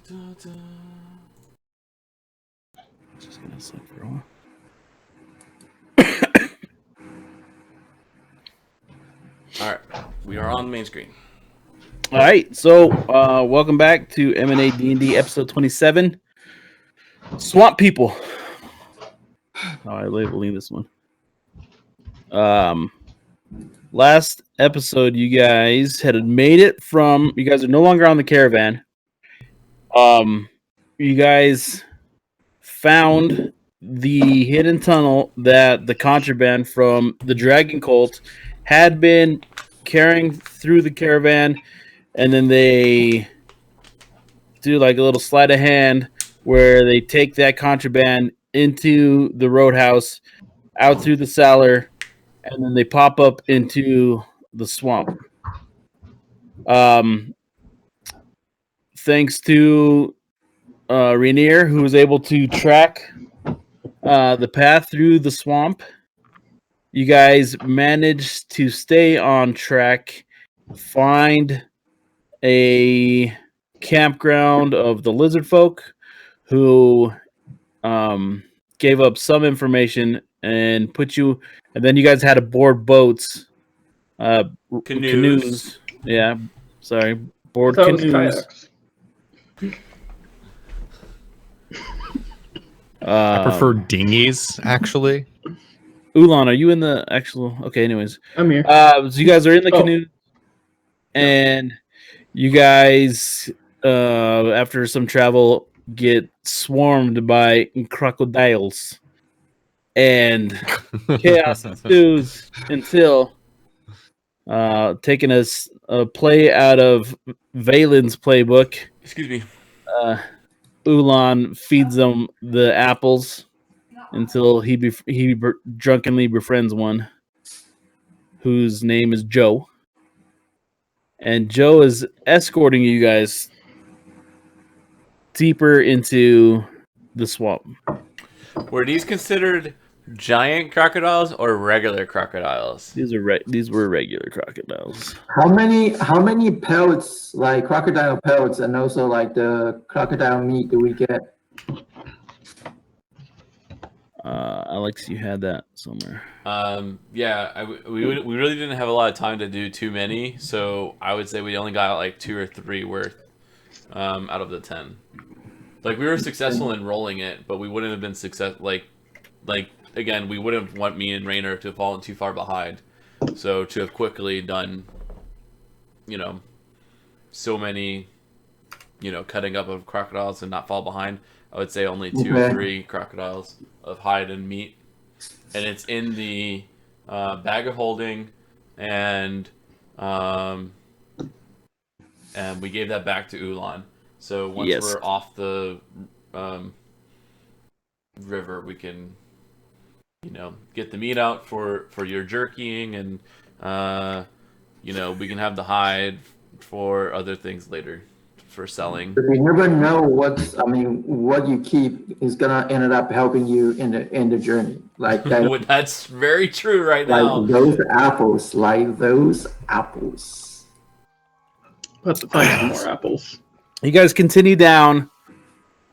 Just gonna sleep for a while. All right, we are on the main screen. All right, so welcome back to M&A&D&D episode 27. Swamp People. How I labeling this one. Last episode, you guys had made it from. You guys are no longer on the caravan. You guys found the hidden tunnel that the contraband from the Dragon Cult had been carrying through the caravan, and then they do like a little sleight of hand where they take that contraband into the roadhouse, out through the cellar, and then they pop up into the swamp. Thanks to Rainier, who was able to track the path through the swamp, you guys managed to stay on track, find a campground of the lizard folk who gave up some information and put you, and then you guys had to board boats, canoes. Yeah, sorry, board canoes. Kayaks. I prefer dinghies, actually. Ulan, are you in the actual? Okay, anyways, I'm here. so you guys are in the canoe, and you guys, after some travel, get swarmed by crocodiles, and chaos ensues until taking a play out of Valen's playbook. Excuse me. Ulan feeds them the apples until he drunkenly befriends one whose name is Joe. And Joe is escorting you guys deeper into the swamp. Were these considered giant crocodiles or regular crocodiles? These were regular crocodiles. How many pellets, like crocodile pellets, and also like the crocodile meat do we get? Alex, you had that somewhere. Yeah, we really didn't have a lot of time to do too many, so I would say we only got like 2 or 3 worth out of the 10. Like, we were successful in rolling it, but we wouldn't have been like again, we wouldn't want me and Rainer to have fallen too far behind. So to have quickly done, so many, cutting up of crocodiles and not fall behind, I would say only 2 or 3 crocodiles of hide and meat. And it's in the bag of holding, and we gave that back to Ulan. So once we're off the river, we can, get the meat out for your jerkying, and we can have the hide for other things later for selling. But you never know what you keep is gonna end up helping you in the journey. Like that. That's very true right now. Like those apples. Let's find some more apples. You guys continue down,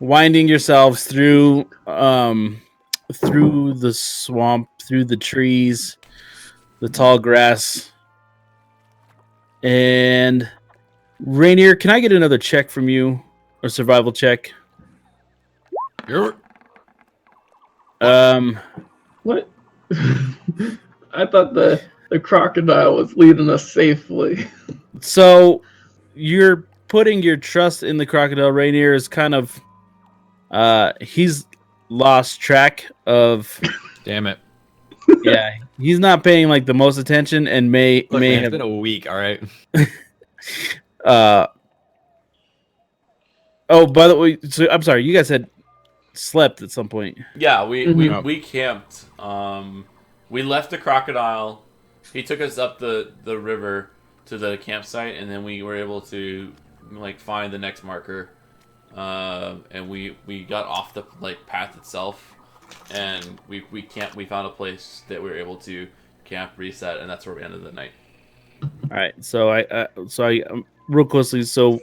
winding yourselves through the swamp, through the trees, the tall grass. And Rainier, can I get another check from you? A survival check? You're... What? I thought the crocodile was leading us safely. So you're putting your trust in the crocodile. Rainier is kind of he's lost track of Damn it. Yeah, he's not paying like the most attention, and may Man, have it's been a week, all right? Oh, by the way, so I'm sorry, you guys had slept at some point. Yeah, we camped. We left the crocodile. He took us up the river to the campsite, and then we were able to find the next marker. And we got off the path itself, and we found a place that we were able to camp, reset, and that's where we ended the night. All right, so I real closely. So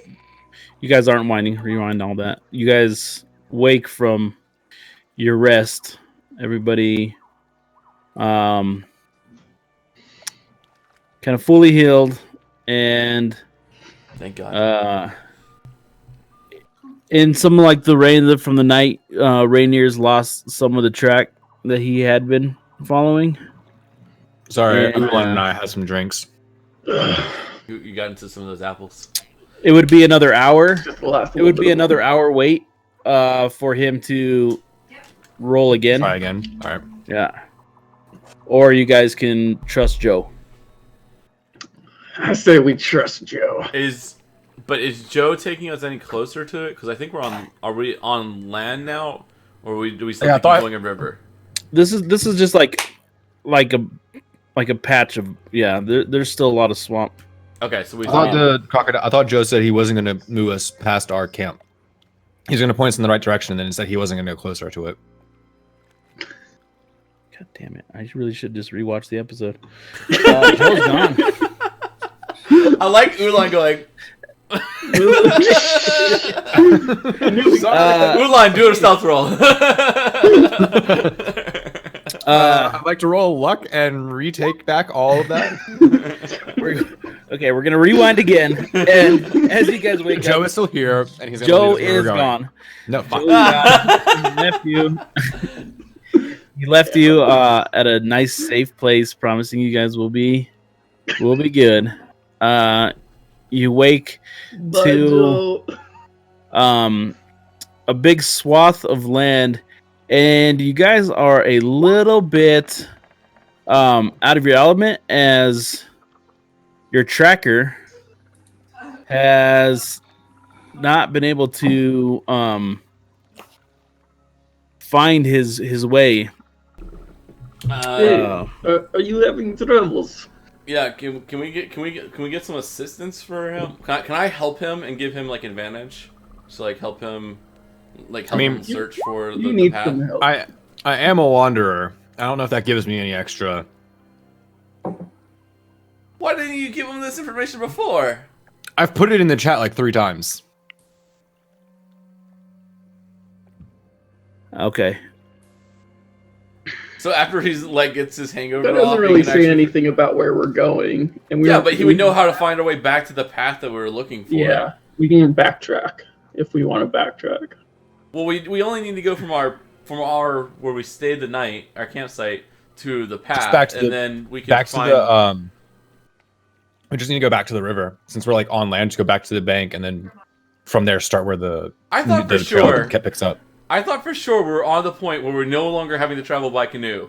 You guys aren't whining. Rewind all that. You guys wake from your rest. Everybody, kind of fully healed, and Thank God. in some like the rain from the night, Rainier's lost some of the track that he had been following. Sorry, And, Ulan and I had some drinks. You got into some of those apples. It would be another hour. Just the last It would little be bit. another hour wait for him to roll again. Try again. All right. Yeah. Or you guys can trust Joe. I say we trust Joe. Is Joe taking us any closer to it? Because I think are we on land now, or do we still Yeah, I keep thought- going in river? This is just like a patch of there's still a lot of swamp. Okay, so we. I thought Joe said he wasn't going to move us past our camp. He's going to point us in the right direction, and then he said he wasn't going to go closer to it. God damn it! I really should just rewatch the episode. Joe's gone. I like Ulan going. Ulan, do a stealth roll. I'd like to roll luck and retake back all of that. We're gonna rewind again, and as you guys wake Joe up, is still here, and he's gonna Joe lead us where we're is going. gone. No, fuck. He left you. He left you at a nice, safe place, promising you guys will be good. You wake Bye, to Joe. a big swath of land, and you guys are a little bit out of your element as your tracker has not been able to find his way. Are you having troubles? Yeah, can we get some assistance for him? Can I help him and give him like advantage? So like help him him search for You the need path. some help. I am a wanderer. I don't know if that gives me any extra. Why didn't you give him this information before? I've put it in the chat like 3 times. Okay. So after he's like gets his hangover That off, doesn't he really can say actually- anything about where we're going. And Yeah, but he would know how to find our way back to the path that we were looking for. Yeah, we can backtrack if we want to backtrack. Well, we only need to go from our where we stayed the night, our campsite, to the path, back to and the- then we can Back find. to the we just need to go back to the river since we're like on land. Just go back to the bank, and then from there start where the I thought for trail sure. picks up. I thought for sure we were on the point where we're no longer having to travel by canoe,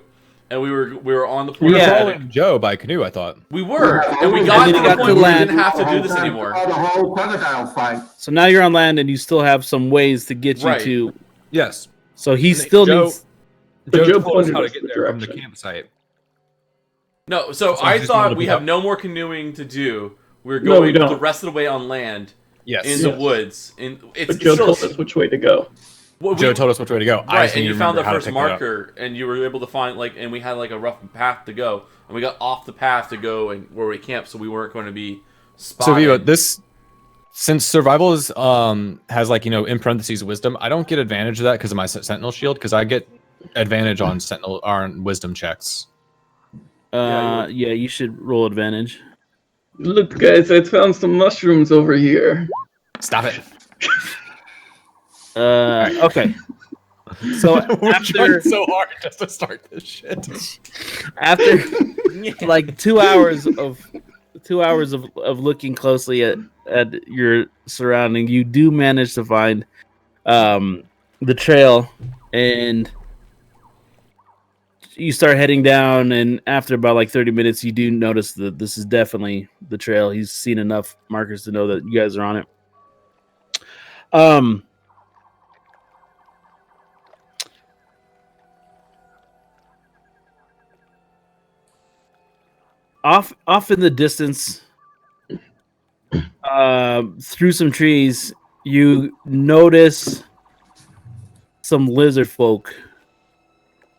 and we were on the We point. were Yeah. following Joe by canoe. I thought. We were, and we And got then to you the got point to where we land. didn't have to do this anymore. The whole crocodile fight. So now you're on land, and you still have some ways to get you Right. to. Yes. So he still Joe- needs. But Joe told us pointed how to us get the there from the direction. campsite. No, so So I just thought look we it have up. no more canoeing to do. We're No, we going don't. the rest of the way on land Yes. in the Yes. woods. And it's But Joe still, told us which way to go. well, Joe told us which way to go. I right, just and need you to found the remember how to first pick that up. marker, and you were able to find and we had like a rough path to go, and we got off the path to go and where we camped, so we weren't going to be spotted. So Viva, since survival is has like in parentheses wisdom, I don't get advantage of that because of my sentinel shield because I get advantage on sentinel on wisdom checks. Yeah, you should roll advantage. Look, guys, I found some mushrooms over here. Stop it. Okay. So We're after trying so hard just to start this shit. after like 2 hours of looking closely at your surrounding, you do manage to find the trail, and you start heading down, and after about like 30 minutes you do notice that this is definitely the trail. He's seen enough markers to know that you guys are on it. Off in the distance, through some trees, you notice some lizard folk.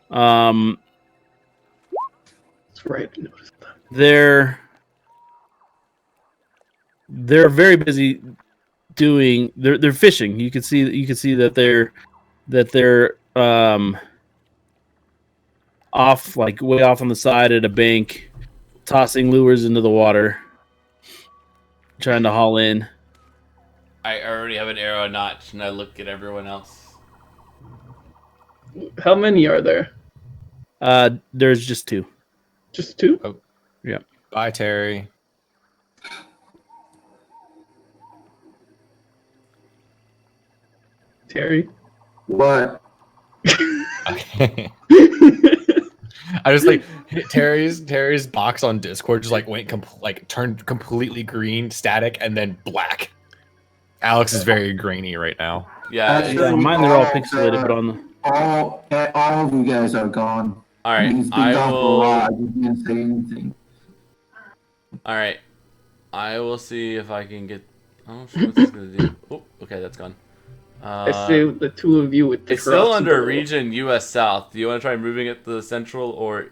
That's right. I noticed that. They're very busy doing. They're fishing. You can see that they're off, like way off on the side at a bank, tossing lures into the water, trying to haul in. I already have an arrow notch, and I look at everyone else. How many are there? There's just 2. Just 2? Oh. Yeah. Bye, Terry. Terry? What? Okay. I just like Terry's box on Discord just like turned completely green, static, and then black. Alex is very grainy right now. Yeah. Actually, Yeah, mine they're all pixelated, but on the all of you guys are gone. All right. He's been I gone for a will. while. I just didn't say anything. All right. I will see if I can get. Oh, shit, what's this gonna do? Oh, okay, that's gone. I saved the 2 of you with the It's still under crossbow. region U.S. South. Do you want to try moving it to the central or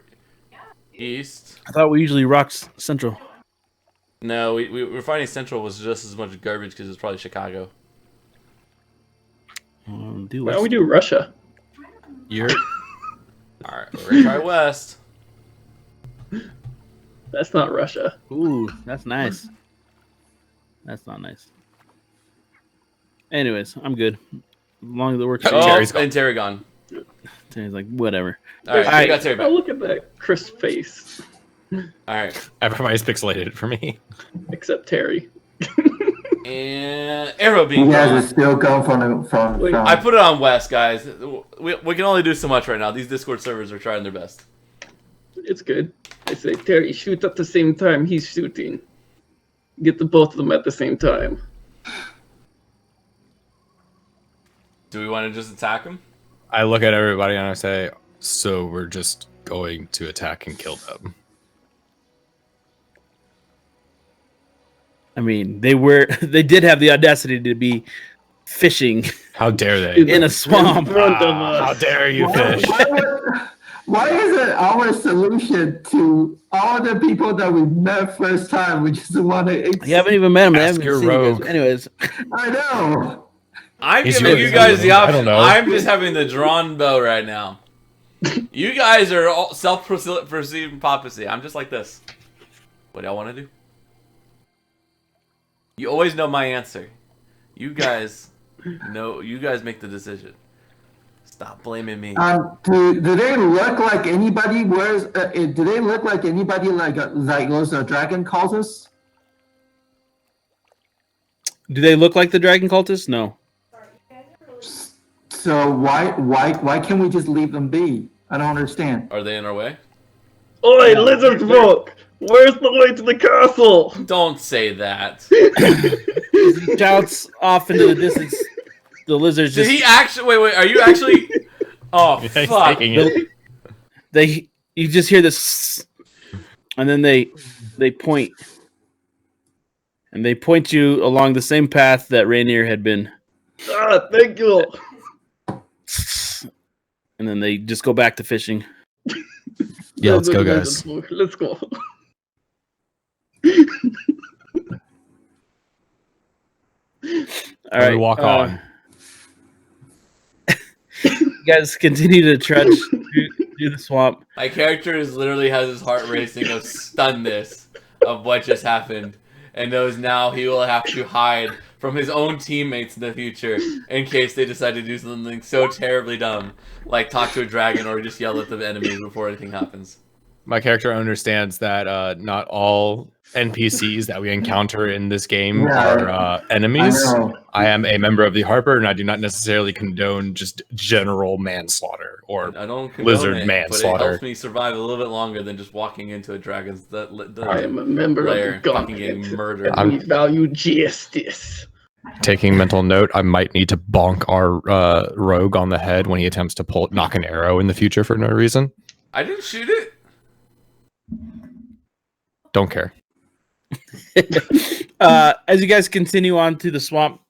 east? I thought we usually rock central. No, we're finding central was just as much garbage because it's probably Chicago. Why don't we do Russia? All right, we're gonna try west. That's not Russia. Ooh, that's nice. That's not nice. Anyways, I'm good. As long as it works. Oh, Terry's gone. and Terry gone. Terry's like, whatever. All right, we got Terry Oh, back. look at that crisp face. All right, Everybody's pixelated for me. Except Terry. and arrow being You guys gone. are still going from. Wait, I put it on west, guys. We can only do so much right now. These Discord servers are trying their best. It's good. I say, Terry, shoot at the same time he's shooting. Get the both of them at the same time. Do we want to just attack him? I look at everybody and I say, so we're just going to attack and kill them. I mean, they did have the audacity to be fishing How dare they? in a swamp. In front of us. How dare you fish? Why is it our solution to all the people that we met first time? We just want to. You haven't even met him. They Ask haven't your seen you guys. rogue. Anyways, I know. I'm He's giving yours. you guys the I option. don't know. I'm just having the drawn bow right now. You guys are all self-perceived papacy. I'm just like this. What do y'all want to do? You always know my answer. You guys know. You guys make the decision. Stop blaming me. Do they look like anybody wears? Do they look like anybody like those dragon cultists? do they look like the dragon cultists? No. So why can't we just leave them be? I don't understand. Are they in our way? Oi, lizard folk! Where's the way to the castle? Don't say that. He shouts off into the distance. The lizards Did just he actually? Wait. Are you actually? Oh He's fuck! taking it. you just hear this, and then they point, and they point you along the same path that Rainier had been, Ah, thank you. and then they just go back to fishing. Yeah, let's go, guys. Let's go. All right, We walk on. You guys continue to trudge through the swamp. My character literally has his heart racing of stunnedness of what just happened, and knows now he will have to hide from his own teammates in the future in case they decide to do something so terribly dumb, like talk to a dragon or just yell at the enemies before anything happens. My character understands that not all NPCs that we encounter in this game are enemies. I know. I am a member of the Harper, and I do not necessarily condone just general manslaughter or I don't condone lizard it, manslaughter. but it helps me survive a little bit longer than just walking into a dragon's I am a member lair of the fucking getting Gauntlet, murdered. and we value justice. Taking mental note, I might need to bonk our rogue on the head when he attempts to knock an arrow in the future for no reason. I didn't shoot it. Don't care. As you guys continue on to the swamp,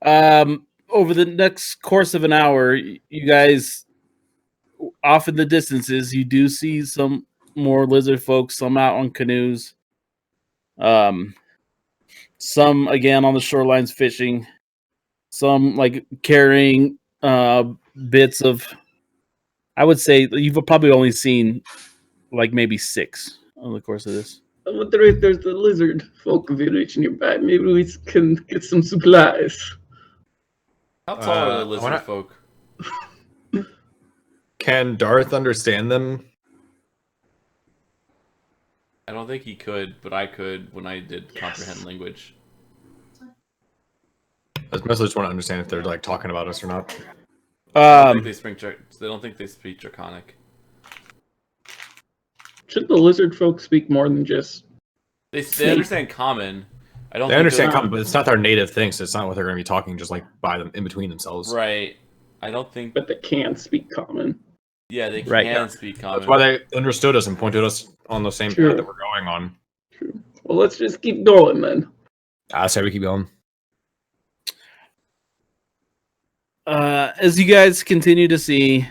over the next course of an hour, you guys, off in the distances, you do see some more lizard folks, some out on canoes. some again on the shorelines fishing, some like carrying bits of. I would say you've probably only seen like maybe 6 over the course of this. But there's the lizard folk village nearby. Maybe we can get some supplies. How tall are the I lizard wanna- folk? Can Darth understand them? I don't think he could, but I could when I did Yes. comprehend language. I mostly just want to understand if they're like talking about us or not. I don't think they don't think they speak Draconic. Should the lizard folk speak more than just? They understand common. I don't. They think understand they're- common, but it's not their native thing, so it's not what they're going to be talking just like by them in between themselves. Right. I don't think. But they can speak common. Yeah, they Right. can speak common. That's why they understood us and pointed us on the same True. path that we're going on. True. Well, let's just keep going then. I say we keep going. As you guys continue to see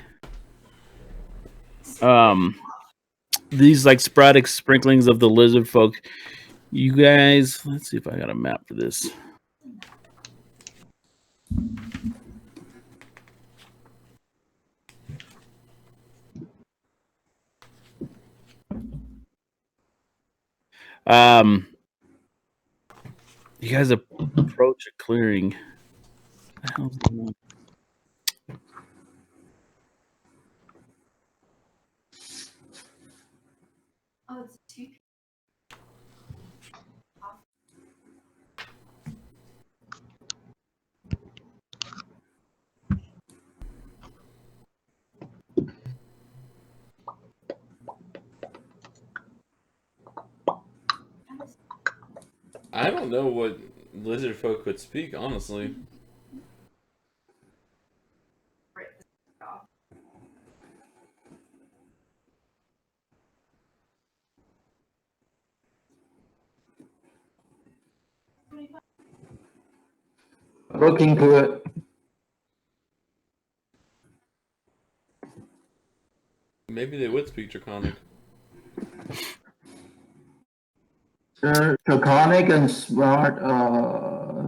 these like sporadic sprinklings of the lizard folk, you guys, let's see if I got a map for this. You guys approach a clearing. What the hell's going on? Oh, it's 2. I don't know what lizard folk could speak, honestly. Look into it. Maybe they would speak Draconic. Draconic and smart. I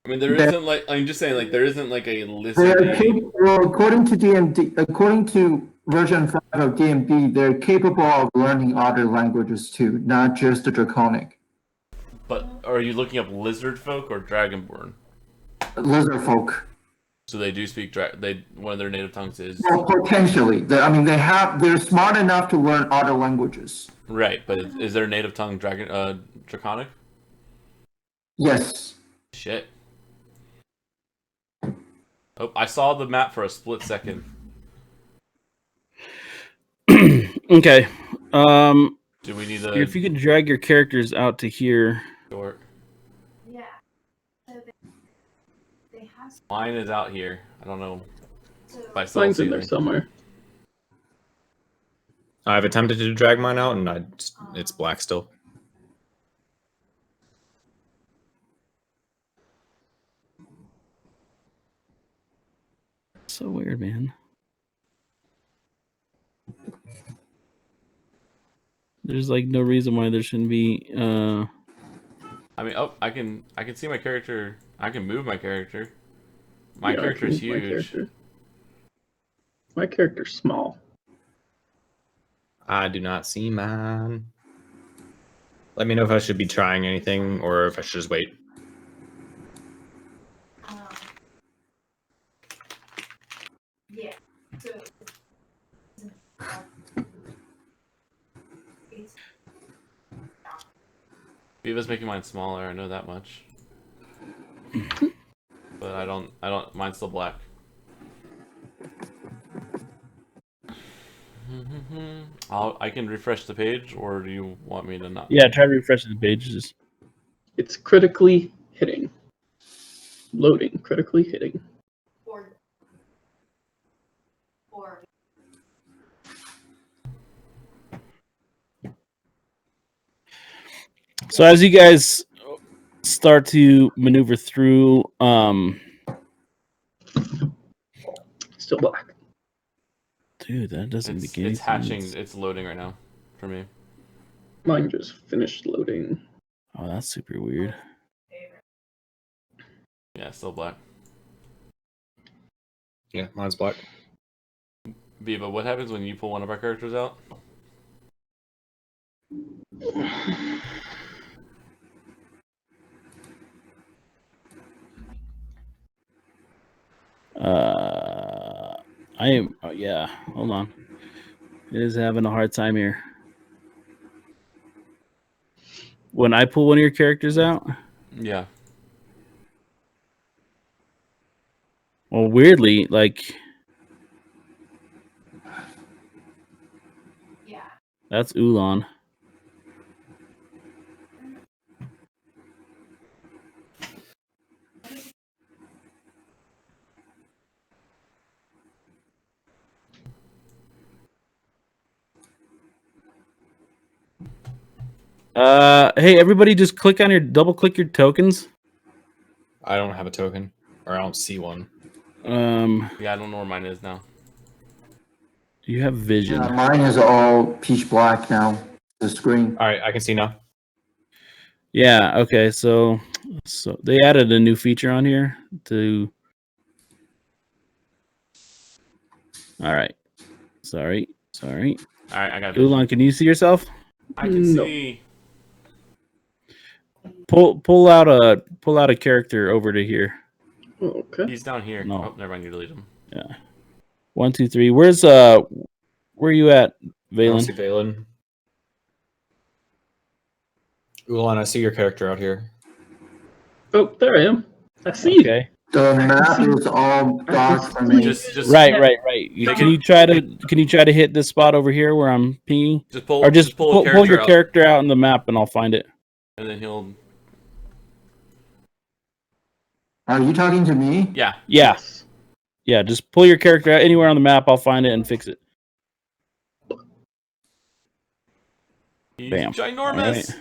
mean, there isn't like I'm just saying, like there isn't like a They are lizard. capable, according to DMD, according to version 5 of DMD, they're capable of learning other languages too, not just the Draconic. But are you looking up lizard folk or dragonborn? Lizard folk. So they do speak one of their native tongues is Well, potentially. They're smart enough to learn other languages. right, but is their native tongue Draconic? Yes. Shit. Oh, I saw the map for a split second. Okay. Do we need a If you can drag your characters out to here. short? Yeah. So they have. Mine is out here. I don't know So if I saw Mine's in either. there somewhere. I've attempted to drag mine out, and it's black still. So weird, man. There's like no reason why there shouldn't be. I mean, oh, I can see my character. I can move my character. My Yeah, I character's can move huge. My character's small. I do not see mine. Let me know if I should be trying anything or if I should just wait. Yeah. So it's Viva's making mine smaller. I know that much. But I don't. Mine's still black. I can refresh the page, or do you want me to not? Yeah, try refreshing the pages. It's critically hitting. Loading. Critically hitting. or So as you guys start to maneuver through, Still black. dude, that doesn't It's, make any it's hatching. sense. It's loading right now for me. Mine just finished loading. Oh, that's super weird. Yeah, still black. Yeah, mine's black. Viva, what happens when you pull one of our characters out? I am. Oh, yeah. Hold on. It is having a hard time here. When I pull one of your characters out, Yeah. well, weirdly, like Yeah. that's Ulan. Hey, everybody, just double click your tokens. I don't have a token, or I don't see one. Yeah, I don't know where mine is now. You have vision. Mine is all pitch black now. The screen. All right, I can see now. Yeah. Okay. So they added a new feature on here to. All right. Sorry. All right, I got it. Ulan, can you see yourself? I can No. see. Pull out a character over to here. Okay. He's down here. No. Oh, never mind. You delete him. Yeah. 1, 2, 3. Where are you at, I don't see Valen? Valen. Ulan, I see your character out here. Oh, there I am. I see you. Okay. The map is all dark for me. Just Right. Take Can you try to hit this spot over here where I'm pinging? Just pull. Or just pull pull your out, character out in the map and I'll find it. and then he'll. Are you talking to me? Yeah. Yeah. Yes. Yeah, just pull your character out anywhere on the map, I'll find it and fix it. He's Bam. ginormous.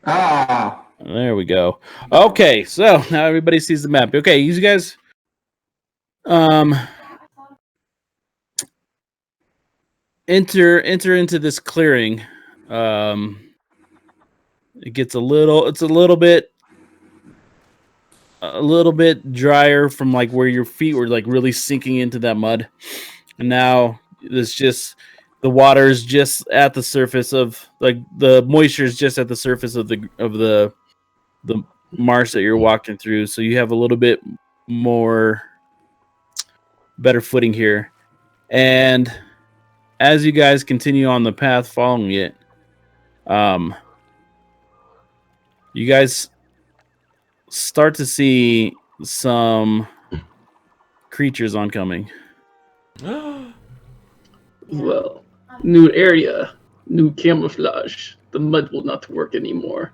All Ah, There we go. Okay, so now everybody sees the map. Okay, you guys enter into this clearing. It gets a little bit drier from like where your feet were like really sinking into that mud. And now it's just the water is just at the surface of like the moisture is just at the surface of the marsh that you're walking through, so you have a little bit more better footing here. And as you guys continue on the path following it, you guys start to see some creatures oncoming. Well, new area, new camouflage. The mud will not work anymore.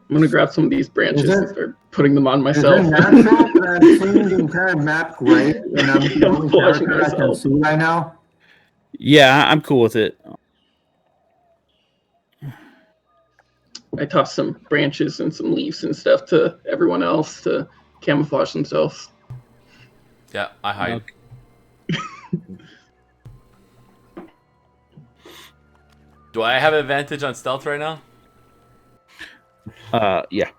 I'm gonna grab some of these branches Is it- and start putting them on is myself. it natural that I'm seeing the entire map gray and I'm the only Camouflaging character I can myself. see right now? Yeah, I'm cool with it. I toss some branches and some leaves and stuff to everyone else to camouflage themselves. Yeah, I hide. Okay. Do I have advantage on stealth right now? Yeah.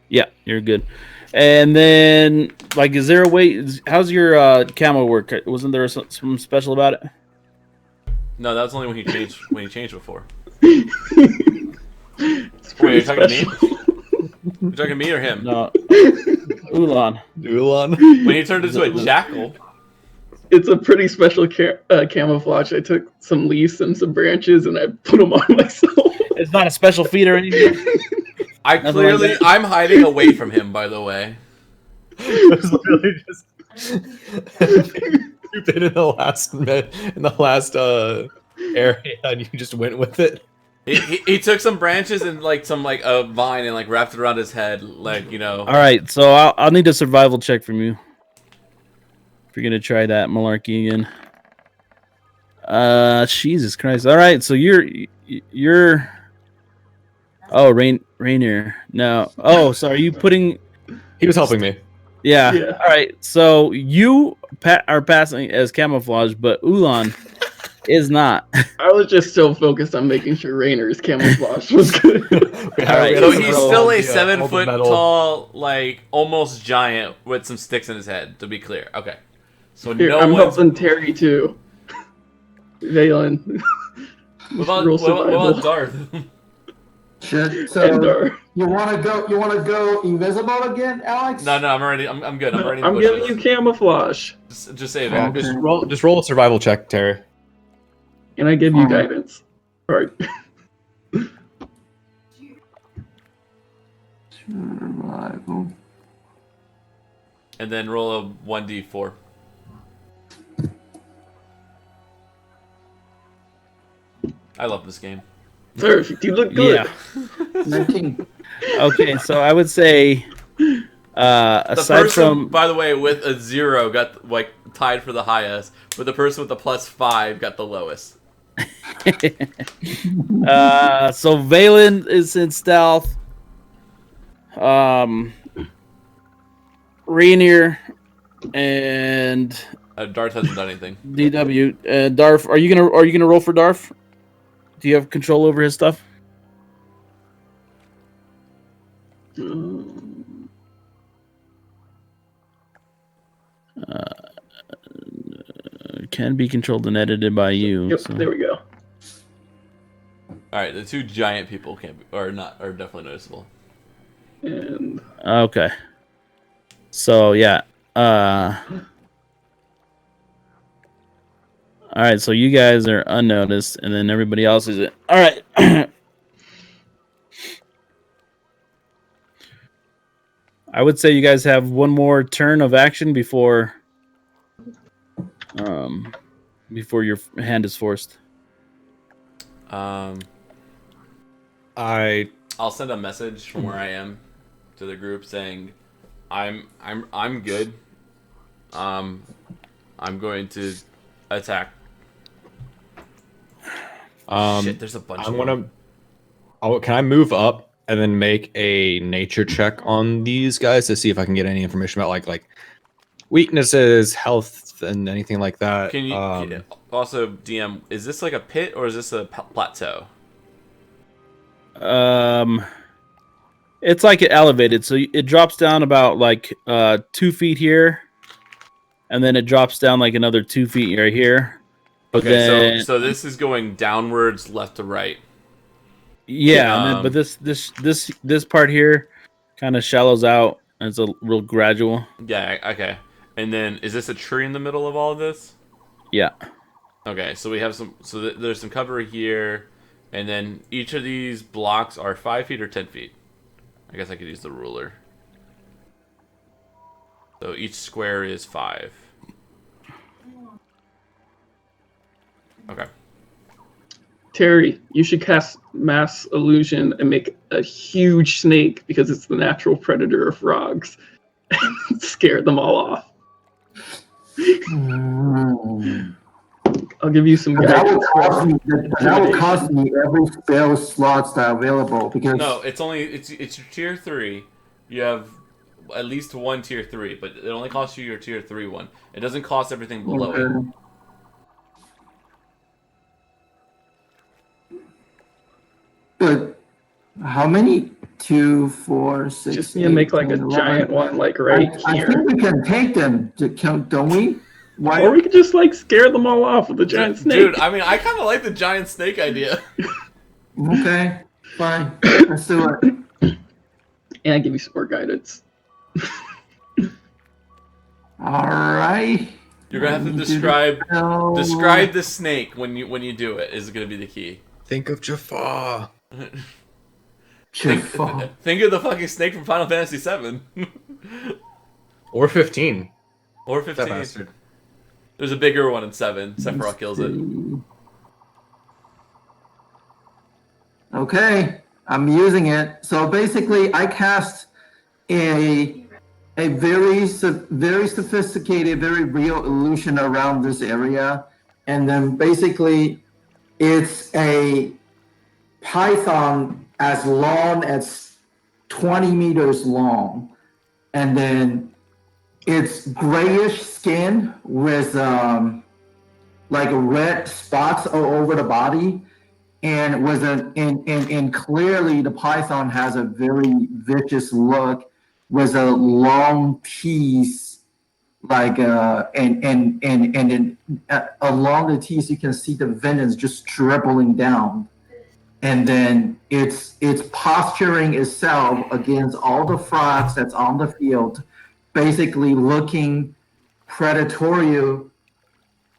Yeah, you're good. And then, like, is there a way? How's your camo work? Wasn't there something special about it? No, that was only when he changed. When he changed before. It's Wait, are you pretty talking to me? special. You talking to me or him? No, Ulan. Ulan. When he turned into a jackal. It's a pretty special camouflage. I took some leaves and some branches and I put them on myself. It's not a special feat or anything. I Nothing clearly, like that. I'm hiding away from him. By the way. It was literally just you've been in the last area and you just went with it. He took some branches and like some like a vine and like wrapped it around his head, like, you know. All right, so I'll need a survival check from you if you're gonna try that malarkey again. Jesus Christ! All right, so you're Oh, Rainier. No. Oh, so are you putting? He was helping me. Yeah. Yeah. All right. So you are passing as camouflage, but Ulan is not. I was just so focused on making sure Rainer's camouflage was good. Alright, So so he's roll still a the 7-foot metal. tall, like almost giant with some sticks in his head. To be clear, okay. So Here, no I'm one's. helping Terry too. Valen. What about, Roll what about survival. Darth? Shit. And So you want to go? You want to go invisible again, Alex? No, I'm already. I'm good. I'm already in the I'm bushes. giving you camouflage, Just save it. Yeah, Okay. just roll a survival check, Terry. and I give you Fine. guidance. Alright. Survival. And then roll a 1d4. I love this game. Perfect. You look good. Yeah. 19. Okay, so I would say, The aside person, from by the way, with a 0 got like tied for the highest, but the person with the +5 got the lowest. so Valen is in stealth. Rainier and Darth hasn't done anything. DW. Darf, are you gonna roll for Darf? Do you have control over his stuff? Can be controlled and edited by you. Yep, so. there we go. All right, the two giant people can't be, are definitely noticeable. And Okay. So yeah. All right. So you guys are unnoticed, and then everybody else is it. All right. I would say you guys have one more turn of action before your hand is forced. I'll I send a message from where I am to the group saying, I'm good. I'm going to attack. Shit, there's a bunch. I'm of them. can I move up and then make a nature check on these guys to see if I can get any information about like weaknesses, health, and anything like that? Can you also DM? Is this like a pit or is this a plateau? It's like it elevated, so it drops down about like 2 feet here, and then it drops down like another 2 feet right here. But Okay, then, so this is going downwards, left to right. yeah, and then, but this part here kind of shallows out, and it's a real gradual. Yeah, okay. And then is this a tree in the middle of all of this? Yeah. Okay, so we have some. So there's some cover here, and then each of these blocks are 5 feet or 10 feet. I guess I could use the ruler. So each square is 5. Okay. Terry, you should cast mass illusion and make a huge snake because it's the natural predator of frogs. Scare them all off. I'll give you some That will guidance. cost me every spell slots that are available because No, it's your tier 3. You have at least one tier 3, but it only costs you your tier 3 one. It doesn't cost everything below it. But how many? 2, 4, 6. Just need to make like a 10, giant 11. one, like right I here. think we can take them to count, don't we? Why? Or we could just like scare them all off with a giant snake. Dude, I mean, I kind of like the giant snake idea. Okay, fine. Let's do it. And I give you some more guidance. All right. You're gonna have to Do the describe spell. the snake when you do it. Is gonna be the key. think of Jafar. Jafar. Think of the fucking snake from Final Fantasy VII. Or 15. Or That 15. bastard. There's a bigger one in 7. Sephiroth kills it. Okay, I'm using it. So basically, I cast a very sophisticated, very real illusion around this area, and then basically, it's a python as long as 20 meters long, and then it's grayish skin with like red spots all over the body, and was and clearly the python has a very vicious look with a long teeth, like and then along the teeth you can see the veins just dribbling down, and then it's posturing itself against all the frogs that's on the field, basically looking predatory,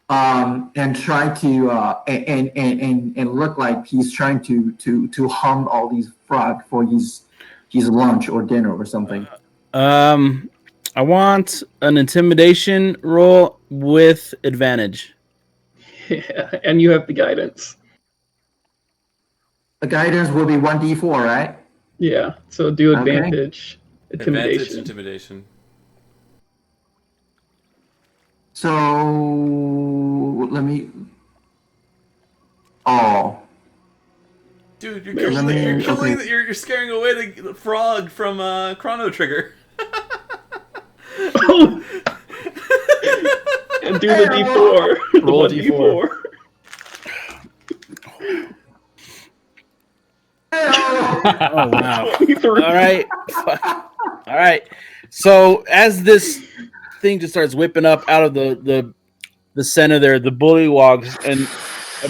and trying to and look like he's trying to hunt all these frogs for his lunch or dinner or something. I want an intimidation roll with advantage. Yeah, and you have the guidance. The guidance will be 1d4, right? Yeah, so do Okay. advantage, Advantage intimidation. intimidation. So let me. Oh, Dude, you're Let me- you're killing okay. you're scaring away the frog from Chrono Trigger. And do the D4. The Roll a one D4. Oh wow! 23. All right, all right. So as this thing just starts whipping up out of the center there, the bullywogs, and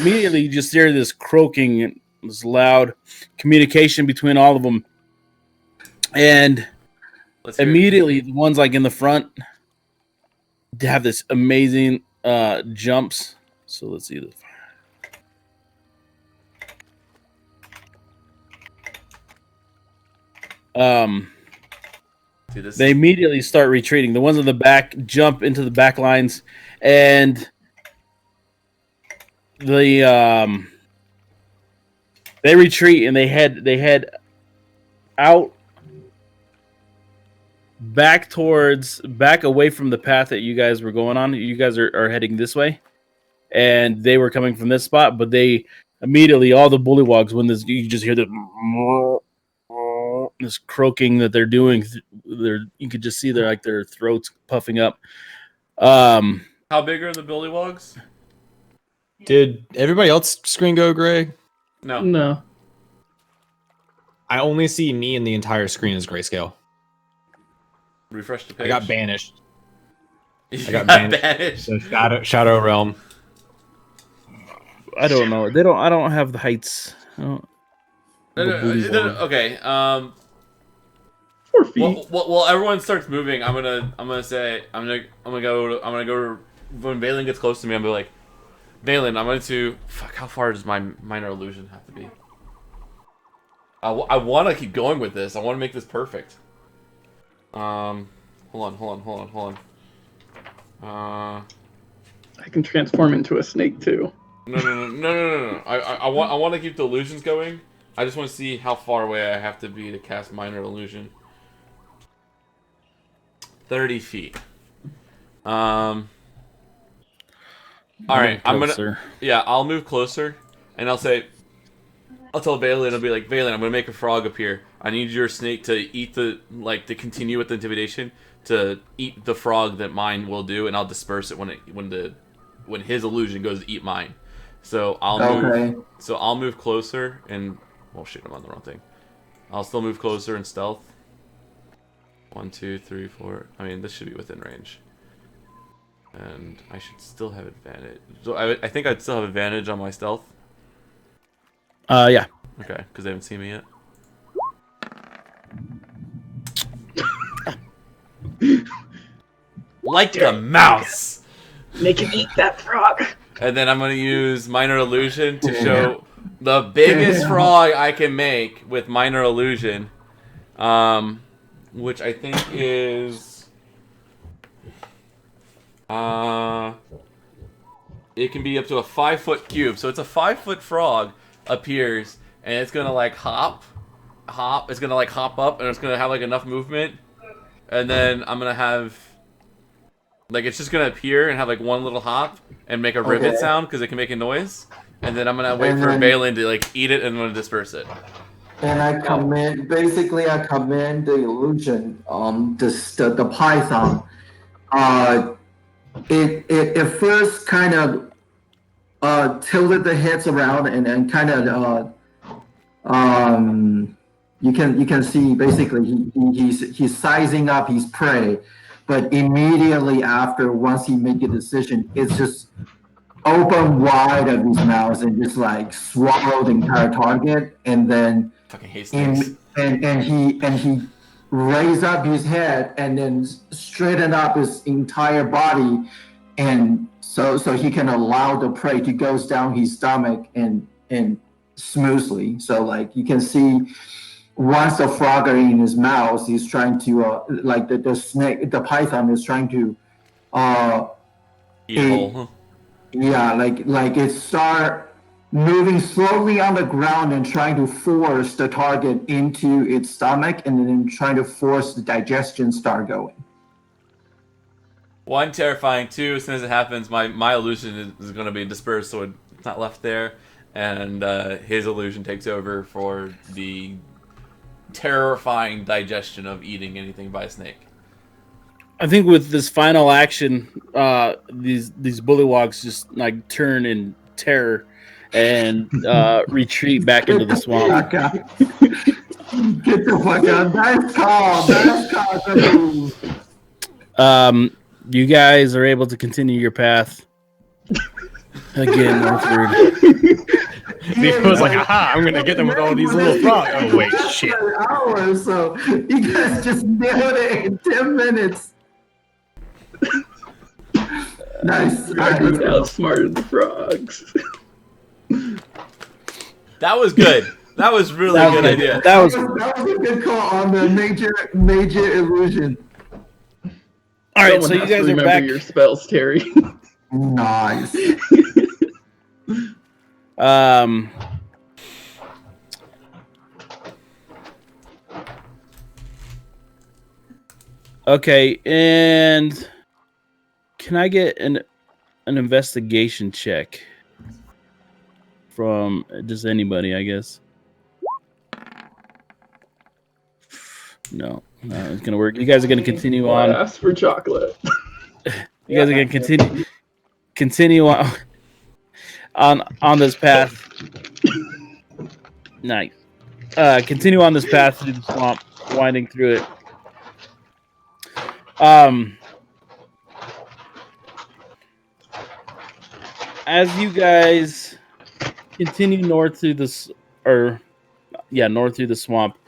immediately you just hear this croaking, this loud communication between all of them, and Let's hear it. immediately the ones like in the front have this amazing jumps. So let's see this. Dude, this They immediately start retreating. The ones in the back jump into the back lines, and they retreat and they head out back away from the path that you guys were going on. You guys are heading this way, and they were coming from this spot, but they immediately, all the bullywogs, when this, you just hear this croaking that they're doing. You could just see their throats puffing up. How big are the bullywogs? Did everybody else screen go gray? No. No. I only see me and the entire screen is grayscale. Refresh the page. I got banished. You I got banished. The Shadow Realm. I don't know. They don't. I don't have the heights. No, The booty no, wall. okay. 4 feet. Well, everyone starts moving. I'm gonna say I'm gonna go when Valen gets close to me. I'm gonna be like, Valen, I'm going to fuck. How far does my minor illusion have to be? I want to keep going with this. I want to make this perfect. Hold on. I can transform into a snake too. No. I want to keep the illusions going. I just want to see how far away I have to be to cast minor illusion. 30 feet. All right, I'll move closer, and I'll tell Valen, I'll be like, Valen, I'm gonna make a frog appear. I need your snake to eat to continue with the intimidation, to eat the frog that mine will do, and I'll disperse it when his illusion goes to eat mine. So I'll move closer and, oh shit, I'm on the wrong thing. I'll still move closer in stealth. 1, 2, 3, 4. I mean, this should be within range. And I should still have advantage. So I think I'd still have advantage on my stealth. Yeah. Okay, because they haven't seen me yet. Like a mouse! Make him eat that frog. And then I'm going to use Minor Illusion to show the biggest frog I can make with Minor Illusion. Which I think is... it can be up to a 5-foot cube. So it's a 5-foot frog appears, and it's going to like hop. It's going to like hop up, and it's going to have like enough movement. And then I'm going to have... Like, it's just going to appear and have, like, one little hop and make a rivet sound because it can make a noise. And then I'm gonna wait And for then- Balin to like eat it, and I'm gonna disperse it. And I command, basically, I command the illusion, the python. It first kind of tilted the heads around and kind of you can see basically he's sizing up his prey, but immediately after, once he make a decision, it's just open wide of his mouth and just like swallow the entire target, and then Fucking hate snakes. and he raise up his head and then straighten up his entire body, and so he can allow the prey to goes down his stomach and smoothly. So like you can see, once the frog are in his mouth, he's trying to like the snake, the python is trying to Eat a hole. yeah, like it start moving slowly on the ground and trying to force the target into its stomach, and then trying to force the digestion start going. One, terrifying. Two, as soon as it happens, my illusion is going to be dispersed, so it's not left there, and his illusion takes over for the terrifying digestion of eating anything by a snake. I think with this final action, these bullywogs just like turn in terror and retreat back into the swamp. Get the fuck out! Nice call. You guys are able to continue your path again northward. He was like, aha, I'm gonna get them with all these little frogs. Oh wait, shit. Hours, so you guys just nailed it in 10 minutes. Nice. Dragon outsmarted the frogs. That was good. That was really That was good good. idea. That was That was a good call on the major illusion. all right. Someone So you has to guys are remember back. your spells, Terry. Nice. Okay, and can I get an investigation check from just anybody? I guess. No, it's gonna work. You guys are gonna continue I on. asked for chocolate. You guys are gonna continue on this path. Nice. Continue on this path through the swamp, winding through it. As you guys continue north through this, north through the swamp,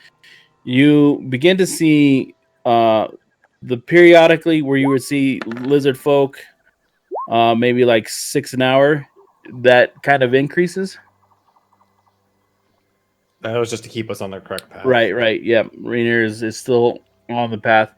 you begin to see the periodically where you would see lizard folk, maybe like 6 an hour. That kind of increases. That was just to keep us on the correct path. Right. Yeah, Rainier is still on the path.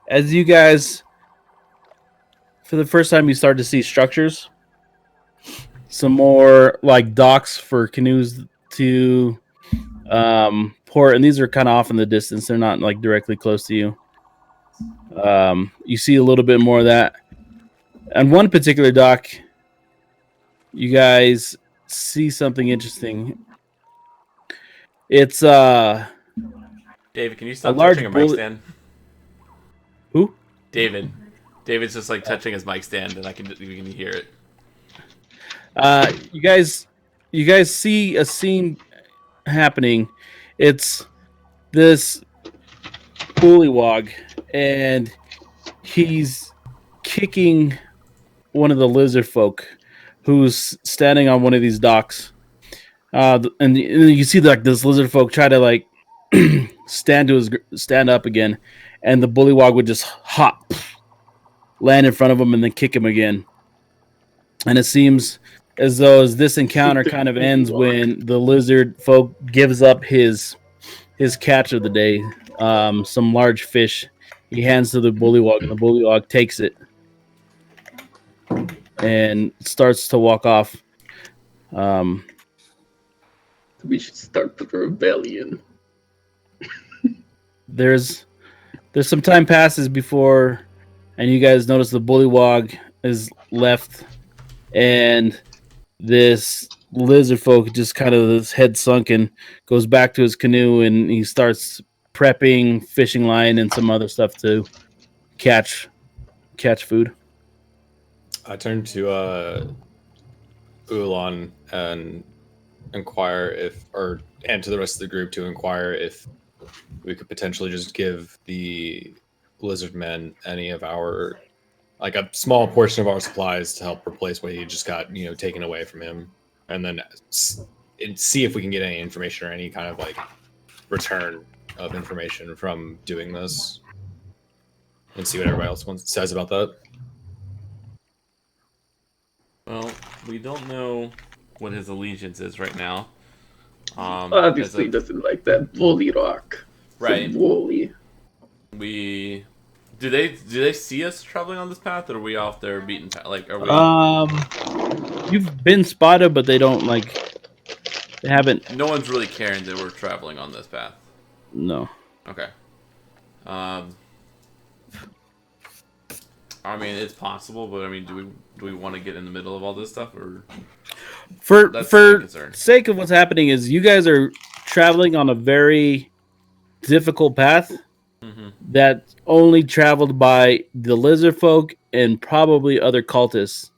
As you guys, for the first time, you start to see structures. Some more like docks for canoes to port, and these are kind of off in the distance. They're not like directly close to you. You see a little bit more of that. And one particular dock, you guys see something interesting. It's David, can you stop A large touching a mic bullet- stand? Who? David. David's just like touching his mic stand, and we can hear it. You guys see a scene happening. It's this bullywog, and he's kicking one of the lizard folk who's standing on one of these docks. And you see like this lizard folk try to like stand up again, and the bullywog would just hop, land in front of him, and then kick him again. And it seems as though this encounter kind of ends when the lizard folk gives up his catch of the day, some large fish, He hands to the bullywog, and the bullywog takes it and starts to walk off. We should start the rebellion. There's some time passes before, and you guys notice the bullywog is left, and this lizard folk just kind of his head sunken goes back to his canoe, and he starts prepping fishing line and some other stuff to catch food. I turn to Ulan and inquire and to the rest of the group to inquire if we could potentially just give the lizard men any of our, like a small portion of our supplies to help replace what he just got, taken away from him, and then see if we can get any information or any kind of like return of information from doing this, and see what everybody else says about that. Well, we don't know what his allegiance is right now. Obviously, he doesn't like that bully rock. Right. Bully. Do they see us traveling on this path, or are we off their beaten path? Like, are we? You've been spotted, but they don't they haven't. No one's really caring that we're traveling on this path. No. Okay. I mean, it's possible, but I mean, do we want to get in the middle of all this stuff, or For That's my concern. sake of what's happening is you guys are traveling on a very difficult path that's only traveled by the lizard folk and probably other cultists.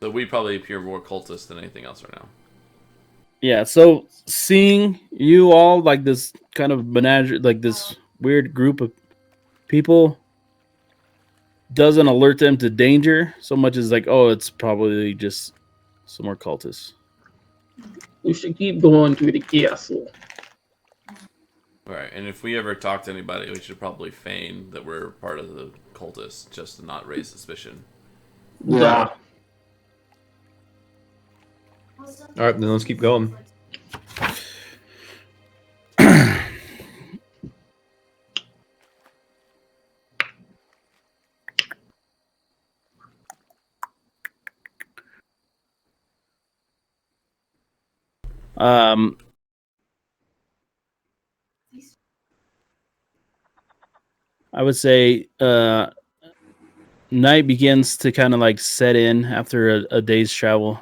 So we probably appear more cultist than anything else right now. Yeah, so seeing you all like this kind of menagerie, like this weird group of people, doesn't alert them to danger so much as like, oh, it's probably just some more cultists. We should keep going to the castle. Right, and if we ever talk to anybody, we should probably feign that we're part of the cultists, just to not raise suspicion. Yeah. All right, then let's keep going. I would say night begins to kind of like set in after a day's travel,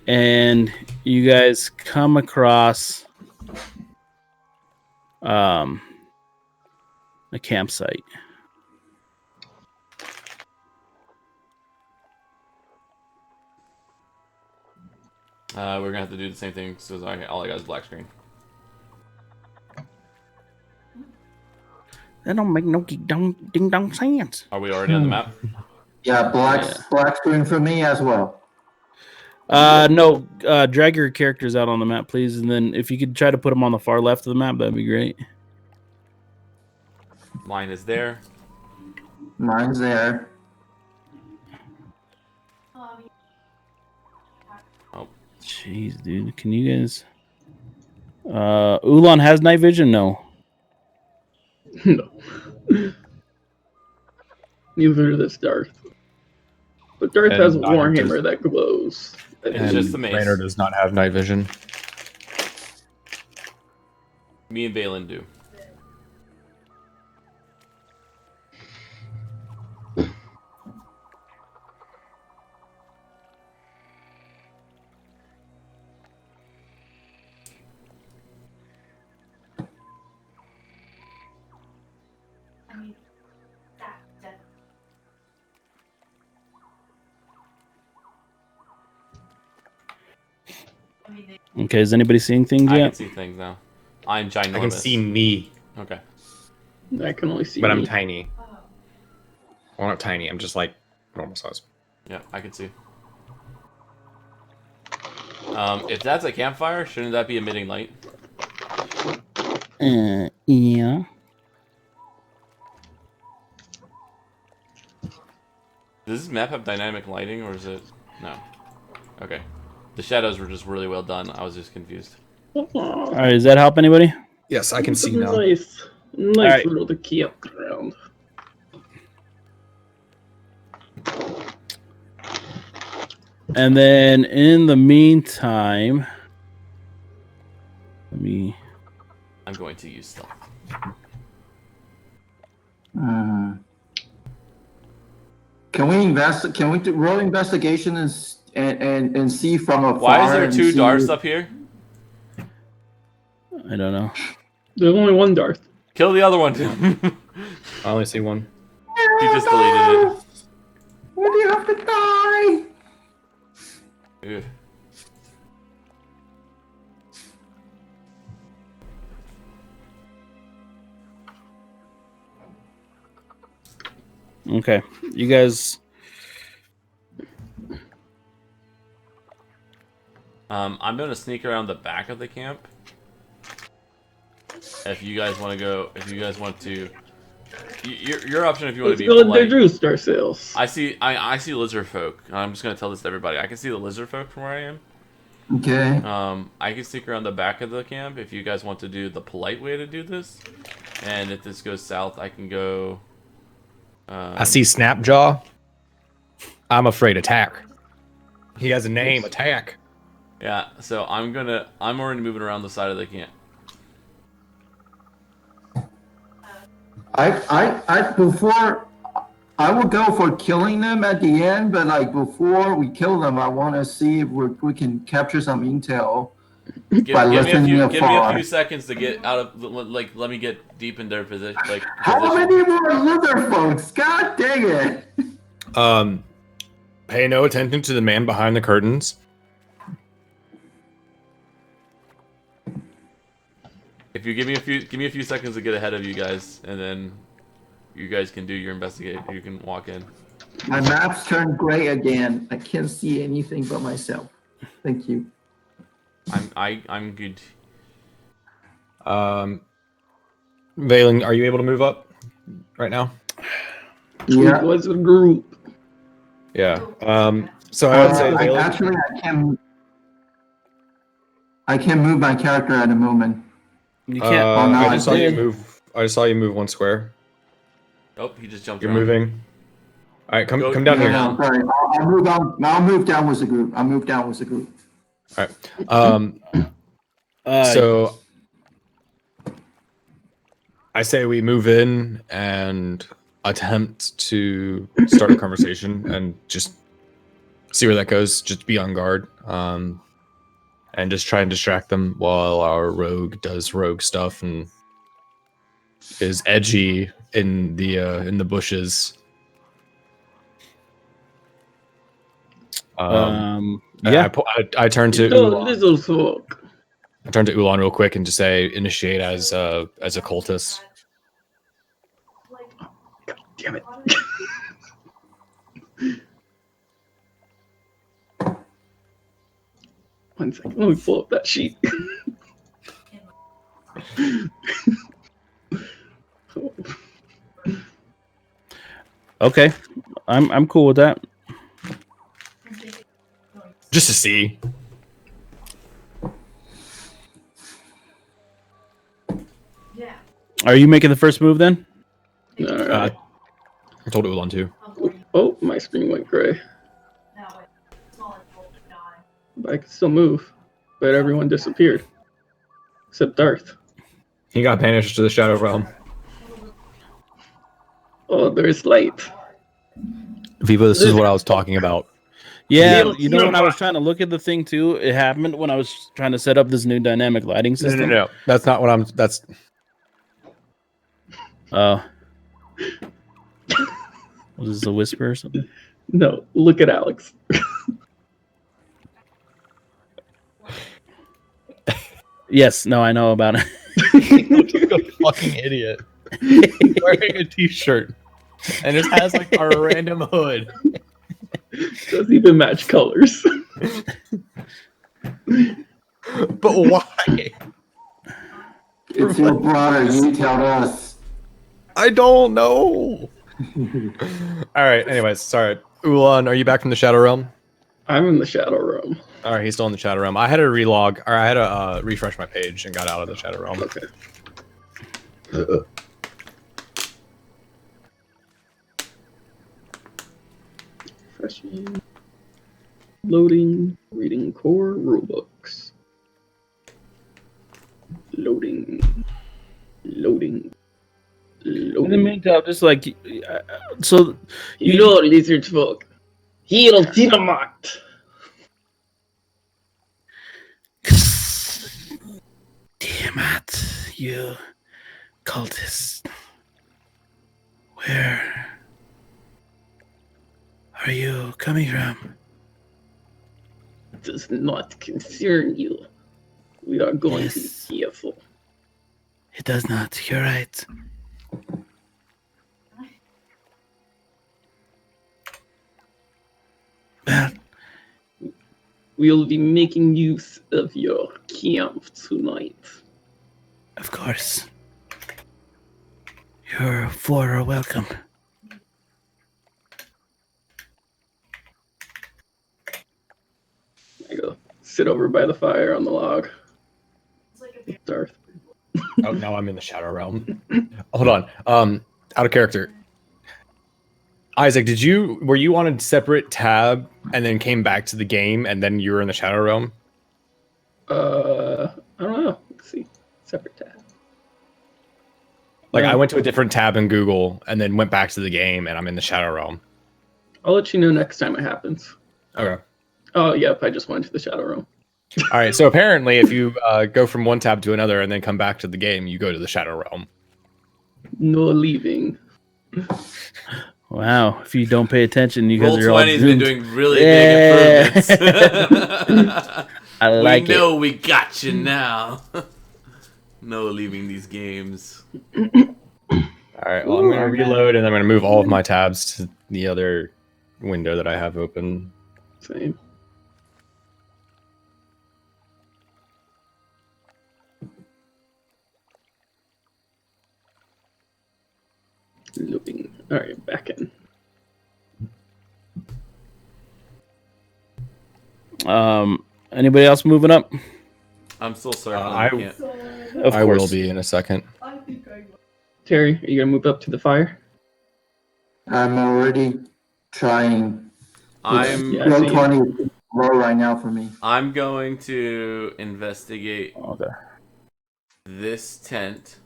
and you guys come across a campsite. We're gonna have to do the same thing. So all I got is black screen. That don't make no ding dong sense. Are we already on the map? Yeah, black screen for me as well. No, drag your characters out on the map, please, and then if you could try to put them on the far left of the map, that'd be great. Mine is there. Mine's there. Oh, Jeez, dude, can you guys? Ulan has night vision, no. No. Neither does Darth. But Darth And has a neither warhammer does- that glows. It's just the mace. Raynor does not have night vision. Me and Valen do. I mean, that. I mean, Okay, is anybody seeing things I yet? can see things now. I'm ginormous. I can see me, Okay. I can only see but I'm me. tiny. oh, Well, not tiny. I'm just like normal size. Yeah, I can see. If that's a campfire, shouldn't that be emitting light? Yeah. Does this map have dynamic lighting, or is it... No. Okay. The shadows were just really well done. I was just confused. All right, does that help anybody? Yes, I can see now. Nice. Nice Alright. little to key up ground. And then in the meantime, let me. I'm going to use stealth. Can we invest? Can we do roll investigation and see from afar? Why is there and 2 see- Darths up here? I don't know. There's only one Darth. Kill the other one. I only see one. He just deleted it. Why do you have to die? Ugh. Okay, you guys. I'm gonna sneak around the back of the camp. If you guys want to go, if you guys want to, your option if you want Let's to be go polite. introduce ourselves. I see lizard folk. I'm just gonna tell this to everybody. I can see the lizard folk from where I am. Okay. I can sneak around the back of the camp if you guys want to do the polite way to do this. And if this goes south, I can go. I see Snapjaw. I'm afraid attack. He has a name, attack. Yeah, so I'm already moving around the side of the camp. Before I will go for killing them at the end, but like before we kill them, I want to see if we can capture some intel. Give By me listening a afar. few seconds to get out of let me get deep in their position. How many more lizard folks? God dang it! Pay no attention to the man behind the curtains. If you give me a few seconds to get ahead of you guys, and then you guys can do your investigate. You can walk in. My maps turned gray again. I can't see anything but myself. Thank you. I'm good. Valen, are you able to move up right now? Yeah. Was a group. Yeah. So I would say Valen. Actually, I can move my character at the moment. You can't. no, I just saw you did. move. I just saw you move 1 square. Oh, he just jumped. You're around. moving. All right, come Go- down go here. down. No, sorry. I'll move on. I'll move down with the group. I'll move down with the group. All right. So I say we move in and attempt to start a conversation and just see where that goes. Just be on guard. And just try and distract them while our rogue does rogue stuff and is edgy in the bushes. Yeah. I turn to So Ulan. little folk. I turn to Ulan real quick and just say initiate as a cultist. Damn it. One second. Let me pull up that sheet. Okay, I'm cool with that. Just to see. Yeah. Are you making the first move then? All right. I told Ulan to. Oh, my screen went gray. No, it's small and full, not. But I can still move. But everyone disappeared. Except Darth. He got banished to the Shadow Realm. Oh, there's light. Viva, this is what I was talking about. Yeah, you know when I was trying to look at the thing too, it happened when I was trying to set up this new dynamic lighting system. No. That's not what I'm. That's. Oh. Was this a whisper or something? No, look at Alex. Yes, no, I know about it. You look like a fucking idiot. He's wearing a t-shirt. And it has like a random hood. Doesn't even match colors. But why? It's your brother. You tell us. I don't know. All right. Anyways, sorry. Ulan, are you back from the Shadow Realm? I'm in the Shadow Realm. All right, he's still in the Shadow Realm. I had to relog, or I had to refresh my page and got out of the Shadow Realm. Okay. Question. Loading. Reading core rulebooks. Loading. Loading. In the Loading. meantime, just like so, Hello, lizard folk. Heal Dynamite. damn it, you cultist. Where are you coming from? Does not concern you. We are going to Yes. be careful. It does not. You're right. Well, We'll be making use of your camp tonight. of course. You're four are welcome. I go sit over by the fire on the log. It's like a with Darth. Oh, now I'm in the Shadow Realm. Hold on. Out of character. Isaac, were you on a separate tab and then came back to the game and then you were in the Shadow Realm? I don't know. Let's see. Separate tab. Like I went to a different tab in Google and then went back to the game and I'm in the Shadow Realm. I'll let you know next time it happens. Okay. Oh, yep. I just went to the Shadow Realm. All right. So apparently, if you go from one tab to another and then come back to the game, you go to the Shadow Realm. No leaving. Wow. If you don't pay attention, you guys are all Roll20's been doomed. doing really Yeah. big improvements. I like we know it. we got you now. No leaving these games. All right. Well, I'm going to reload and I'm going to move all of my tabs to the other window that I have open. Same. Looping. All right, back in. Anybody else moving up? I'm still circling. I- I can't. so Of I course. will be in a second. I think I will. Terry, are you gonna move up to the fire? I'm already trying. I'm Yeah, I Roll see you. 20 is low right now for me. I'm going to investigate Okay. this tent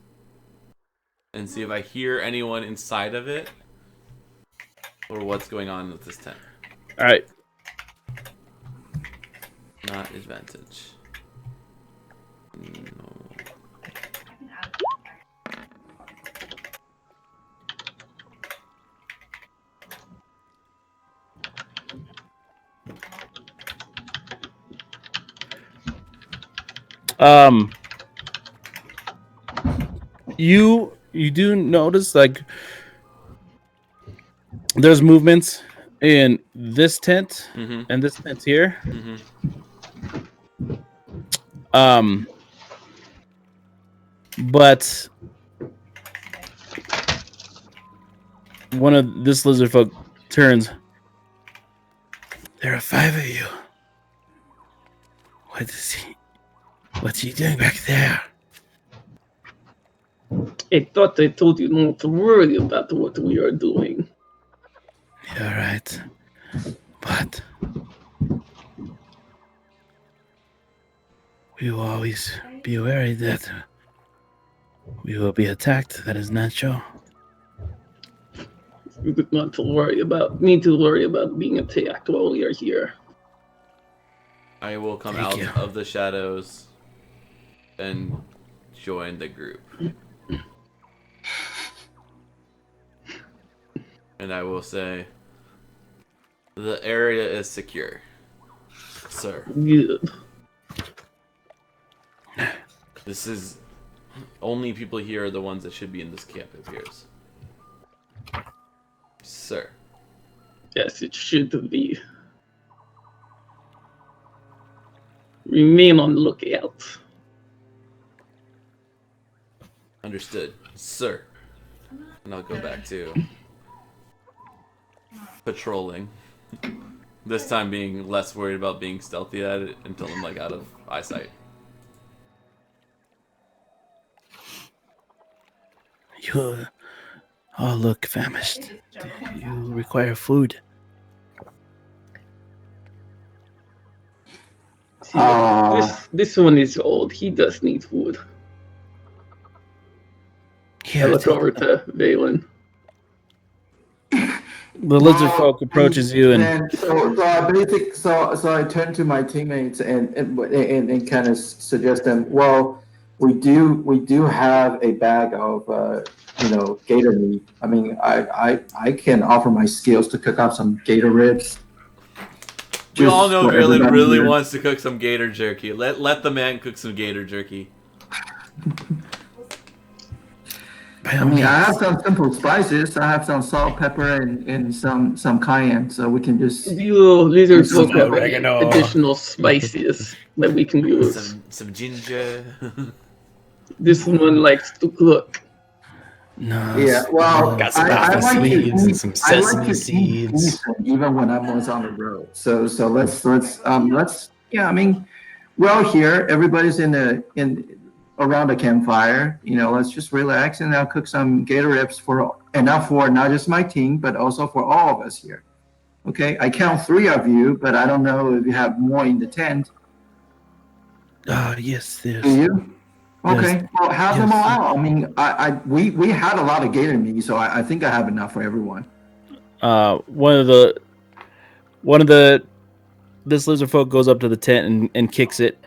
and see if I hear anyone inside of it or what's going on with this tent. All right. Not advantage. No. I can add You do notice like there's movements in this tent Mm-hmm. and this tent here. Mm-hmm. But one of this lizard folk turns. There are 5 of you. What's he doing back there? I thought I told you not to worry about what we are doing. You're right. But we will always be wary that we will be attacked. That is natural. You need to worry about being attacked while we are here. I will come Thank out you. of the shadows and join the group. And I will say, the area is secure, sir. Good. This is only people here are the ones that should be in this camp, it appears. Sir. Yes, it should be. Remain on lookout. Understood, sir. And I'll go back to patrolling. This time being less worried about being stealthy at it until I'm like out of eyesight. You all look famished. You require food. This one is old. He does need food. I look over to Valen. The lizard folk approaches you and then so I turn to my teammates and kind of suggest them. Well, we do have a bag of gator meat. I mean, I can offer my skills to cook up some gator ribs. We all know for Valen everybody really here. wants to cook some gator jerky. Let the man cook some gator jerky. I mean, I have some simple spices. I have some salt, pepper, and some cayenne, so we can just. The lizard folk have any oregano. additional spices that we can use. Some ginger. This one likes to cook. no. Yeah, well, Got some I apple like to seeds and eat- some I like sesame to eat seeds. decent even when I was on the road. So let's yeah. I mean, we're all here. Everybody's in around the campfire. Let's just relax and I'll cook some gator ribs for enough for not just my team but also for all of us here. Okay, I count 3 of you, but I don't know if you have more in the tent. Yes, Do there's. you? Okay, Yes. well, have them all Yes. out. I mean, we had a lot of gator meat, so I think I have enough for everyone. One of this lizard folk goes up to the tent and kicks it,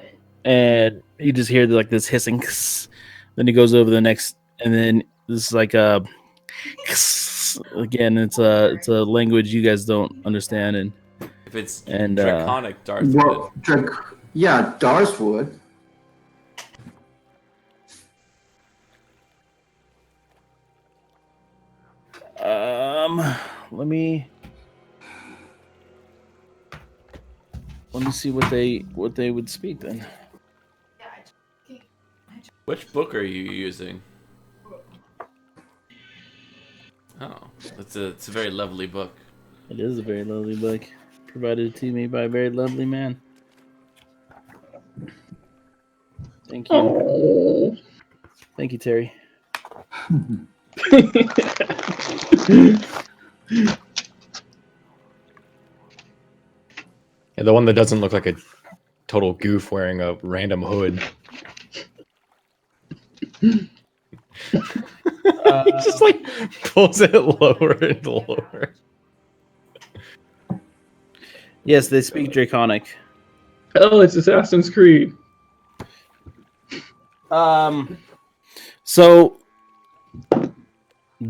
and you just hear like this hissing. Then he goes over the next, and then this is like a again. It's a language you guys don't understand, and If it's And, draconic, Darth would. Well, yeah, Darth would. let me see what they would speak then. Which book are you using? Oh, it's a very lovely book. It is a very lovely book, provided to me by a very lovely man. Thank you. Oh. Thank you, Terry. Yeah, the one that doesn't look like a total goof wearing a random hood. Just like pulls it lower and lower. Yes, they speak Draconic. Oh, it's Assassin's Creed. So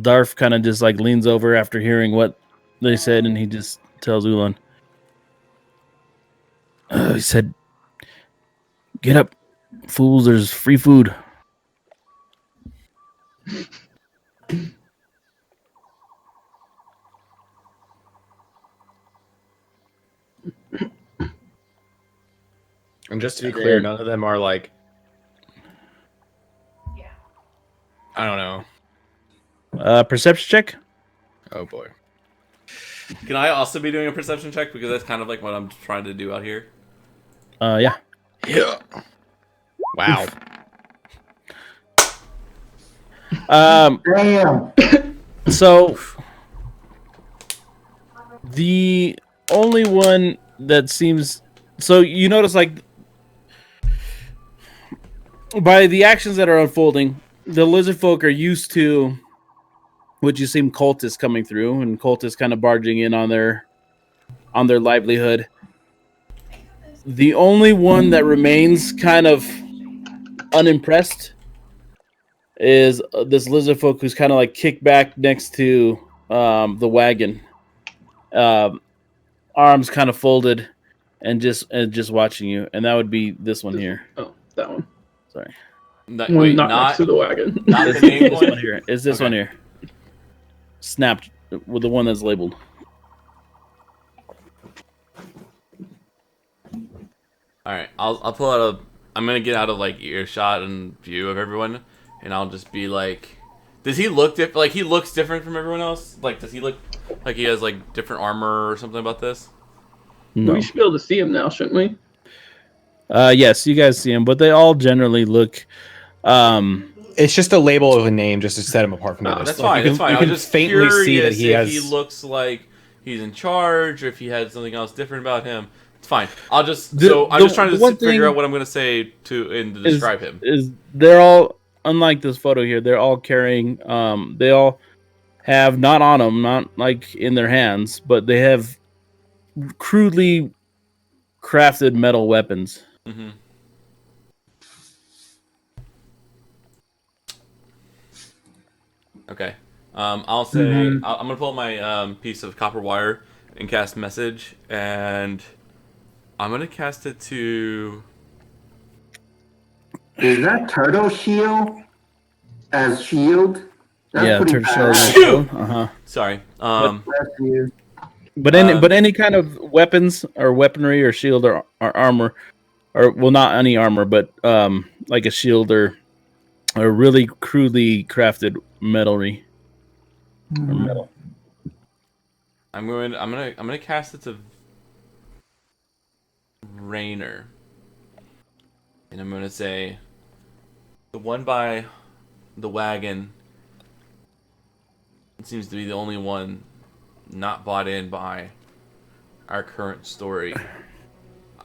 Darth kind of just like leans over after hearing what they said, and he just tells Ulan. He said, "Get up, fools! There's free food." And just to be clear, none of them are like, Yeah. I don't know. Perception check. Oh boy. Can I also be doing a perception check because that's kind of like what I'm trying to do out here? Yeah. Yeah. Wow. Damn. So the only one that seems so you notice like by the actions that are unfolding, the lizard folk are used to what you seem cultists coming through and cultists kind of barging in on their livelihood. The only one that remains kind of unimpressed is this lizard folk who's kind of like kicked back next to the wagon, arms kind of folded, and just watching you. And that would be this one here. Oh, that one. Sorry, Not, One wait, not not next to the wagon. not the this, main this one one. here. Is this Okay. one here? Snapped with the one that's labeled. All right, I'll pull out a. I'm gonna get out of like earshot and view of everyone, and I'll just be like, does he look different? Like he looks different from everyone else? Like does he look like he has like different armor or something about this? No. We should be able to see him now, shouldn't we? Yes, you guys see them, but they all generally look. It's just a label of a name just to set him apart from the others. That's Like, fine. You can, That's fine. you I can was just faintly curious see that he if has. he looks like he's in charge, or if he had something else different about him. It's fine. I'll just. I'm The- just trying the to one figure thing out what I'm gonna say to describe him. Is they're all, unlike this photo here, they're all carrying. They all have, not on them, not like in their hands, but they have crudely crafted metal weapons. Mm-hmm. Okay. I'll say Mhm. I'm gonna pull out my piece of copper wire and cast message, and I'm gonna cast it to. Is that turtle shield as shield? That's Yeah, pretty turtle shell. badass. Uh-huh. Sorry. That's you. But any kind of weapons or weaponry or shield or armor, or well, not any armor, but like a shield or really crudely crafted metalry or metal. I'm gonna cast it to Rainer, and I'm gonna say the one by the wagon seems to be the only one not bought in by our current story.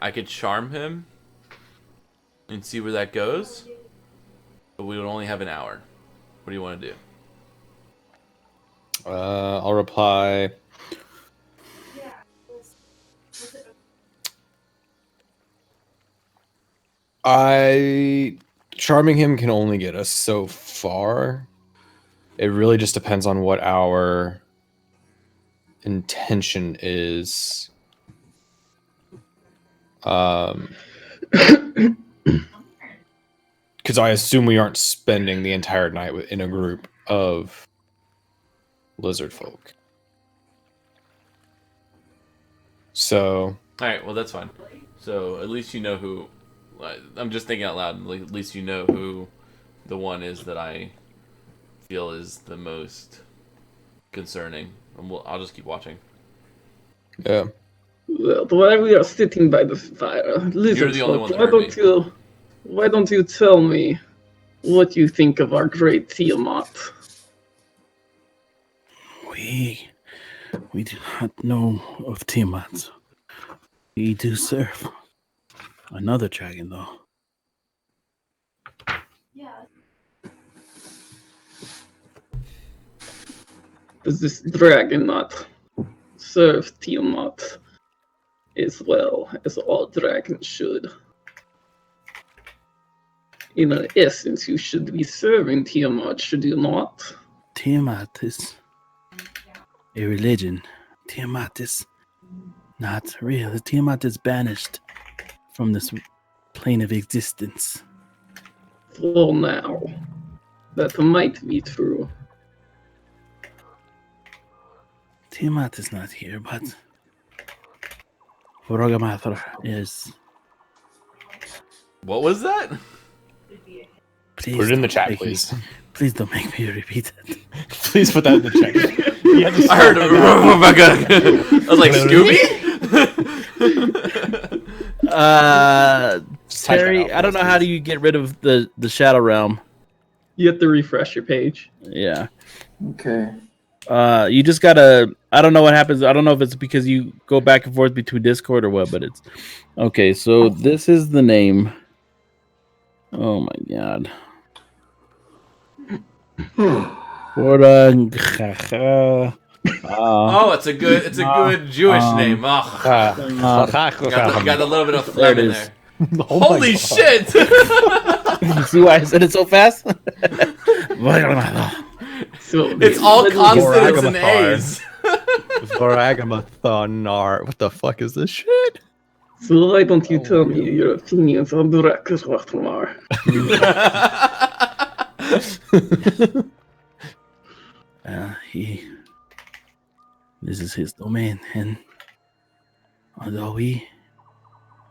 I could charm him and see where that goes, but we would only have an hour. What do you want to do? I'll reply. Yeah. Was it Charming him can only get us so far. It really just depends on what our intention is. Because I assume we aren't spending the entire night in a group of lizard folk. So All right, well that's fine. So at least you know who. I'm just thinking out loud. At least you know who the one is that I feel is the most concerning. And I'll just keep watching. yeah, Well, while we are sitting by the fire, lizard the only folk, one that heard why don't you tell me what you think of our great Tiamat? We do not know of Tiamat. We do serve another dragon, though. yeah. Does this dragon not serve Tiamat as well as all dragons should? In essence, you should be serving Tiamat, should you not? Tiamat is a religion. Tiamat is not real. Tiamat is banished from this plane of existence. For now, that might be true. Tiamat is not here, but Vorogamathar is. What was that? Please put it in the don't chat, make me- please. Please don't make me repeat it. Please put that in the chat. I heard. Oh my god! I was like Scooby. Just type that Terry, out I don't for know us, how do please. you get rid of the Shadow Realm. You have to refresh your page. Yeah. Okay. You just gotta. I don't know what happens. I don't know if it's because you go back and forth between Discord or what, but it's okay. So this is the name. Oh my god. Oh, it's a good Jewish name. Oh, got a little bit of There phlegm it in is. there. Oh my Holy God. shit! You see why I said it so fast? So It's all little- consonants and Voragamathar. A's. Voragamathonar. What the fuck is this shit? So why don't you Oh tell my me God. your opinions on Durakaswatamar? This is his domain, and although we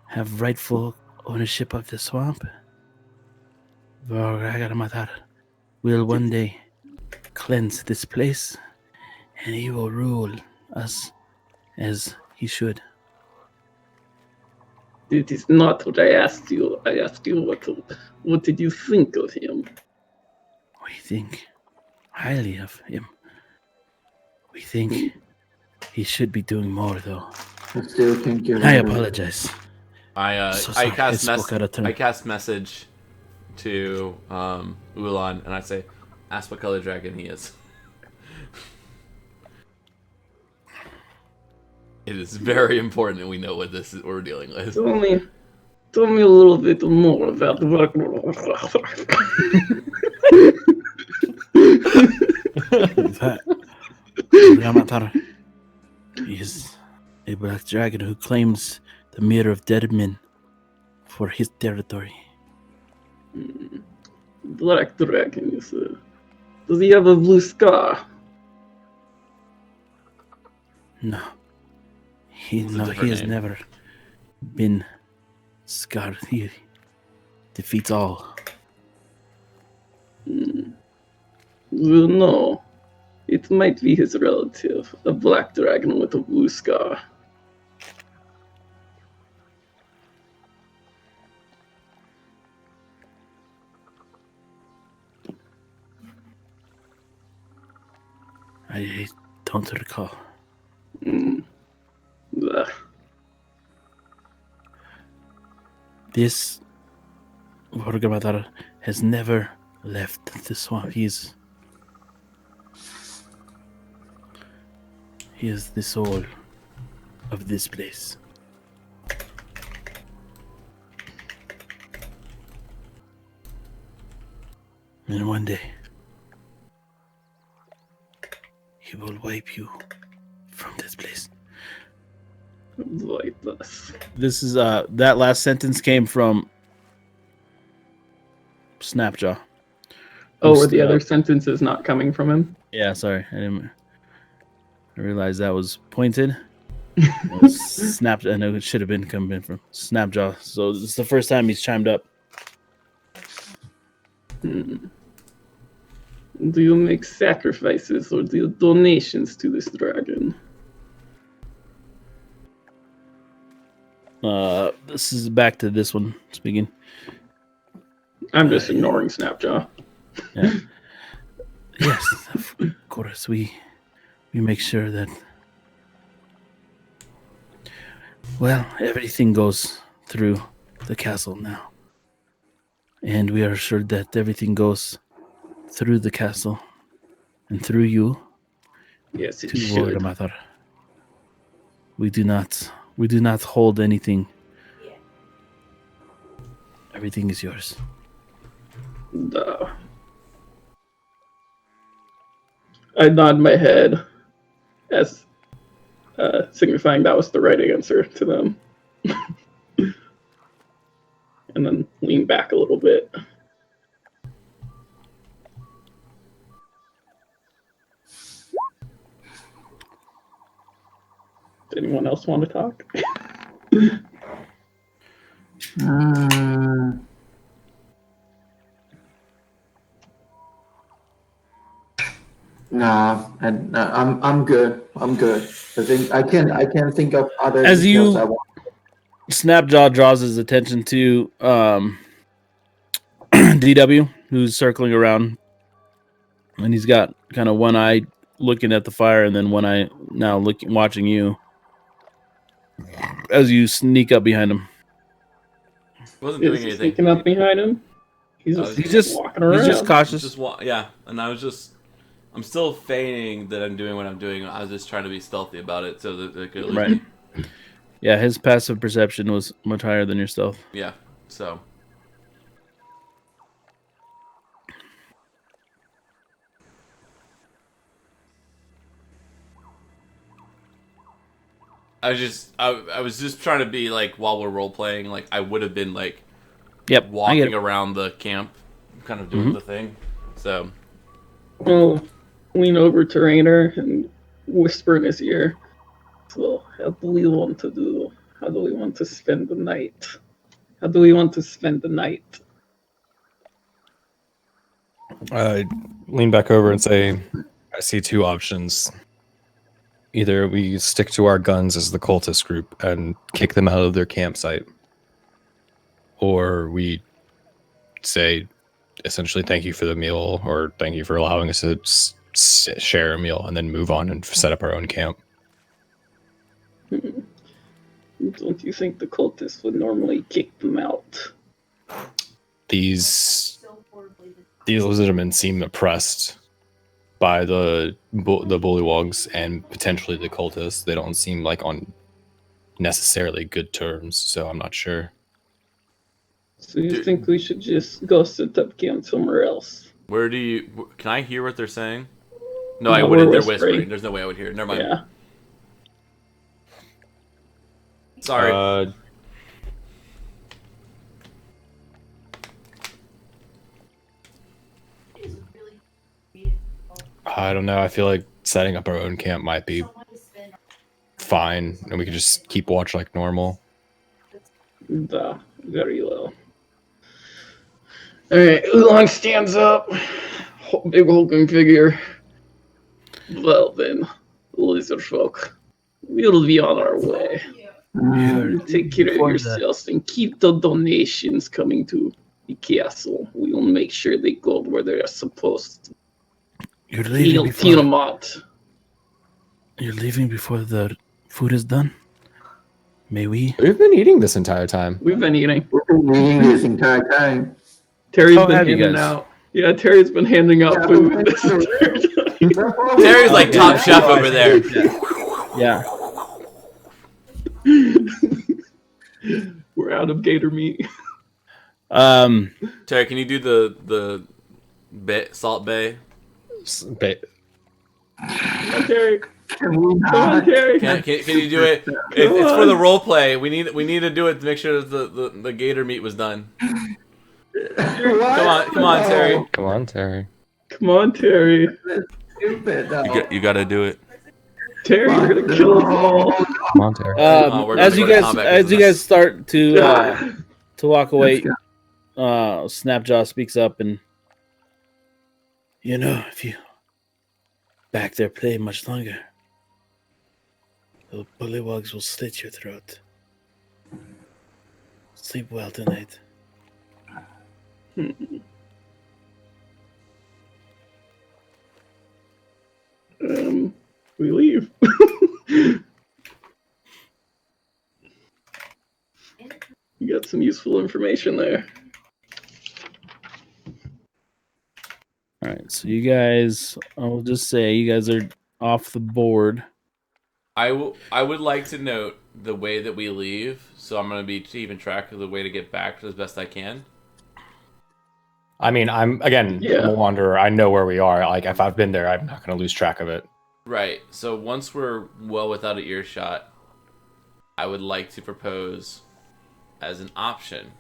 have rightful ownership of the swamp, Voragamathar will one day cleanse this place, and he will rule us as he should. It is not what I asked you. I asked you what did you think of him? We think highly of him. We think he should be doing more, though. I still can't get I rid of it. apologize. I So I sorry, cast I spoke out of turn. I cast message to Ulan, and I say, ask what color dragon he is. It is very important that we know what this is we're dealing with. Tell me a little bit more about the That Ramatar is a black dragon who claims the mirror of dead men for his territory. Black dragon, you said. Does he have a blue scar? No. He It's a different he has name. never been scarred. He defeats all. Well, no. It might be his relative, a black dragon with a blue scar. I don't recall. Ugh. This Vorgamatar has never left the swamp. He is the soul of this place. And one day, he will wipe you from this place. Like this. This is that last sentence came from Snapjaw. Oh, are the other sentences not coming from him? Yeah, sorry. I realized that was pointed. It was snapped. I know it should have been coming from Snapjaw. So it's the first time he's chimed up. Do you make sacrifices or do you donations to this dragon? This is back to this one speaking. I'm just ignoring Snapjaw. Yeah. Yes, of course. We make sure that everything goes through the castle now. And we are assured that everything goes through the castle and through you Yes, it to should. Vorgamatar. We do not hold anything. Everything is yours. Duh. I nod my head as signifying that was the right answer to them. And then lean back a little bit. Does anyone else want to talk? Nah, and I'm good. I'm good. I think I can think of other As details you- I want. Snapjaw draws his attention to DW, who's circling around, and he's got kind of one eye looking at the fire, and then one eye now watching you as you sneak up behind him. Wasn't Is doing he anything. sneaking up behind him? He's just walking around. He's just cautious. Yeah, and I'm still feigning that I'm doing what I'm doing. I was just trying to be stealthy about it so that they could lose Right. me. Yeah, his passive perception was much higher than your stealth. Yeah, so. I was just trying to be like, while we're role playing, like I would have been like Yep, I get walking it. around the camp, kind of doing the thing. So I'll lean over to Rainer and whisper in his ear. So, how do we want to do? How do we want to spend the night? How do we want to spend the night? I lean back over and say, I see two options. Either we stick to our guns as the cultist group and kick them out of their campsite, or we say, essentially, thank you for the meal, or thank you for allowing us to share a meal, and then move on and set up our own camp. Don't you think the cultists would normally kick them out? These lizardmen seem oppressed by the bullywogs and potentially the cultists. They don't seem like on necessarily good terms, so I'm not sure. So you think we should just go set up camp somewhere else? Where do you? Can I hear what they're saying? No, I No, wouldn't. we're They're whispering. whispering. There's no way I would hear it. Never mind. Yeah. Sorry. I don't know. I feel like setting up our own camp might be fine, and we could just keep watch like normal. Very well. Alright, Oolong stands up. Big hulking figure. Well then, lizard folk, we'll be on our way. You take care of Before yourselves and keep the donations coming to the castle. We will make sure they go where they are supposed to. You're leaving before. Tiamat. You're leaving before the food is done. May we? We've been eating this entire time. We've been eating. We've been eating this entire time. Terry's How been have you handing guys? out. Yeah, Terry's been handing out Yeah, food. but that's- Terry's like top chef over there. Yeah. We're out of gator meat. Terry, can you do the Salt Bay? Come on, Terry. Can we Come on, not? Terry. Can you do it? It's for the role play. We need to do it to make sure that the gator meat was done. Come on, Terry. Come on, Terry. Come on, Terry. Stupid. You got to do it. Terry, you're gonna kill us all. Come on, Terry. we're As gonna you go to guys combat as you business. guys start to walk away, Let's Snapjaw speaks up and if you back their play much longer, the bullywugs will slit your throat. Sleep well tonight. We leave. You got some useful information there. All right, so you guys, I'll just say you guys are off the board. I would like to note the way that we leave, so I'm going to be keeping track of the way to get back as best I can. I mean, I'm a wanderer. I know where we are. Like, if I've been there, I'm not going to lose track of it. Right. So once we're well without an earshot, I would like to propose as an option.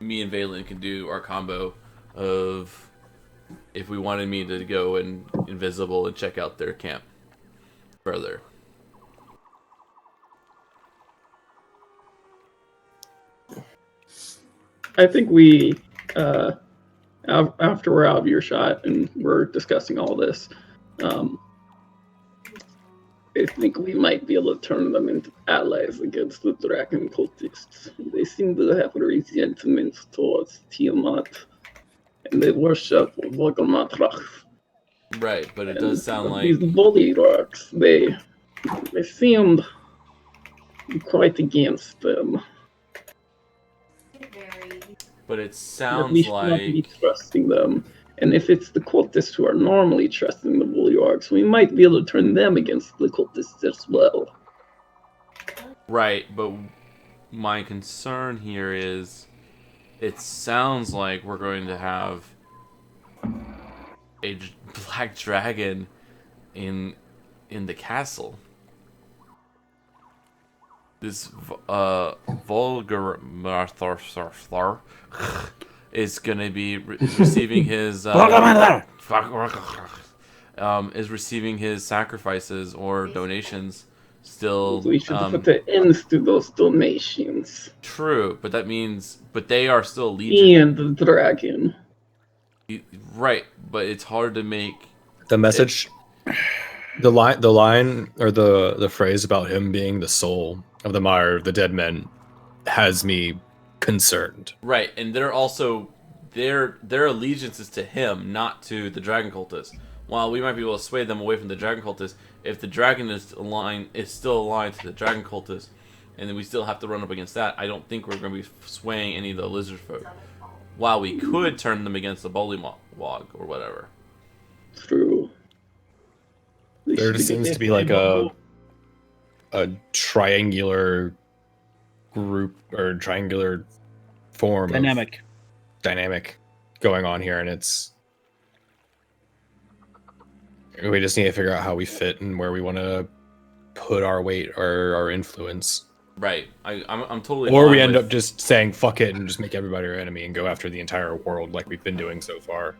Me and Valen can do our combo of if we wanted me to go and invisible and check out their camp further. I think we, after we're out of earshot and we're discussing all this, I think we might be able to turn them into allies against the dragon cultists. They seem to have a resentment towards Tiamat, and they worship Vogamatrach. Right, but it does sound like these bully rocks, they seemed quite against them. But it We sounds should not be like trusting them. And if it's the cultists who are normally trusting the bullyargs, we might be able to turn them against the cultists as well. right, but my concern here is it sounds like we're going to have a black dragon in the castle. This vulgar is going to be receiving his is receiving his sacrifices or donations. Still, We should put the ends to those donations. true, but they are still legion, And the dragon. right? But it's hard to make The message, the line, or the phrase about him being the soul of the mire of the dead men has me concerned. right, and they're also their allegiance is to him, not to the dragon cultists. while we might be able to sway them away from the dragon cultists, if the dragon is still aligned to the dragon cultists, and then we still have to run up against that, I don't think we're going to be swaying any of the lizard folk. While we could turn them against the bullywog or whatever. True. There just seems to be like a triangular group or triangular form Dynamic going on here, and we just need to figure out how we fit and where we want to put our weight or our influence. Right. I'm totally. Or fine we end with- up just saying fuck it and just make everybody our enemy and go after the entire world like we've been doing so far.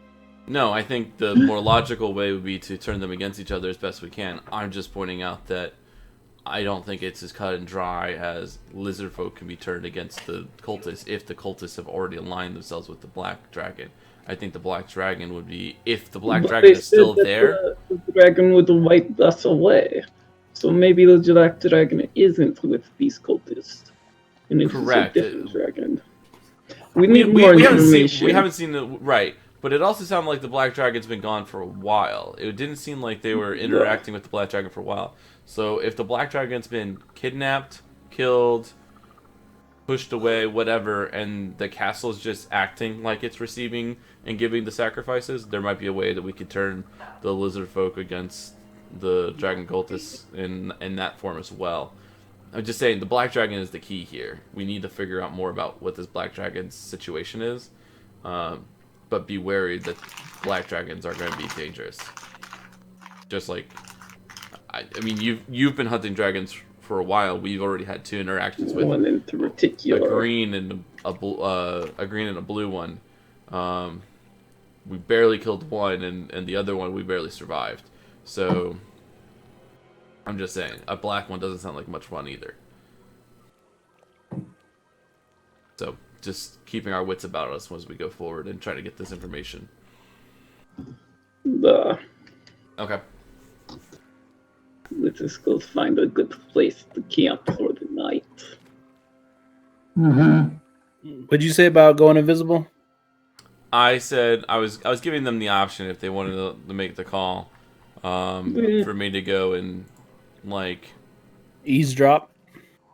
No, I think the more logical way would be to turn them against each other as best we can. I'm just pointing out that I don't think it's as cut and dry as lizard folk can be turned against the cultists if the cultists have already aligned themselves with the black dragon. I think the black dragon would be, if the black But dragon they is still said that there. the dragon would wipe us away. So maybe the black dragon isn't with these cultists. And it's Correct. a different dragon. We need more we information. haven't seen the right, but it also sounded like the black dragon's been gone for a while. It didn't seem like they were interacting with the black dragon for a while. So if the black dragon's been kidnapped, killed, pushed away, whatever, and the castle's just acting like it's receiving and giving the sacrifices, there might be a way that we could turn the lizard folk against the dragon cultists in that form as well. I'm just saying the black dragon is the key here. We need to figure out more about what this black dragon's situation is, but be wary that black dragons are going to be dangerous. Just like, I mean, you've been hunting dragons for a while. We've already had 2 interactions with one in a particular. green and a green and a blue one. We barely killed one, and the other one we barely survived. So I'm just saying, a black one doesn't sound like much fun either. So just keeping our wits about us as we go forward and try to get this information. Okay. Let's just go find a good place to camp for the night. Mm-hmm. What'd you say about going invisible? I said I was giving them the option if they wanted to make the call, for me to go and like Eavesdrop.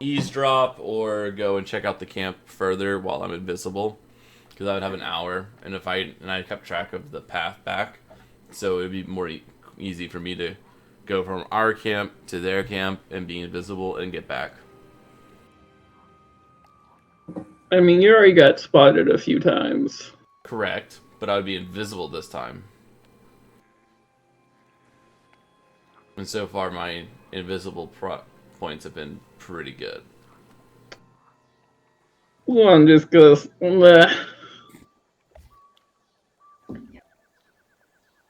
or go and check out the camp further while I'm invisible, because I would have an hour, and I kept track of the path back, so it'd be more easy for me to go from our camp to their camp and be invisible and get back. I mean, you already got spotted a few times. Correct, but I would be invisible this time. And so far, my invisible points have been pretty good. One just goes,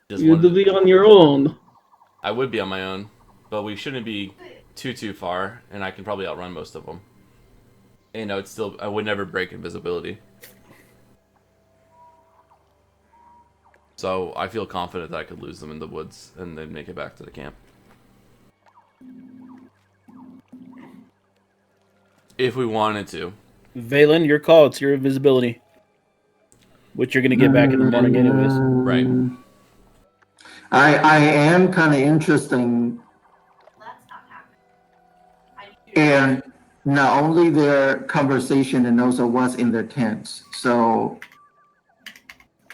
Just you'd wanted- be on your own. I would be on my own, but we shouldn't be too far, and I can probably outrun most of them. And I would never break invisibility. So I feel confident that I could lose them in the woods and then make it back to the camp. If we wanted to. Valen, your call. It's your invisibility. Which you're going to get back in the morning anyways. Right. I am kind of interested That's not happening. in not only their conversation and also what's in their tents. So,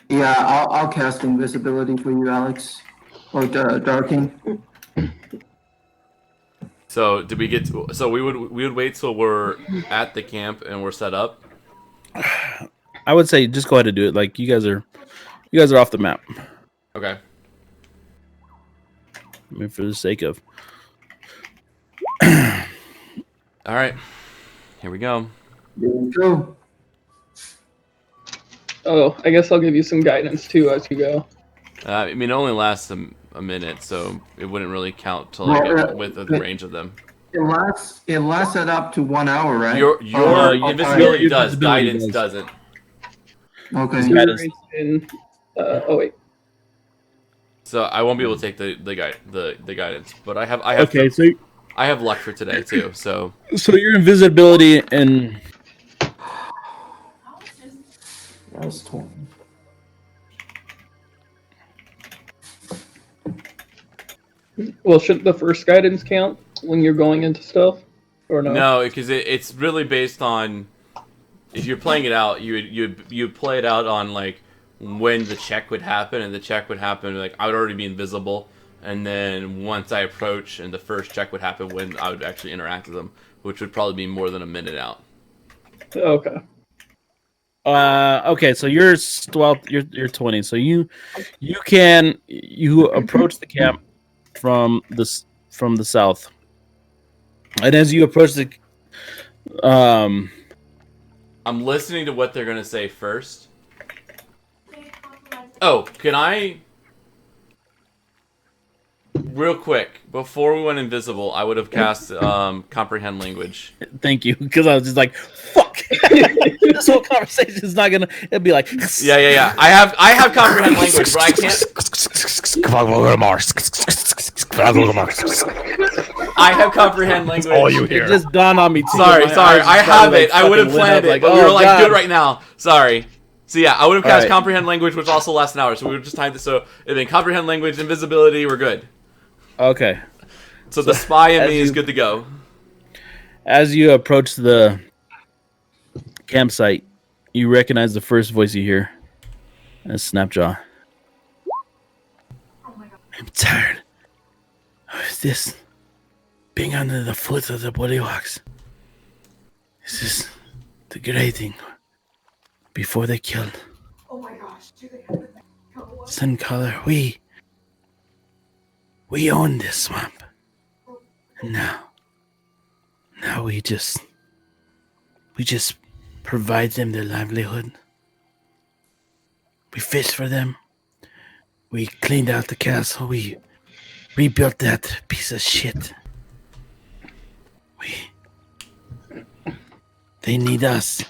yeah, I'll cast invisibility for you, Alex, or Darking. So did we get to, so we would wait till we're at the camp and we're set up? I would say just go ahead and do it. Like you guys are off the map. Okay. I mean, for the sake of. All right. Here we go. Go. Oh, I guess I'll give you some guidance too as you go. I mean, it only lasts a minute, so it wouldn't really count till I get with the range of them. It lasted up to 1 hour, right? Your invisibility your does. invisibility Guidance does. doesn't. Okay. Duration, oh wait. So I won't be able to take the guidance, but I have Okay, so I have luck for today too. So your invisibility and That was 20. Well, shouldn't the first guidance count when you're going into stuff? Or no? No, because it's really based on if you're playing it out, you play it out on like when the check would happen, and the check would happen like I would already be invisible, and then once I approach, and the first check would happen when I would actually interact with them, which would probably be more than a minute out. Okay. Okay, so you're 12, you're 20. So you approach the camp from the south. And as you approach the I'm listening to what they're gonna say first. Oh, can I? Real quick, before we went invisible, I would have cast comprehend language. thank you, because I was just like, fuck. This whole conversation is not gonna. It'll be like, Yeah. I have comprehend language, but I can't. I have comprehend language. All you it hear. just dawned on me too. Sorry. My eyes I just have like it. I would have fucking lit planned up, it, but we oh, were like, do it God. right now. Sorry. So yeah, I would have cast Alright. comprehend language, which also lasts an hour. So we would just time this. So and then comprehend language, invisibility, we're good. Okay. So the spy in as me is you- good to go. As you approach the campsite, you recognize the first voice you hear. That's Snapjaw. Oh my god. I'm tired of this being under the foot of the bullywugs. This is degrading. Before they killed Oh my gosh. Do they have the color? Suncolor, we own this swamp. And now we just provide them their livelihood. We fish for them. We cleaned out the castle. We rebuilt that piece of shit. They need us.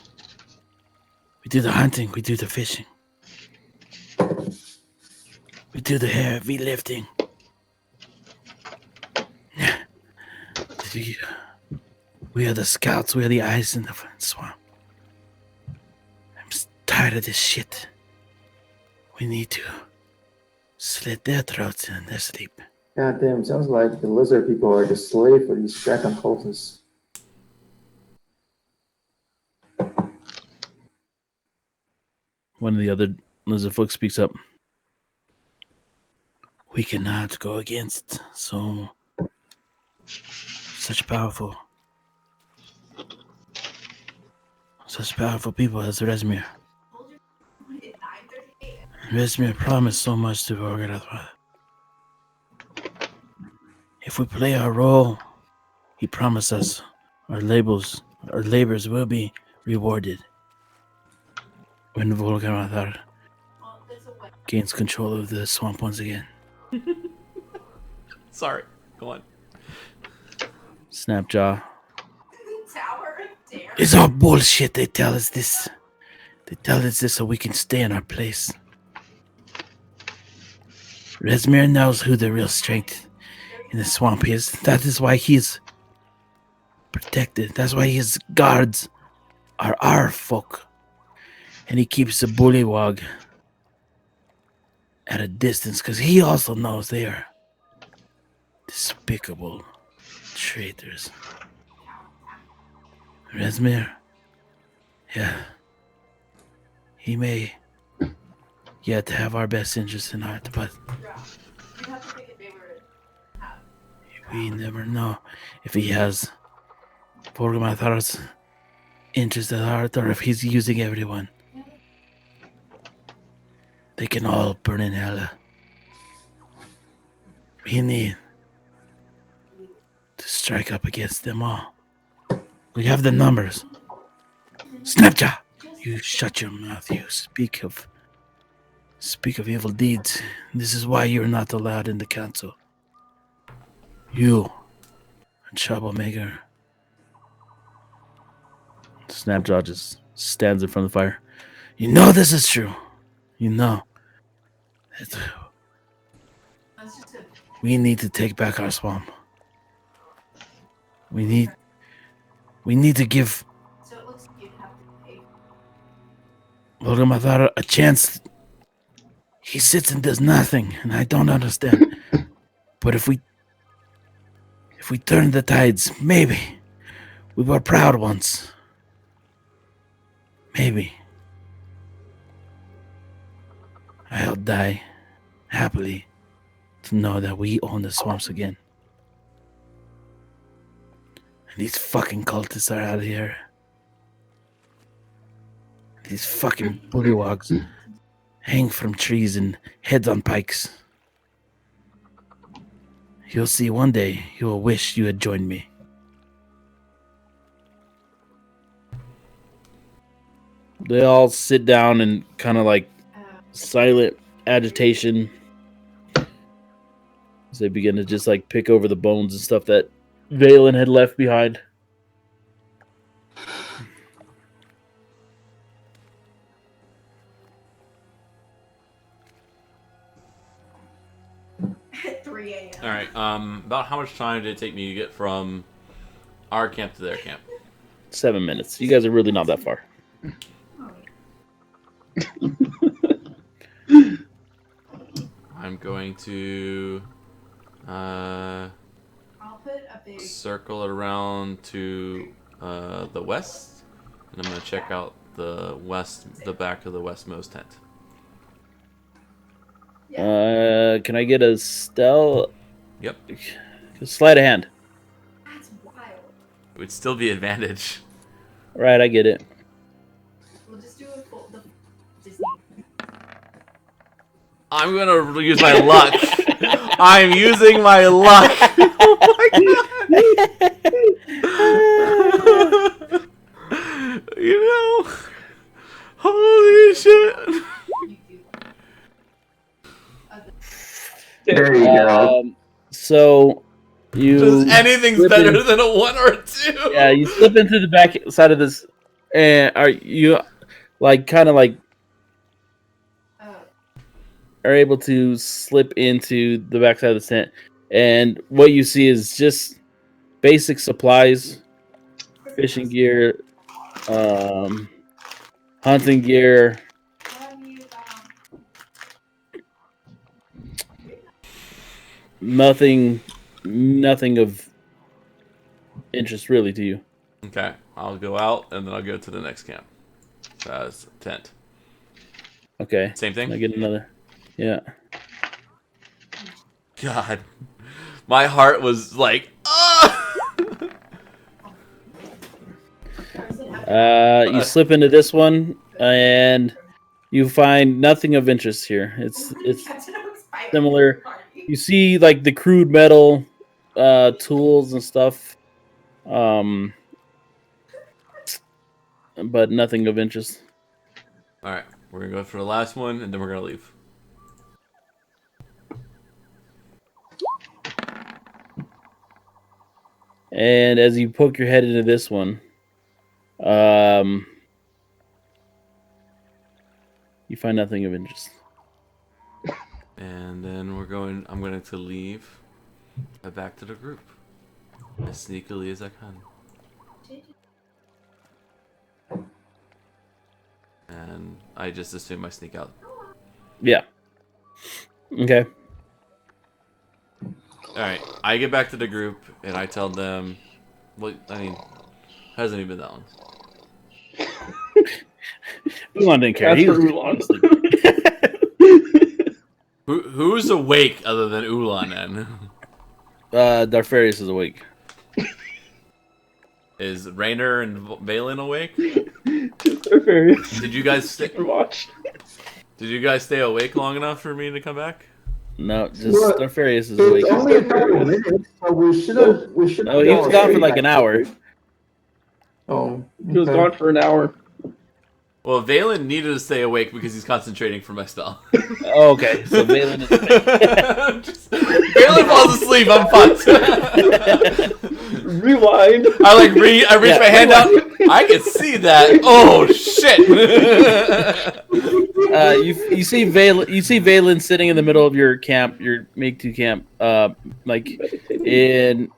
We do the hunting. We do the fishing. We do the heavy lifting. We are the scouts. We are the eyes in the swamp. I'm tired of this shit. We need to slit their throats in their sleep. God damn, sounds like the lizard people are the slave for these dragon cultists. One of the other lizard folk speaks up. We cannot go against such powerful people as Resmir. Resmir promised so much to Orgarathra. If we play our role, he promised us our labors will be rewarded. When Volgarathar gains control of the swamp once again. Sorry. Go on. Snapjaw. Tower of Dare. It's all bullshit. They tell us this. They tell us this so we can stay in our place. Resmir knows who the real strength in the swamp is. That is why he's protected. That's why his guards are our folk. And he keeps the bullywug at a distance because he also knows they are despicable traitors. Resmir, yeah, he may yet have our best interests in heart, but You have to think if they were to have. we never know if he has Vorgamathar's interest at heart or if he's using everyone. They can all burn in hell. We need to strike up against them all. We have the numbers. Snapjaw! You shut your mouth. You speak of evil deeds. This is why you're not allowed in the council. You, a troublemaker. Snapjaw just stands in front of the fire. You know this is true. You know. That's just a. We need to take back our swamp. We need to give So it looks like you'd have to pay. Volgamathar a chance. He sits and does nothing, and I don't understand. But if we If we turn the tides, maybe we were proud once. Maybe I'll die happily to know that we own the swamps again. And these fucking cultists are out here. These fucking bullywogs hang from trees and heads on pikes. You'll see one day you will wish you had joined me. They all sit down and kind of like silent agitation as they begin to just like pick over the bones and stuff that Valen had left behind. At 3 a.m. All right. About how much time did it take me to get from our camp to their camp? 7 minutes. You guys are really not that far. I'm going to I'll put a big. circle around to the west, and I'm going to check out the back of the westmost tent. Can I get a stealth? Yep. Sleight of hand. That's wild. It would still be advantage. Right, I get it. We'll just do a full. The Disney. I'm going to use my luck. I'm using my luck. Oh my god. You know. Holy shit. There you go. So you Just anything's slip better in- than a 1 or a 2. Yeah, you slip into the back side of this, and are you like kind of like are able to slip into the backside of the tent, and what you see is just basic supplies, fishing gear, hunting gear. Nothing of interest really to you. Okay, I'll go out and then I'll go to the next camp. That's tent. Okay. Same thing? I get another. Yeah. God. My heart was like, ah! You slip into this one, and you find nothing of interest here. It's similar. You see like the crude metal tools and stuff, but nothing of interest. Alright, we're gonna go for the last one and then we're gonna leave. And as you poke your head into this one, you find nothing of interest. And then I'm going to leave back to the group as sneakily as I can. And I just assume I sneak out. Yeah. Okay. Alright, I get back to the group and I tell them, well, I mean, hasn't even been that long. Ulan didn't care. That's He for was Ulan. Who's awake other than Ulan then? Darfarius is awake. Is Rainer and Valen awake? They're various. Did you guys stay? Watch. Did you guys stay awake long enough for me to come back? No, just Well, Darfarius is awake. It's only a couple minutes, so we should have. Oh, he was gone for like an hour. Oh, He was okay. gone for an hour. Well, Valen needed to stay awake because he's concentrating for my spell. Oh, okay. So Valen is awake. Valen falls asleep. I'm fucked. Rewind. I reach Yeah, my hand out. I can see that. Oh shit! You see Valen sitting in the middle of your camp, your make-to camp, like in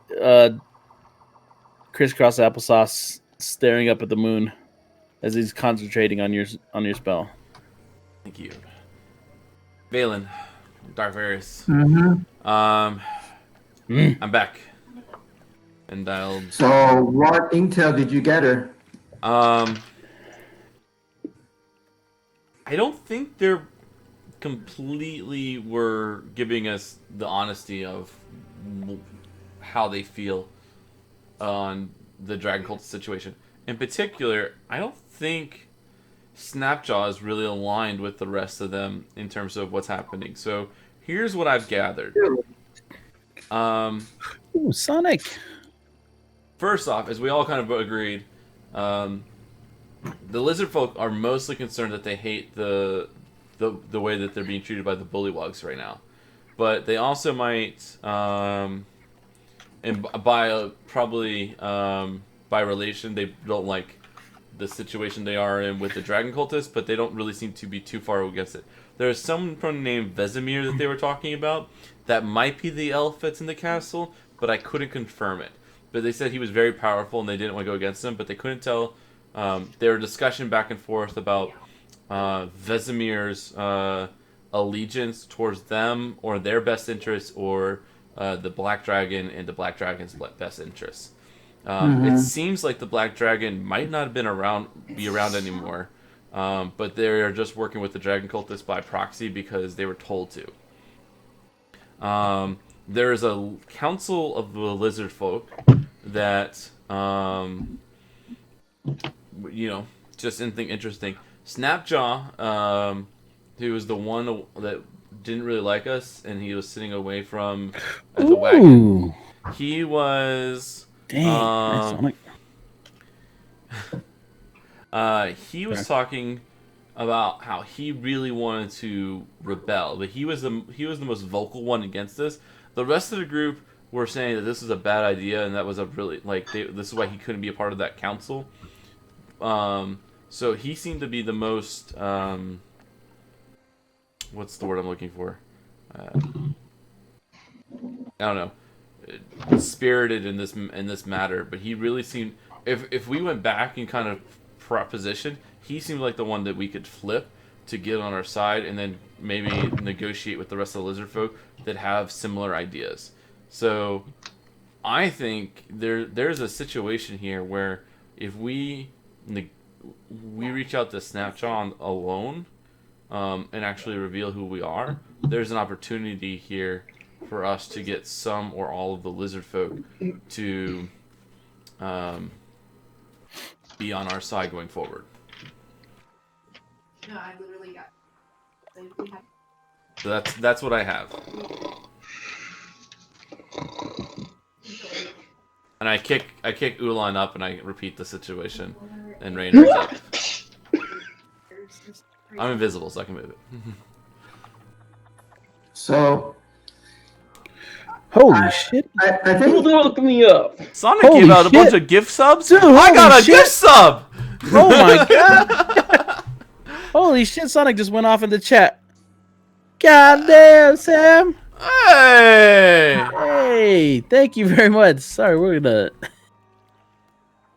crisscross applesauce, staring up at the moon as he's concentrating on your spell. Thank you, Valen. Dark Varys. Mhm. I'm back. and dialed. So what intel did you gather? I don't think they're completely were giving us the honesty of how they feel on the Dragon Cult situation. In particular, I don't think Snapjaw is really aligned with the rest of them in terms of what's happening. So here's what I've gathered. Ooh, Sonic. First off, as we all kind of agreed, the lizard folk are mostly concerned that they hate the way that they're being treated by the bullywugs right now, but they also might, and probably by relation, they don't like the situation they are in with the dragon cultists, but they don't really seem to be too far against it. There's someone named Vesemir that they were talking about that might be the elf that's in the castle, but I couldn't confirm it. But they said he was very powerful and they didn't want to go against him, but they couldn't tell. There were discussion back and forth about Vesemir's allegiance towards them or their best interests, or the Black Dragon and the Black Dragon's best interests. It seems like the Black Dragon might not have be around anymore, but they're just working with the Dragon Cultists by proxy because they were told to. There is a council of the lizard folk that, just anything interesting. Snapjaw, who was the one that didn't really like us, and he was sitting away from the wagon. He was... Dang, he was talking about how he really wanted to rebel, but he was the most vocal one against this. The rest of the group were saying that this was a bad idea, and that was a really this is why he couldn't be a part of that council. So he seemed to be the most what's the word I'm looking for? I don't know. Spirited in this matter, but he really seemed. If we went back and kind of proposition, he seemed like the one that we could flip to get on our side, and then maybe negotiate with the rest of the lizard folk that have similar ideas. So I think there's a situation here where if we reach out to Snapjaw alone and actually reveal who we are, there's an opportunity here for us to get some or all of the lizard folk to be on our side going forward. No, I literally got. So that's what I have. And I kick Ulan up and I repeat the situation, and Rainer's up. I'm invisible, so I can move it. So holy shit! I Who think hooked me up? Sonic Holy gave out a shit. bunch of gift subs. Dude, I got holy a shit. gift sub. Oh my god! Holy shit! Sonic just went off in the chat. God damn, Sam! Hey! Hey, thank you very much. Sorry, we're gonna.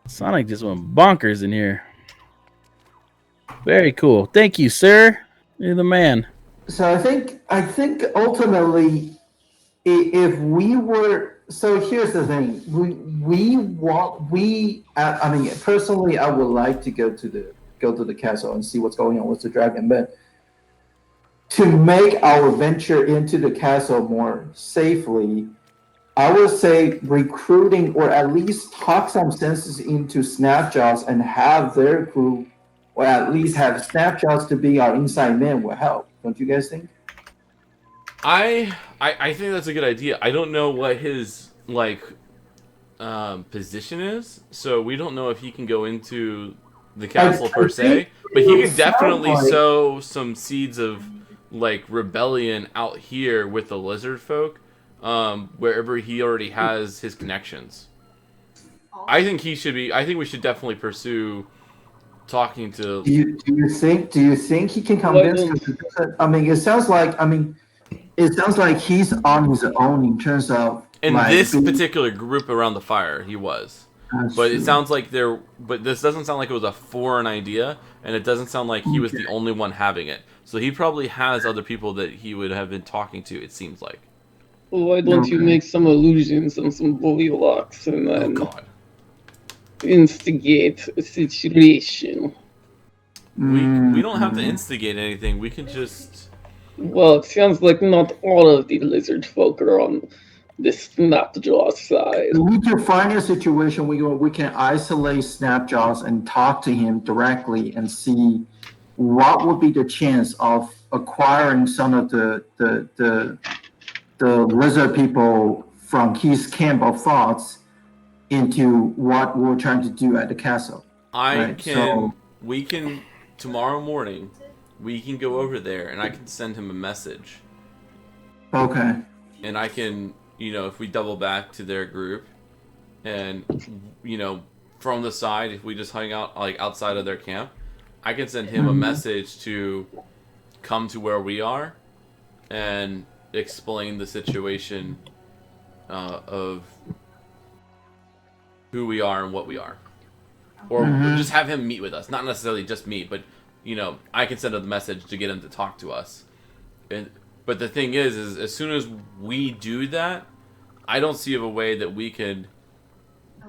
Sonic just went bonkers in here. Very cool. Thank you, sir. You're the man. so. I think ultimately, if we were so, here's the thing. I mean, personally, I would like to go to the castle and see what's going on with the dragon, but to make our venture into the castle more safely, I would say recruiting or at least talk some senses into Snapjaws and have their crew, or at least have Snapjaws to be our inside man will help. Don't you guys think? I think that's a good idea. I don't know what his position is, so we don't know if he can go into the castle per se. But he can definitely sow some seeds of rebellion out here with the lizard folk, wherever he already has his connections. I think he should be. I think we should definitely pursue talking to. Do you think he can convince? I mean, it sounds like he's on his own in terms of In this particular group around the fire, he was. But it sounds like but this doesn't sound like it was a foreign idea, and it doesn't sound like he was the only one having it. So he probably has other people that he would have been talking to, it seems like. Why don't you Okay. make some illusions and some bully locks and Oh then God. instigate a situation? We don't have to Mm. instigate anything. We can just. Well, it sounds like not all of the lizard folk are on the Snapjaw side. We can find a situation where we can isolate Snapjaws and talk to him directly and see what would be the chance of acquiring some of the lizard people from his camp of thoughts into what we're trying to do at the castle. Right, so- We can tomorrow morning. We can go over there, and I can send him a message, Okay. and I can, if we double back to their group, and from the side, if we just hang out like outside of their camp, I can send him a message to come to where we are, and explain the situation of who we are and what we are. Or just have him meet with us. Not necessarily just meet, but, I can send him the message to get him to talk to us. But the thing is as soon as we do that, I don't see of a way that we could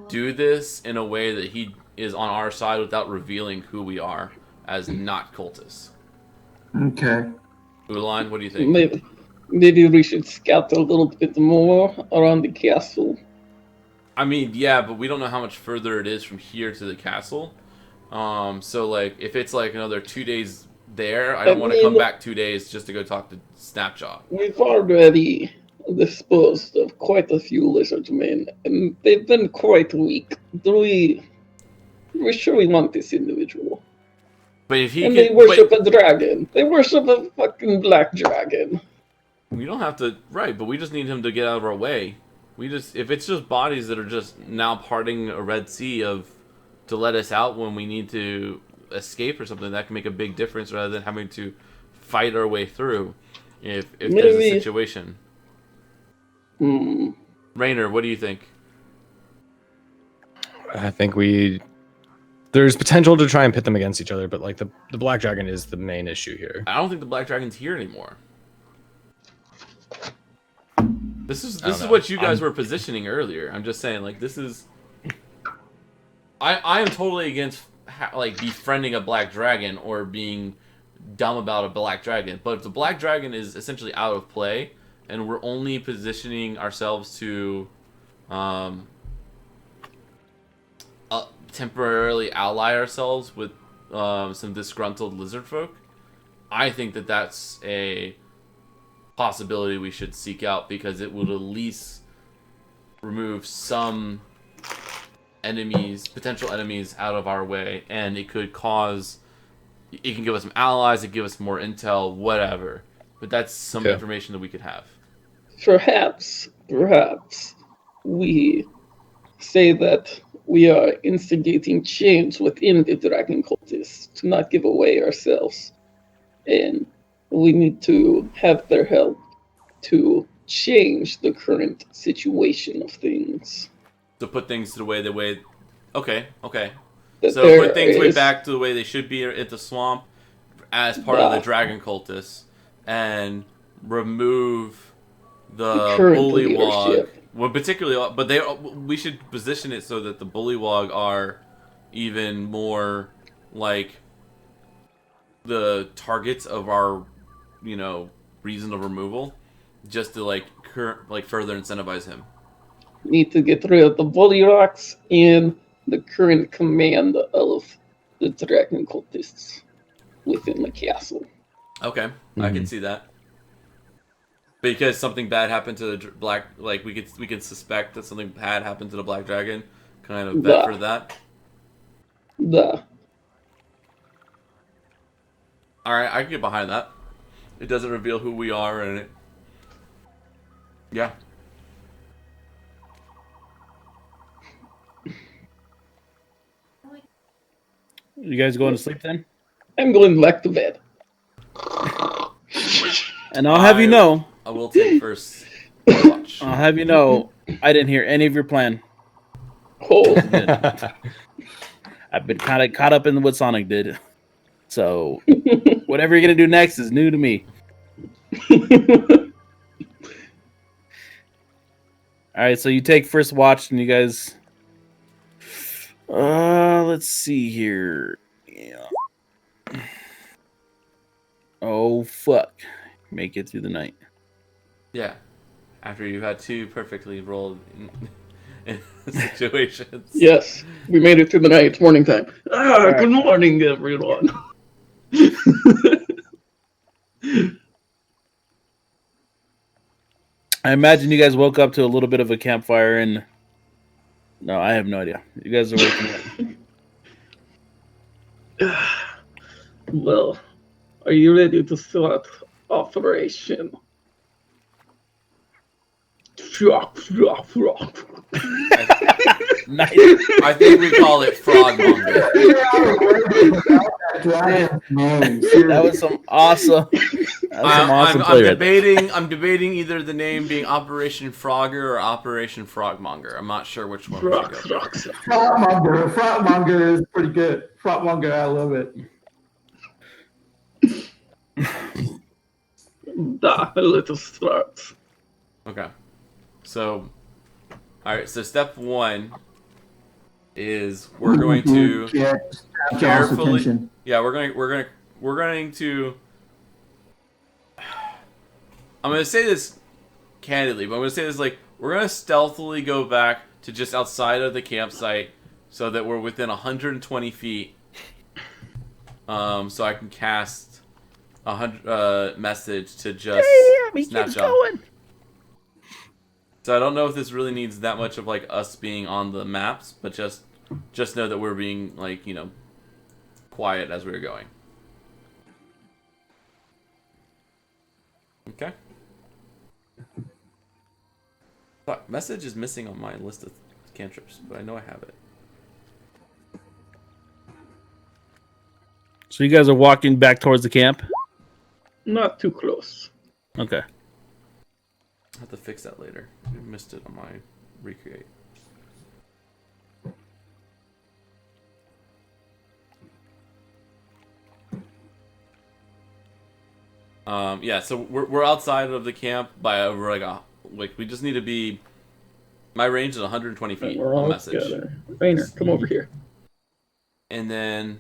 do this in a way that he is on our side without revealing who we are as not cultists. Okay. Ulan, what do you think? Maybe we should scout a little bit more around the castle. I mean, yeah, but we don't know how much further it is from here to the castle. So, like, if it's like another 2 days there, I don't want to come back 2 days just to go talk to Snapjaw. We've already disposed of quite a few lizard men, and they've been quite weak. We're sure we want this individual. But if he And can, they worship a dragon. They worship a fucking black dragon. we don't have to, right? But we just need him to get out of our way. If it's just bodies that are just now parting a Red Sea to let us out when we need to escape or something, that can make a big difference rather than having to fight our way through. If there's a situation. Rainer, what do you think? I think there's potential to try and pit them against each other, but like the Black Dragon is the main issue here. I don't think the Black Dragon's here anymore. This is what you guys were positioning earlier. I'm just saying, like, this is. I am totally against befriending a Black Dragon or being dumb about a Black Dragon. But if the Black Dragon is essentially out of play, and we're only positioning ourselves to, temporarily ally ourselves with some disgruntled lizard folk, I think that's a possibility we should seek out, because it would at least remove some potential enemies out of our way, and it can give us some allies, it can give us more intel, whatever. But that's some information that we could have. Perhaps we say that we are instigating change within the dragon cultists to not give away ourselves. And we need to have their help to change the current situation of things. To put things to the way okay. That So there put things way is- back to the way they should be at the swamp as part of the dragon cultists, and remove the current bullywog. leadership. Well, particularly, but we should position it so that the bullywog are even more like the targets of our, reason of removal, just to further incentivize him. Need to get rid of the bully rocks and the current command of the dragon cultists within the castle. Okay, I can see that. Because something bad happened to the black, we could suspect that something bad happened to the black dragon. Kind of bet for that. All right, I can get behind that. It doesn't reveal who we are, and it. Yeah. You guys going to sleep then? I'm going back to bed. And I'll have you know. I will take first watch. I'll have you know. I didn't hear any of your plan. Oh, I've been kind of caught up in what Sonic did. So whatever you're gonna do next is new to me. All right, so you take first watch, and you guys. Let's see here. Yeah. Oh fuck! Make it through the night. Yeah. After you've had two perfectly rolled in situations. Yes, we made it through the night. It's morning time. Good morning, everyone. I imagine you guys woke up to a little bit of a campfire, and no, I have no idea. You guys are waking up. Well, are you ready to start Operation? Nice. I think we call it frogmonger. That was some awesome. That was some awesome play right there. I'm debating either the name being Operation Frogger or Operation Frogmonger. I'm not sure which one we should go for. Frogmonger is pretty good. Frogmonger, I love it. Let us start. Okay. So, all right. So step one is we're going to carefully. Yeah, we're going to. I'm going to say this candidly, but I'm going to say this like we're going to stealthily go back to just outside of the campsite so that we're within 120 feet. So I can cast a message to just snapshot. So I don't know if this really needs that much of like us being on the maps, but just know that we're being like, quiet as we're going. Okay. Fuck, message is missing on my list of cantrips, but I know I have it. So you guys are walking back towards the camp? Not too close. Okay. I'll have to fix that later. I missed it on my recreate. Yeah, so we're outside of the camp by over like we just need to be. My range is 120 feet. We're all message. together. Rainer, come over here. And then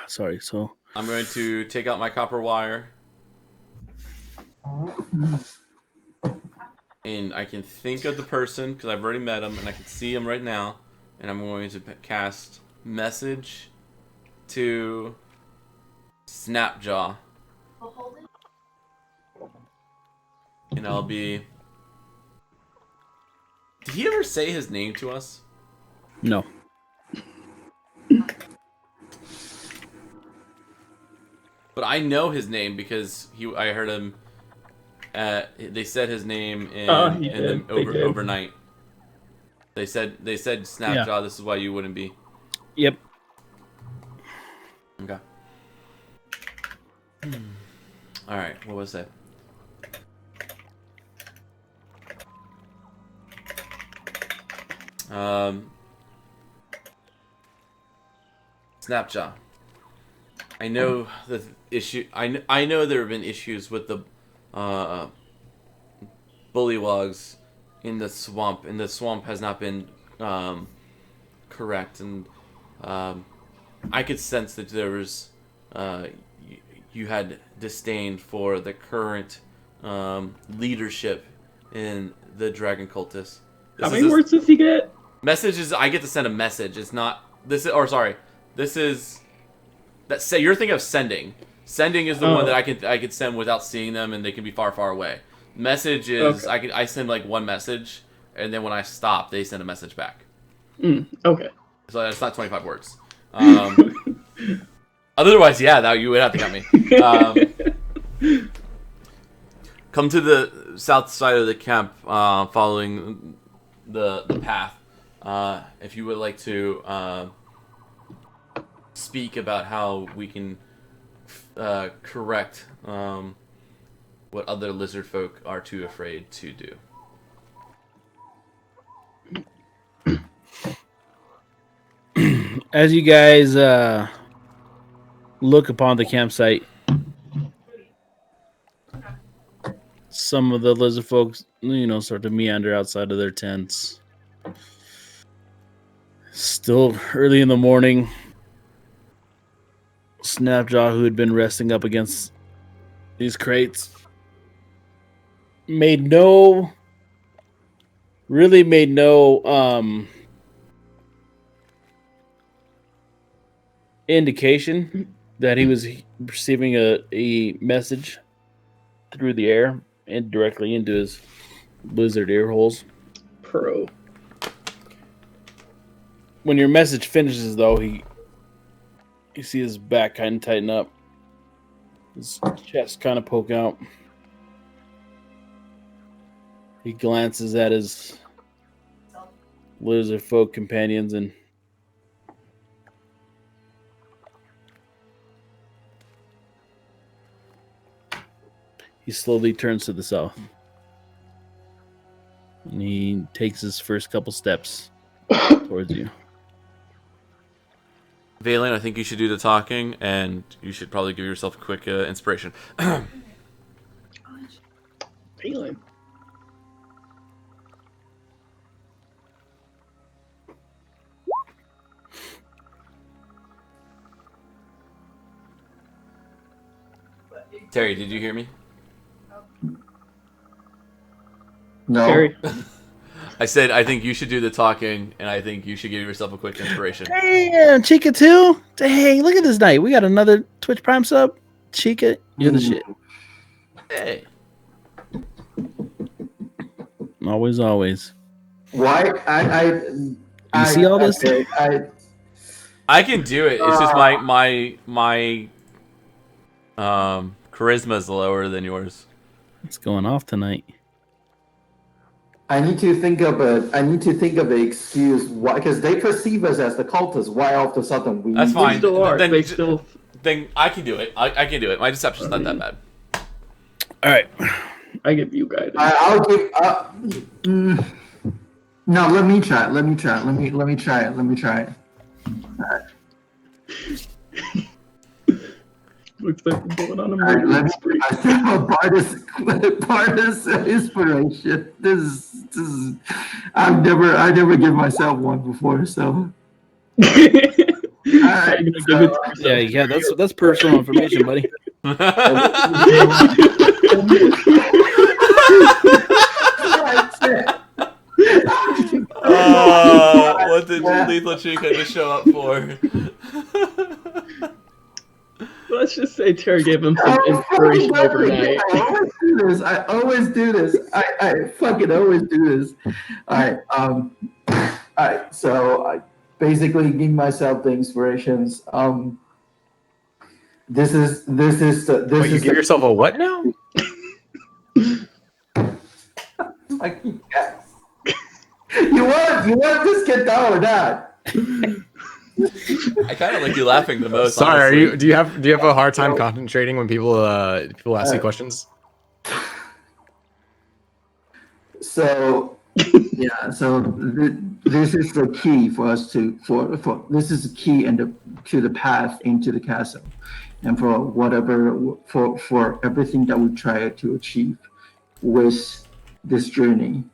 Sorry, so I'm going to take out my copper wire. And I can think of the person because I've already met him and I can see him right now. And I'm going to cast message to Snapjaw. And I'll be... Did he ever say his name to us? no. But I know his name because I heard him. They said his name overnight. They said Snapjaw. Yeah. This is why you wouldn't be. Yep. Okay. All right. What was that? Snapjaw. I know the issue. I know there have been issues with the bullywogs in the swamp, and the swamp has not been correct. And I could sense that there was you had disdain for the current leadership in the Dragon Cultists. How many words does he get? Messages. I get to send a message. It's not this. This is. You're thinking of sending. Sending is the one that I could send without seeing them, and they can be far, far away. Message is I send like one message, and then when I stop, they send a message back. Okay. So that's not 25 words. Otherwise, yeah, you would have to count me. Come to the south side of the camp, following the path. If you would like to. Speak about how we can correct what other lizard folk are too afraid to do. As you guys look upon the campsite, some of the lizard folks, start to meander outside of their tents. Still early in the morning, Snapjaw, who had been resting up against these crates, made no indication that he was receiving a message through the air and directly into his lizard ear holes. Pro. When your message finishes, though, you see his back kind of tighten up, his chest kind of poke out. He glances at his lizard folk companions and he slowly turns to the south. And he takes his first couple steps towards you. Valen, I think you should do the talking, and you should probably give yourself a quick inspiration. Feeling. Terry, did you hear me? No. Terry. I said I think you should do the talking, and I think you should give yourself a quick inspiration. Damn, Chica too. Hey, look at this night. We got another Twitch Prime sub. Chica, you're the shit. Hey. Always, always. Why? You see all this? I can do it. It's just my charisma's lower than yours. What's going off tonight? I need to think of an excuse why, because they perceive us as the cultists. Why all of a sudden we? That's fine. They still are. Then- They still. Then I can do it. I can do it. My deception's not that bad. All right. I give you guidance. I'll give. No, let me try. Let me try it. Looks like we're going on a All right, murder spree. I have a Bardus inspiration. This is. I never give myself one before, so. Are you gonna give it to yourself? Yeah, that's personal information, buddy. What did Lethal Chica just show up for? Let's just say Terry gave him some inspiration overnight. I always do this. I fucking always do this. All right. So I basically give myself the inspirations. This is Wait, you give yourself a what now? like, yes. You want this kid down or not? I kind of like you laughing the most. Sorry, honestly. do you have a hard time concentrating when people ask you questions? So yeah, so this is the key for us for this is the key to the path into the castle, and for whatever for everything that we try to achieve with this journey.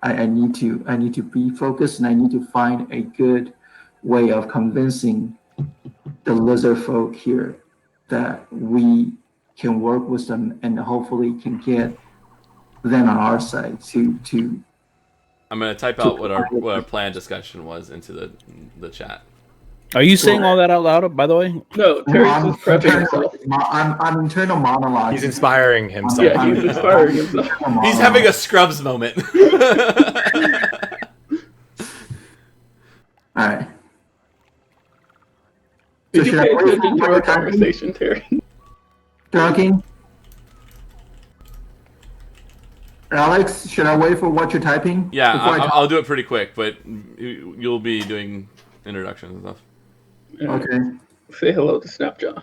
I need to be focused, and I need to find a good way of convincing the lizard folk here that we can work with them and hopefully can get them on our side to I'm gonna type out what our plan discussion was into the chat. Are you saying all that out loud, by the way? No, Terry's just prepping himself. I'm internal monologue. He's inspiring himself. Yeah, he's inspiring himself. He's having a Scrubs moment. All right. Did So you should pay I wait attention for to our more time? conversation, Terry? Talking? Alex, should I wait for what you're typing? Yeah, before I talk? I'll do it pretty quick, but you'll be doing introductions and stuff. Okay. Say hello to Snapjaw.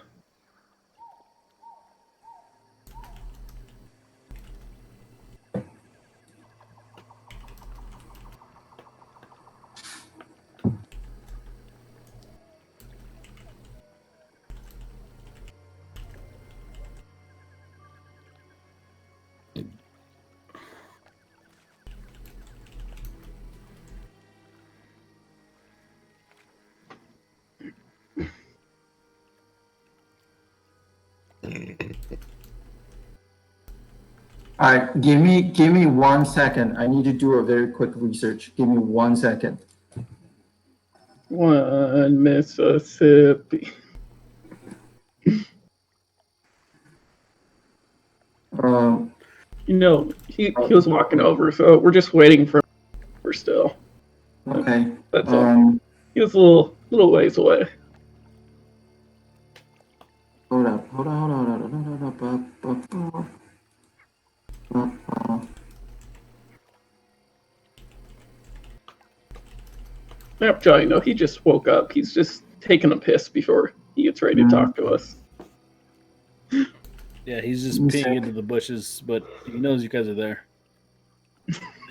All right, give me 1 second. I need to do a very quick research. Give me 1 second. One Mississippi. Um, He was walking over, so we're just waiting for him still. okay. That's all. He was a little ways away. Hold up. Yep, Johnny, he just woke up. He's just taking a piss before he gets ready to talk to us. Yeah, he's just peeing into the bushes, but he knows you guys are there.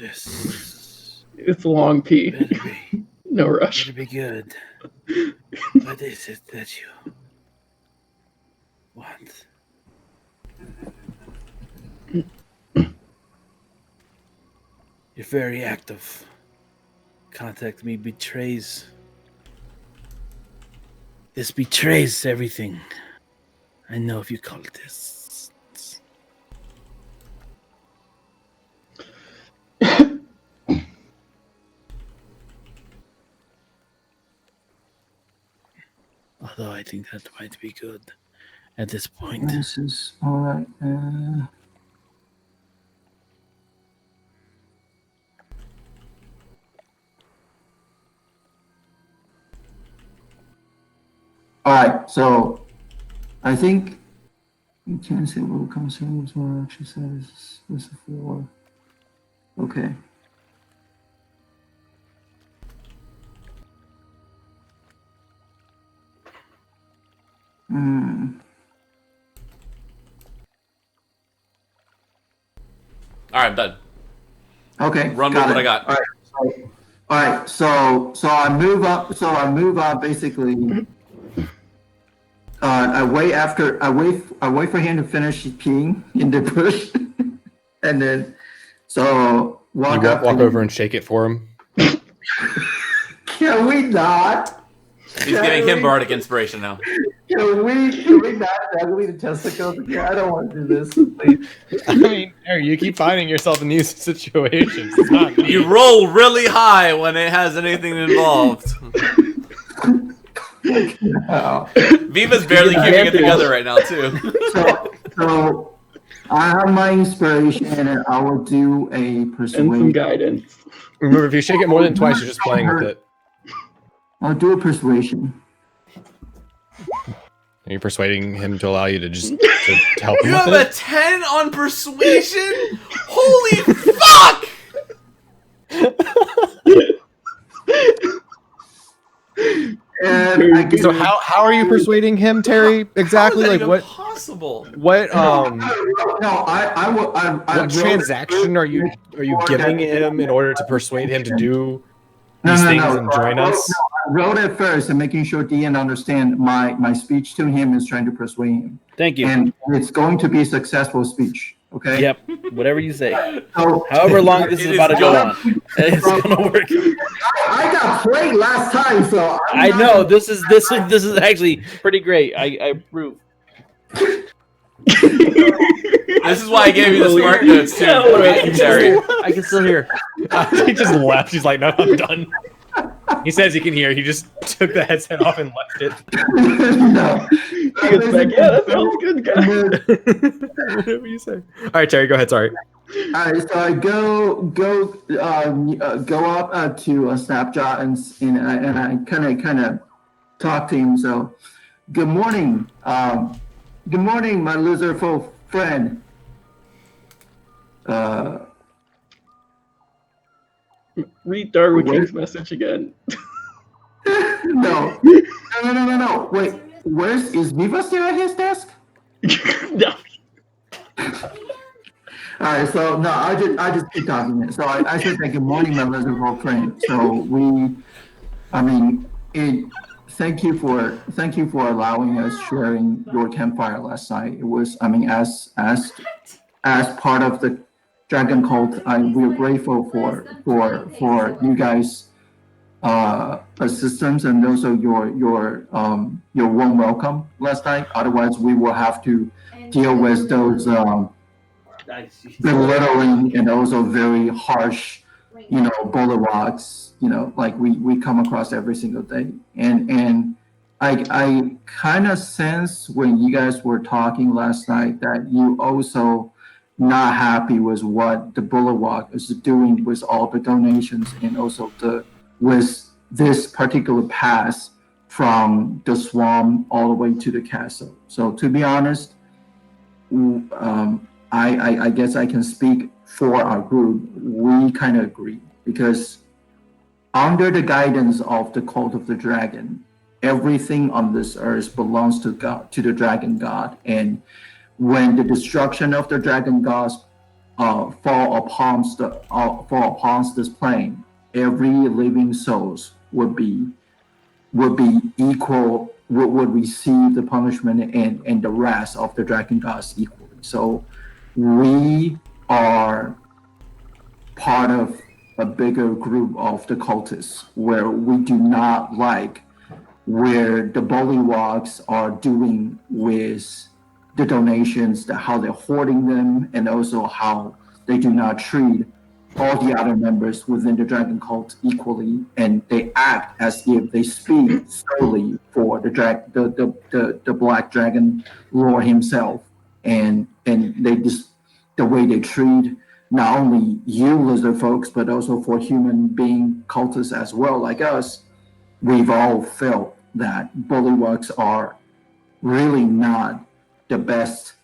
This It's a long pee. better be, No rush. better be good. What is it that you want? Your very act of contact me betrays. This betrays everything. I know if you call it this. Although I think that might be good at this point. This is all right. All right, so I think you can't say what will come soon as well. Actually, says this is for. Okay. All right, I'm done. Okay. Run with what I got. All right. So I move up. So I move up. Basically, I wait for him to finish peeing in the bush, and then so walk You up. walk over and shake it for him. Can we not? He's giving him bardic inspiration now. Can we not juggle the testicles? Yeah, I don't want to do this. Please. I mean, Harry, you keep finding yourself in these situations. It's not me. You roll really high when it has anything involved. No. Viva's barely keeping it together right now, too. So I have my inspiration, and I will do a And some persuasion. guidance. Remember, if you shake it more than twice, you're just playing with it. I'll do a persuasion. Are you persuading him to allow you to just to help him You with have a it? 10 on persuasion? Holy fuck! And I get So how are you persuading him, Terry? Exactly, How is like that what even possible? what I what transaction are you giving him in order to persuade him to do these things and join us? I wrote it first and making sure Dean understand my speech to him is trying to persuade him. Thank you. And it's going to be a successful speech. Okay. Yep, whatever you say. So, However long this is It about is to go going- on, it's gonna work. I got played last time, so I know this is actually pretty great. I approve. This is why I gave you the smart notes, too. Terry. I can still hear. He just left. He's like, no, I'm done. He says he can hear. He just took the headset off and left it. No. He gets back, yeah, that sounds good, guys. Whatever you say. All right, Terry, go ahead. Sorry. All right, so I go up to a Snapchat and I kind of talk to him. So, good morning, my lizardful friend. Read Darwin King's message again. No. Wait, is Viva still at his desk? No. All right, so no, I just keep talking. So I should say good morning, my lizardful friend. So thank you for allowing us sharing your campfire last night. It was, as part of the Dragon Cult, we're grateful for you guys assistance and also your warm welcome last night. Otherwise, we will have to deal with those belittling and also very harsh, bullywugs, like we come across every single day. And I kind of sense when you guys were talking last night that you also not happy with what the Bullywug is doing with all the donations and also with this particular pass from the swamp all the way to the castle. So to be honest, I guess I can speak for our group. We kind of agree because under the guidance of the cult of the dragon, everything on this earth belongs to God, to the dragon god. And when the destruction of the dragon gods fall upon this plane, every living souls would be equal, would receive the punishment and the wrath of the dragon gods equally. So we are part of a bigger group of the cultists where we do not like where the bullywugs are doing with the donations, how they're hoarding them, and also how they do not treat all the other members within the dragon cult equally, and they act as if they speak solely for the black dragon lord himself, and they just the way they treat not only you lizard folks but also for human being cultists as well like us. We've all felt that bullywugs are really not the best.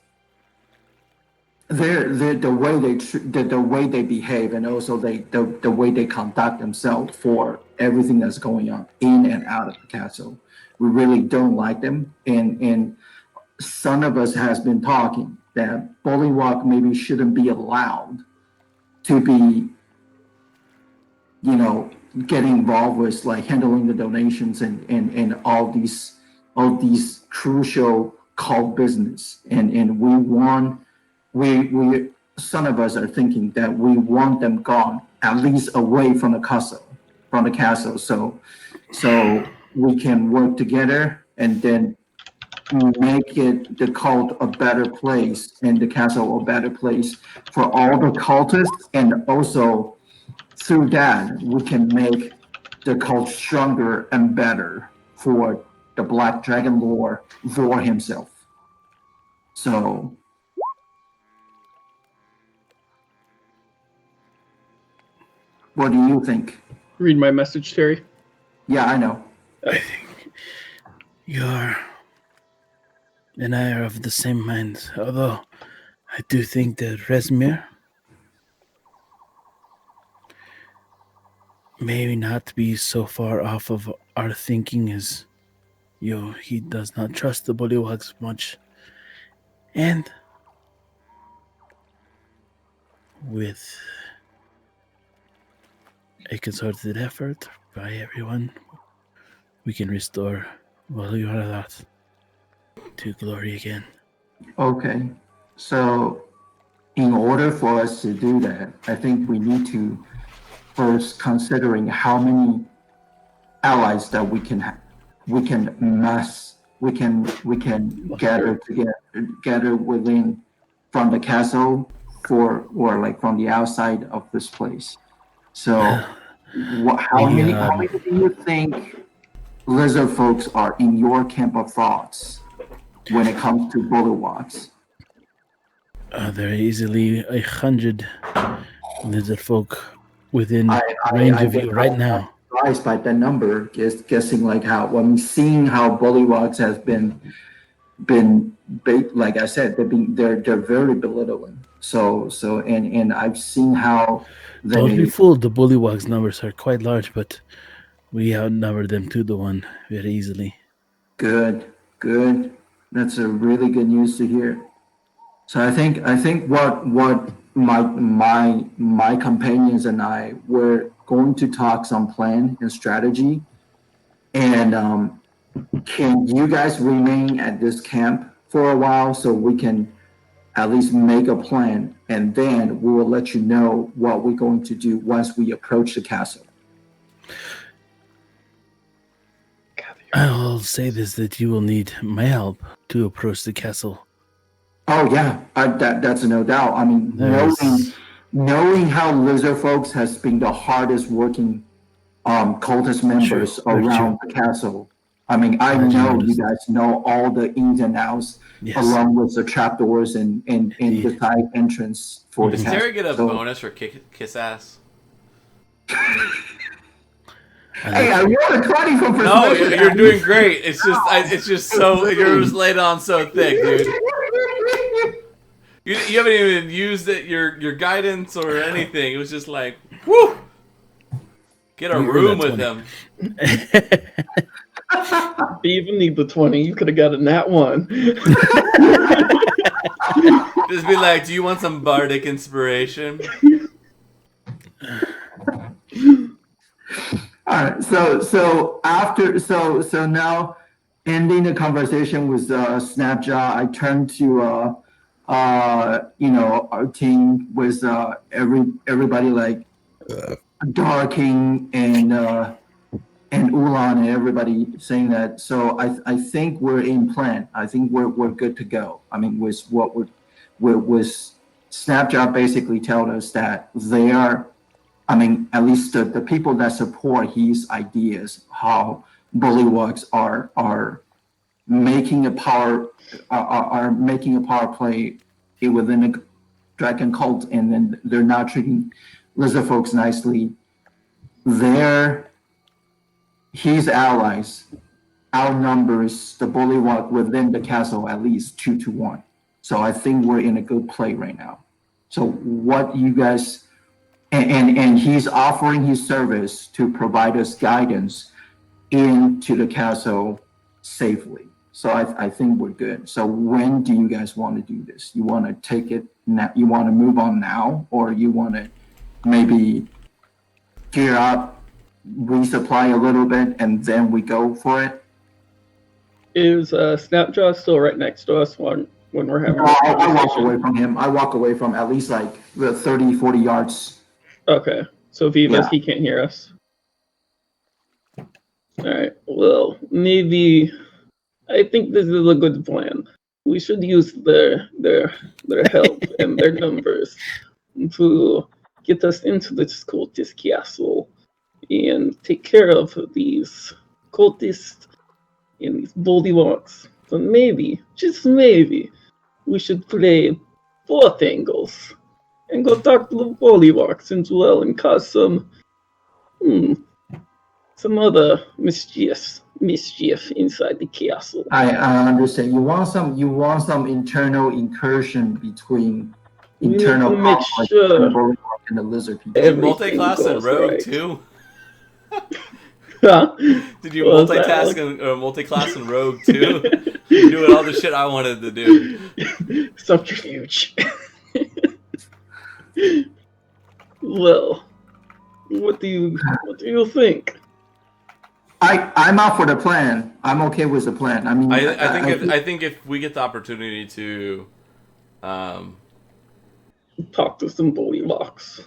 They're the way they behave and also the way they conduct themselves for everything that's going on in and out of the castle. We really don't like them, and some of us has been talking that bullywug maybe shouldn't be allowed to be, getting involved with like handling the donations and all these crucial cult business. And we some of us are thinking that we want them gone, at least away from the castle, so we can work together and then make it the cult a better place and the castle a better place for all the cultists, and also through that we can make the cult stronger and better for the Black Dragon Lord Vor himself. So what do you think? Read my message, Terry. Yeah, I know. I think you're and I are of the same mind, although I do think that Resmir may not be so far off of our thinking as you. He does not trust the bullywugs much. And with a concerted effort by everyone, we can restore Valioralat to glory again. Okay, so in order for us to do that, I think we need to first considering how many allies that we can gather within from the castle or like from the outside of this place. So how many do you think lizard folks are in your camp of thoughts when it comes to bullywugs? There are easily 100 lizard folk within range of you right now. Surprised by the number, just guessing like how when seeing how bullywugs has been like I said, they're very belittling. So and I've seen how Don't be fooled, the bullywugs numbers are quite large, but we outnumber them 2-1 very easily. Good. That's a really good news to hear. So I think what my companions and I were going to talk some plan and strategy. And can you guys remain at this camp for a while so we can at least make a plan, and then we will let you know what we're going to do once we approach the castle. I'll say this that you will need my help to approach the castle. Oh yeah, that's no doubt. I mean, There's knowing how lizard folks has been the hardest working cultist members very around the castle. I mean, I Glad you know you noticed. guys know all the ins and outs, Yes. along with the trapdoors and the Indeed. side entrance for the Does castle. Terry get a So, bonus for kiss ass? hey, I won a 20 from No, persuasion. you're doing great. It's just so you're just laid on so thick, dude. You haven't even used it your guidance or anything. It was just like, whoo! Get a You earned room that with 20. him. You even need the 20. You could have gotten that one. Just be like, do you want some bardic inspiration? All right, so now ending the conversation with Snapjaw, I turn to our team with everybody like Darking and Ulan and everybody saying that. So I think we're in plan. I think we're good to go. I mean, with what with Snapjaw basically telling us that they are. I mean, at least the people that support his ideas, how bullywugs are making a power are making a power play within a dragon cult, and then they're not treating lizard folks nicely. They're his allies outnumbers the bullywug within the castle at least 2-1. So I think we're in a good play right now. So what you guys and he's offering his service to provide us guidance into the castle safely. So I think we're good. So when do you guys want to do this? You want to take it now? You want to move on now, or you want to maybe gear up, resupply a little bit, and then we go for it? Is Snapjaw still right next to us when we're having No, a I walk conversation? away from him. I walk away from at least like the 30, 40 yards. Okay, so Vivas, Yeah. he can't hear us. Alright, well, maybe I think this is a good plan. We should use their help and their numbers to get us into this cultist castle and take care of these cultists and these bullywugs. So maybe, just maybe, we should play both angles and go talk to the bullywugs as well and cause some other mischief inside the castle. I understand. You want some internal incursion between We need internal to make conflict sure and the bullywug and the lizard people. Did you everything multi-class in goes Rogue right. too? Huh? Did you What was that, multitask Alex? in multi-class in Rogue too? You're doing all the shit I wanted to do. Subterfuge. Well, what do you think? I'm out for the plan. I'm okay with the plan. I mean, I think if we get the opportunity to, Talk to some bullywugs.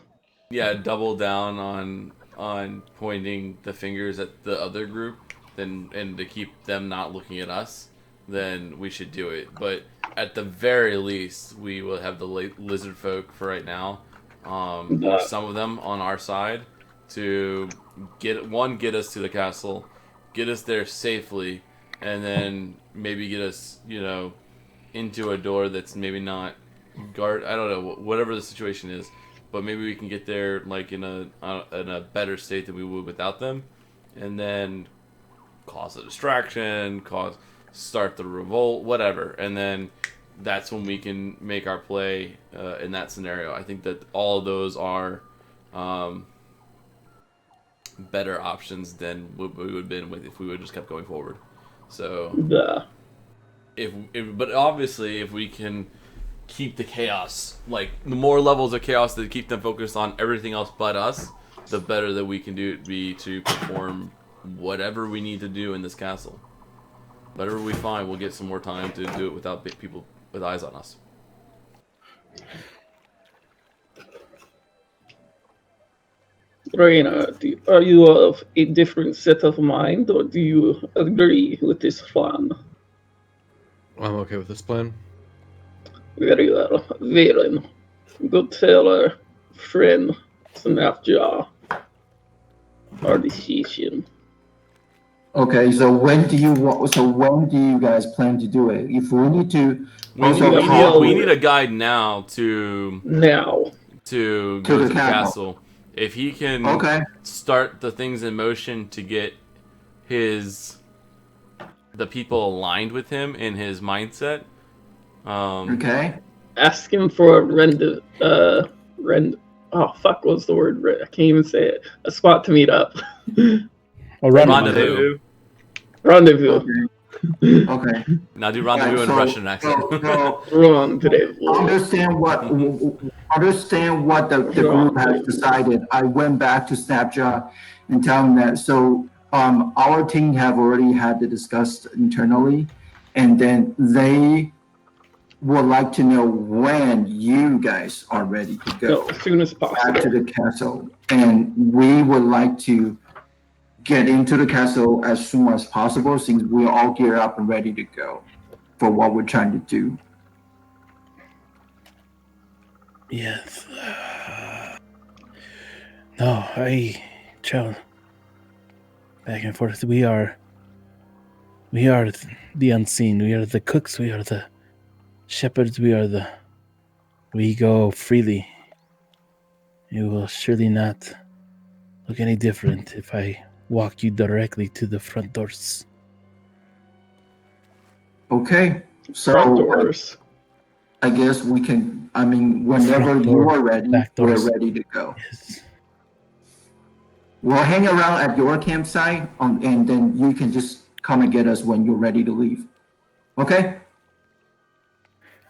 yeah, double down on pointing the fingers at the other group, then and to keep them not looking at us, then we should do it. But at the very least, we will have the lizard folk for right now. Some of them on our side to get us to the castle, get us there safely, and then maybe get us, into a door that's maybe not guard. I don't know, whatever the situation is, but maybe we can get there like in a better state than we would without them, and then cause a distraction, start the revolt, whatever, and then that's when we can make our play in that scenario. I think that all of those are better options than what we would have been with if we would have just kept going forward. So, but obviously, if we can keep the chaos, like the more levels of chaos that keep them focused on everything else but us, the better that we can be to perform whatever we need to do in this castle. Whatever we find, we'll get some more time to do it without people with eyes on us. Reina, are you of a different set of mind, or do you agree with this plan? I'm okay with this plan. Very well, Valen. Good sailor, friend, Snapjaw. Our decision. Okay, so when do you want? So when do you guys plan to do it? If we need to We also need- call we need a guide now to Now. go the to the castle. castle. If he can Okay. start the things in motion to get the people aligned with him in his mindset. Okay. Ask him for a oh fuck, what's the word? I can't even say it. A spot to meet up. Oh, Rendezvous. Rendezvous. Okay. Now do rendezvous Right, in Russian accent. Rendezvous. Understand what the group has decided. I went back to Snapchat and tell them that. So our team have already had to discuss internally, and then they would like to know when you guys are ready to No, go as soon as back to possible. the castle, and we would like to get into the castle as soon as possible, since we're all geared up and ready to go for what we're trying to do. Yes. No, I travel back and forth. We are the unseen. We are the cooks. We are the shepherds. We go freely. It will surely not look any different if I walk you directly to the front doors. Okay, Front so doors. I guess we can. I mean, whenever Front you door, are ready, back we're doors. ready to go. Yes. We'll hang around at your campsite, and then you can just come and get us when you're ready to leave. Okay?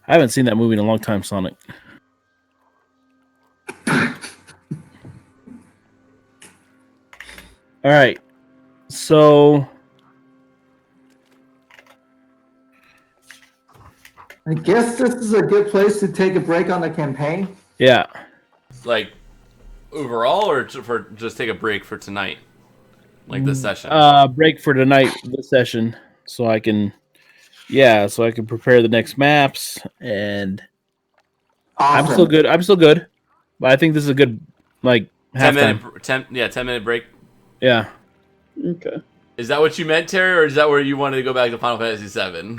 I haven't seen that movie in a long time, Sonic. All right. So I guess this is a good place to take a break on the campaign. yeah. Like overall, or for just take a break for tonight, like this session. Break for tonight, this session, so I can prepare the next maps, and Awesome. I'm still good, but I think this is a good like 10 halftime. minute 10-minute break. Yeah. Okay. Is that what you meant, Terry, or is that where you wanted to go back to Final Fantasy VII?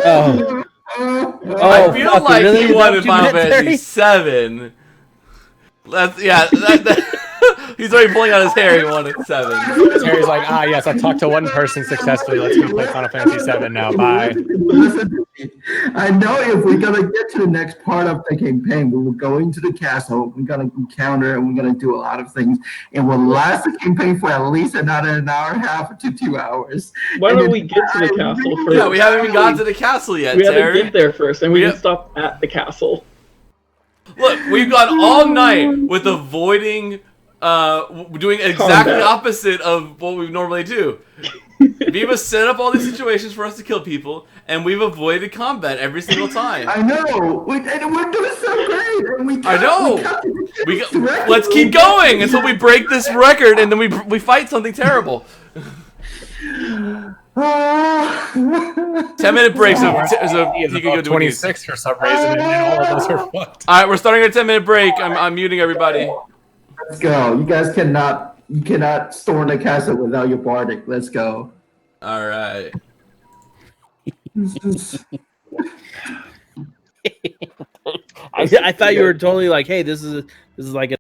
Oh. I feel fuck, like really? Is you that wanted what you Final meant, Fantasy Terry? VII. He's already pulling out his hair. He wanted 7. Terry's like, yes, I talked to one person successfully. Let's go play Final Fantasy VII now. Bye. Listen to me. I know if we're gonna get to the next part of the campaign, we will go into the castle. We're gonna encounter and we're gonna do a lot of things. It will last the campaign for at least another an hour and a half to 2 hours. Why And don't then- we get to the castle first? Yeah, we haven't even gotten to the castle yet, We have to Terry. get there first, and we We can have- stop at the castle. Look, we've gone all night with avoiding, doing exactly Combat. opposite of what we normally do. Viva set up all these situations for us to kill people, and we've avoided combat every single time. I know. And we're doing so great. And I know. Let's keep going until we break this record, and then we fight something terrible. 10-minute break, so He is you can go above do what he needs. 26 for some reason, and all of us are fucked. All right, we're starting a 10-minute break. I'm muting everybody. Let's go. You guys cannot storm the castle without your bardic. Let's go. All right. I thought you were totally like, hey, this is like a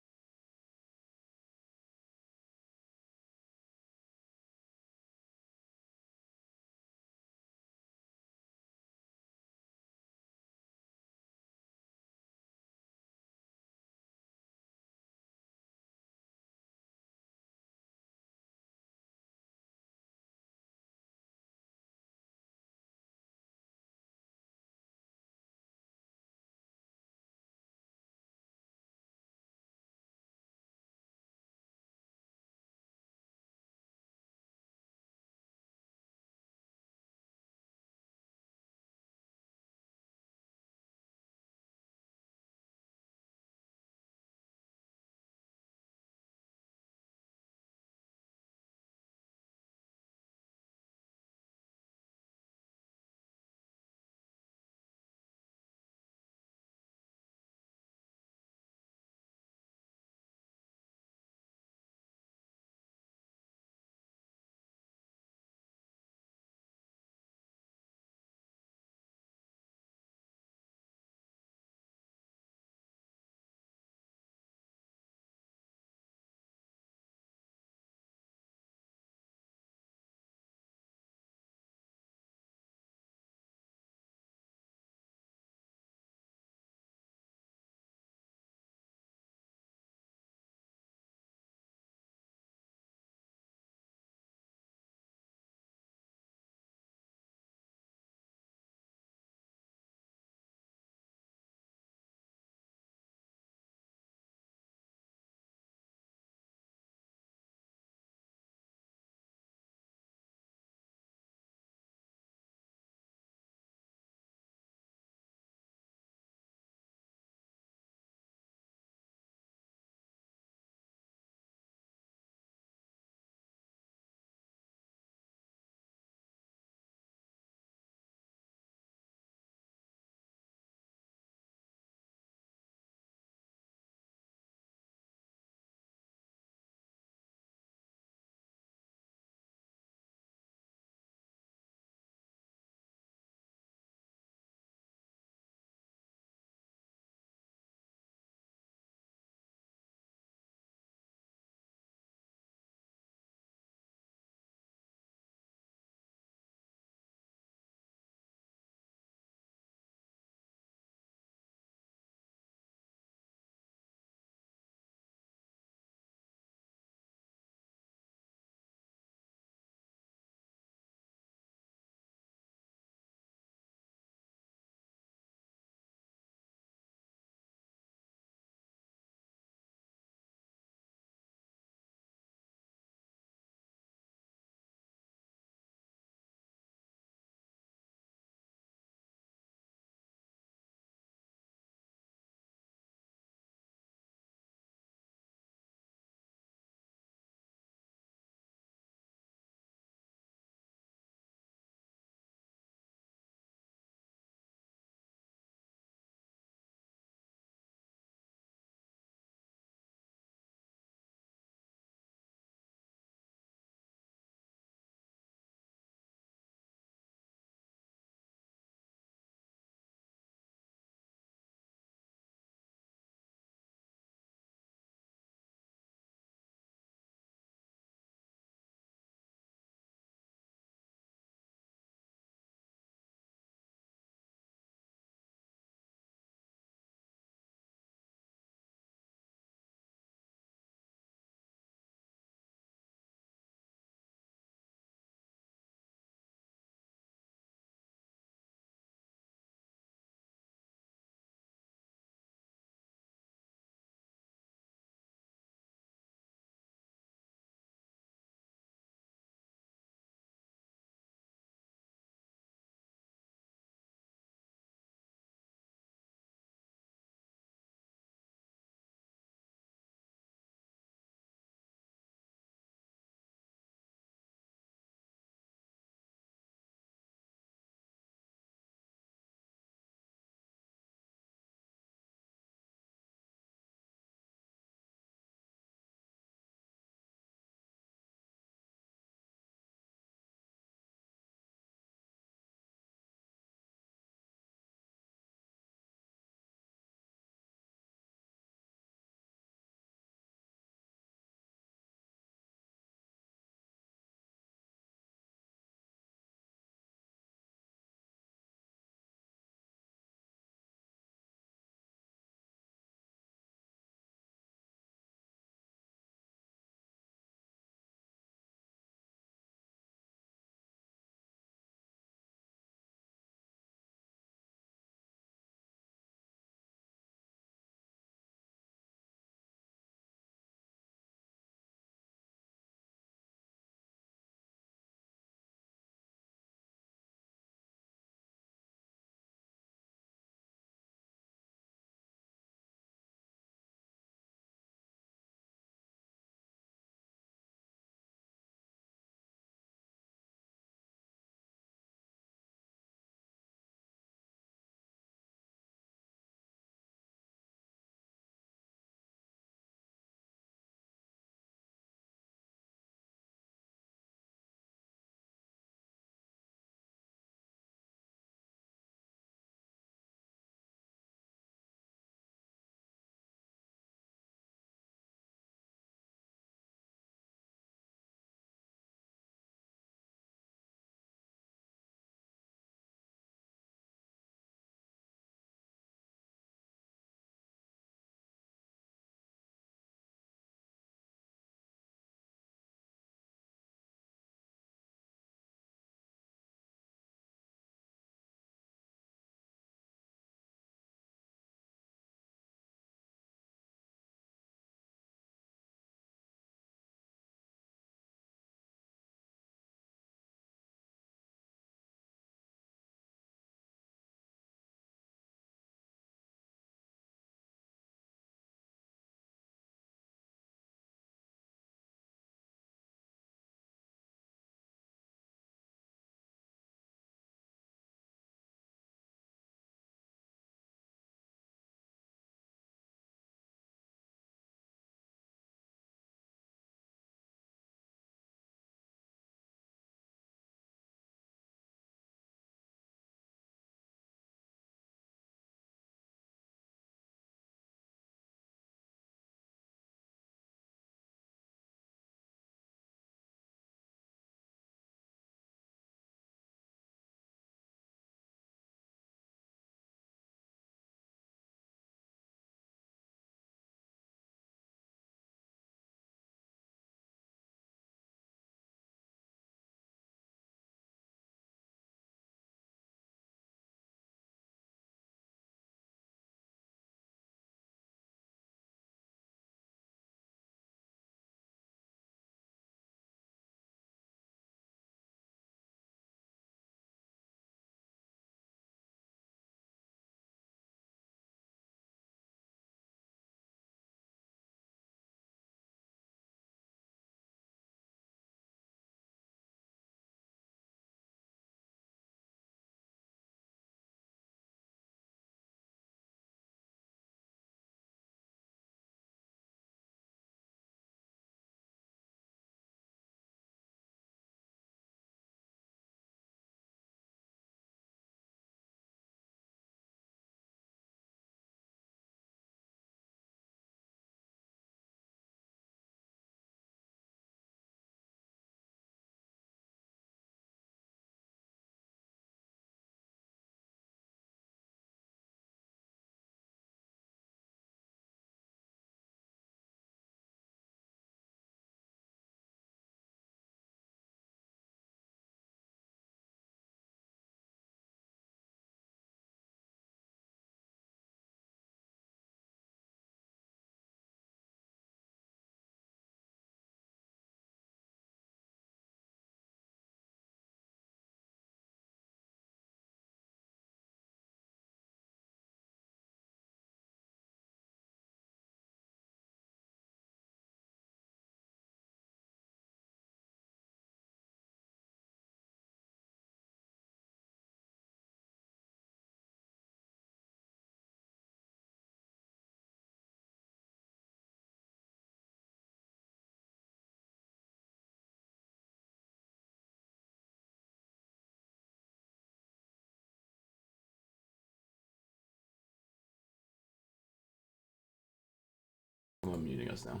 us now.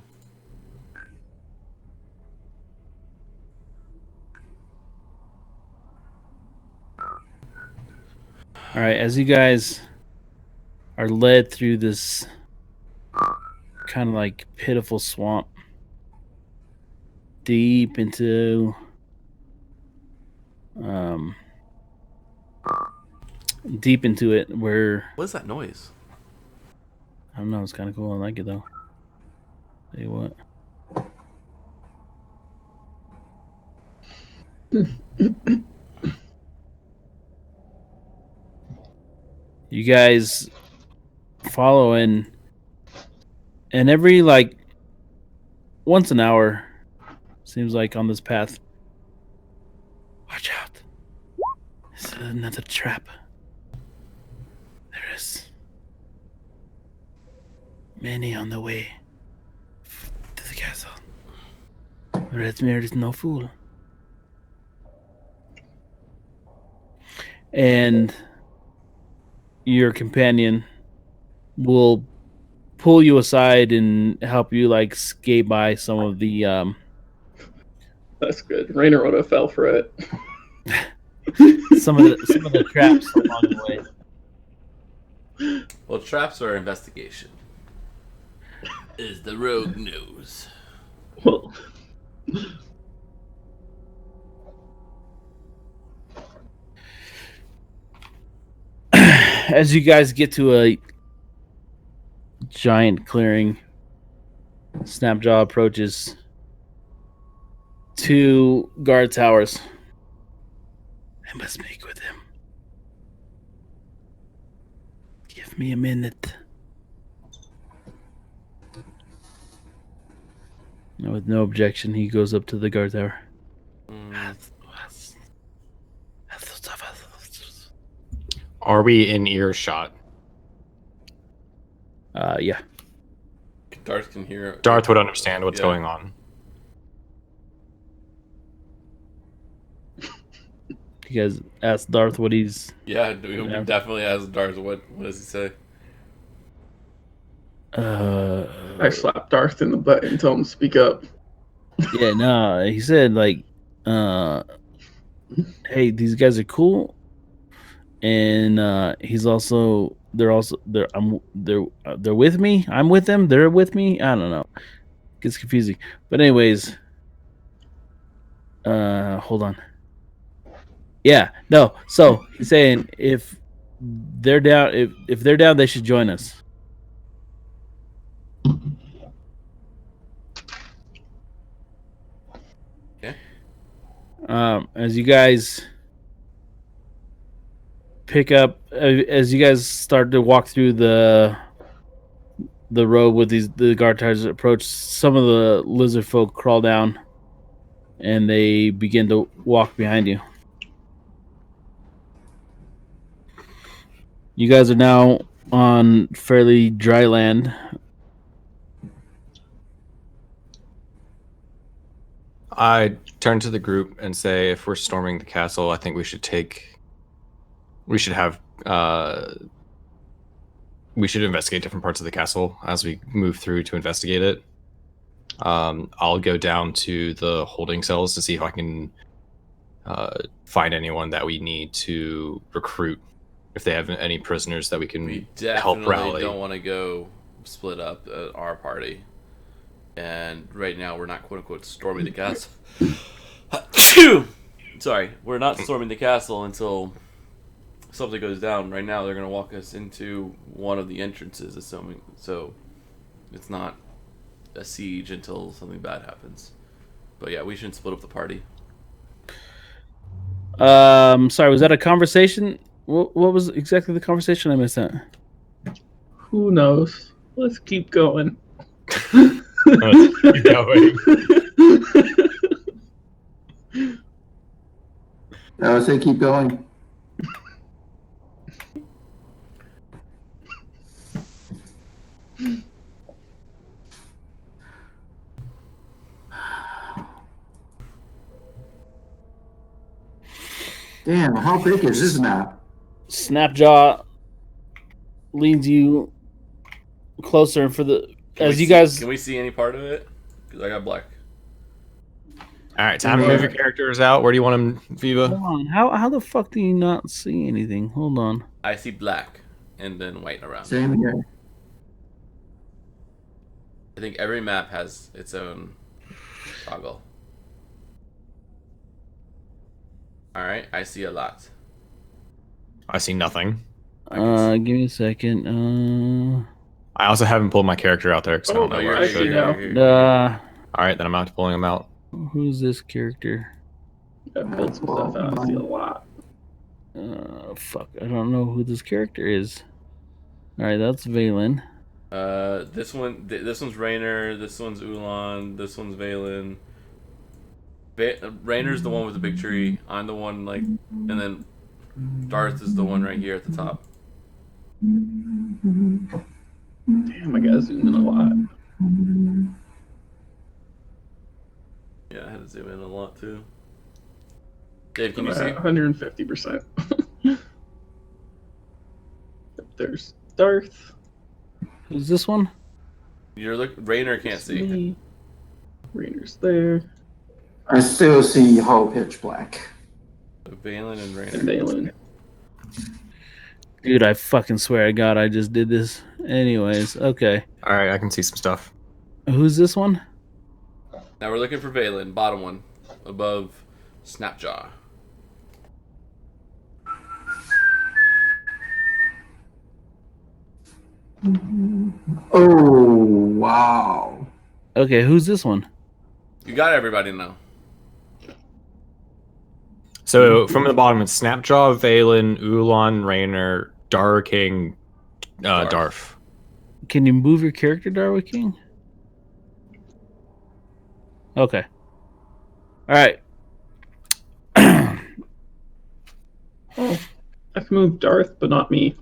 All right, as you guys are led through this kind of like pitiful swamp, deep into it, where What is that noise? I don't know, it's kind of cool. I like it though. Tell you what. You guys follow in, and every like once an hour seems like on this path. Watch out. This is another trap. There is many on the way to the castle. Redmere is no fool. And your companion will pull you aside and help you like skate by some of the That's good. Rainer would have fell for it. some of the traps along the way. Well, traps are investigation. Is the rogue knows. Well, As you guys get to a giant clearing, Snapjaw approaches 2 guard towers. I must speak with him. Give me a minute. With no objection, he goes up to the guard tower. Are we in earshot? Yeah. Darth can hear. Darth would understand what's Yeah. going on. You guys ask Darth what he's. Yeah, we Yeah. definitely asked Darth. What does he say? I slapped Darth in the butt and told him to speak up. Yeah, no, he said like, hey, these guys are cool, and he's also they're with me. I'm with them. They're with me. I don't know. Gets confusing, but anyways, hold on. Yeah, no. So he's saying if they're down, if they're down, they should join us. Okay. As you guys pick up, as you guys start to walk through the road with the guard towers approach, some of the lizard folk crawl down, and they begin to walk behind you. You guys are now on fairly dry land. I turn to the group and say, if we're storming the castle, I think we should investigate different parts of the castle as we move through to investigate it. I'll go down to the holding cells to see if I can find anyone that we need to recruit, if they have any prisoners that we can We help definitely rally. don't want to go split up our party. And right now, we're not quote unquote storming the castle. Sorry, we're not storming the castle until something goes down. Right now, they're going to walk us into one of the entrances, assuming so. It's not a siege until something bad happens. But yeah, we shouldn't split up the party. Sorry, was that a conversation? What was exactly the conversation? I missed that. Who knows? Let's keep going. Let's keep going. I would say keep going. Damn, how big is this map? Snapjaw leads you closer, and for the as you guys, Can we see any part of it? Because I got black. All right, time to move your characters out. Where do you want them, Viva? hold on. How the fuck do you not see anything? Hold on. I see black and then white around. Same here. I think every map has its own toggle. Alright, I see a lot. I see nothing. Give me a second. I also haven't pulled my character out there because I don't No, know you're where I I here, see should. now. you're here. All right, then I'm out pulling them out. Who's this character? I built some stuff out. I see a lot. Fuck. I don't know who this character is. All right, that's Valen. This one's Raynor, this one's Ulan, this one's Valen. Raynor's the one with the big tree. I'm the one and then Darth is the one right here at the top. Damn, I gotta zoom in a lot. Yeah, I had to zoom in a lot too. Dave, can I'm you see? at 150%. There's Darth. Who's this one? Raynor can't see. Me. Rainer's there. I still see whole pitch black. So Valen and And Raynor. Valen. Dude, I fucking swear to God, I just did this. Anyways, okay. All right, I can see some stuff. Who's this one? Now we're looking for Valen, bottom one, above Snapjaw. Oh, wow. Okay, who's this one? You got everybody now. So from the bottom, it's Snapjaw, Valen, Ulan, Raynor, King, Darth. Can you move your character, Darwa King? Okay. All right. Oh, I can move Darth, but not me.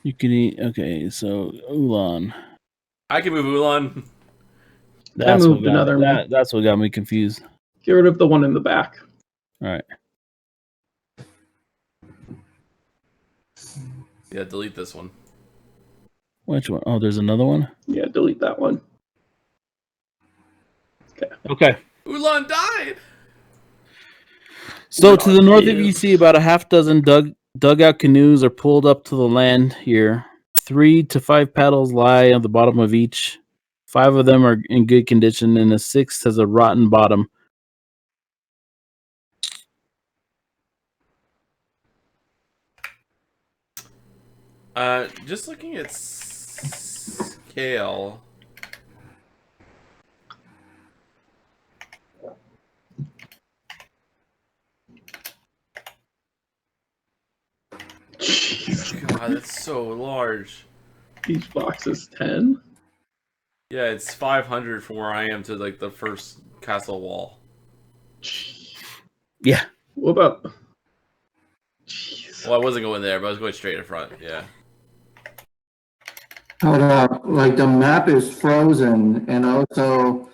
You can eat. Okay, so Ulan. I can move Ulan. That's moved what got, another one. that's what got me confused. Get rid of the one in the back. All right. Yeah, delete this one. Which one? Oh, there's another one. Yeah, delete that one. Okay. Ulan died! So to the north of Yeah. you, see about a half dozen dugout canoes are pulled up to the land here. 3 to 5 paddles lie on the bottom of each. 5 of them are in good condition, and the 6th has a rotten bottom. Just looking at scale. Jeez. God, that's so large. Each box is 10. Yeah, it's 500 from where I am to like the first castle wall. Yeah. What about... Jeez. Well, I wasn't going there, but I was going straight in front. Yeah. Hold up. Like the map is frozen, and also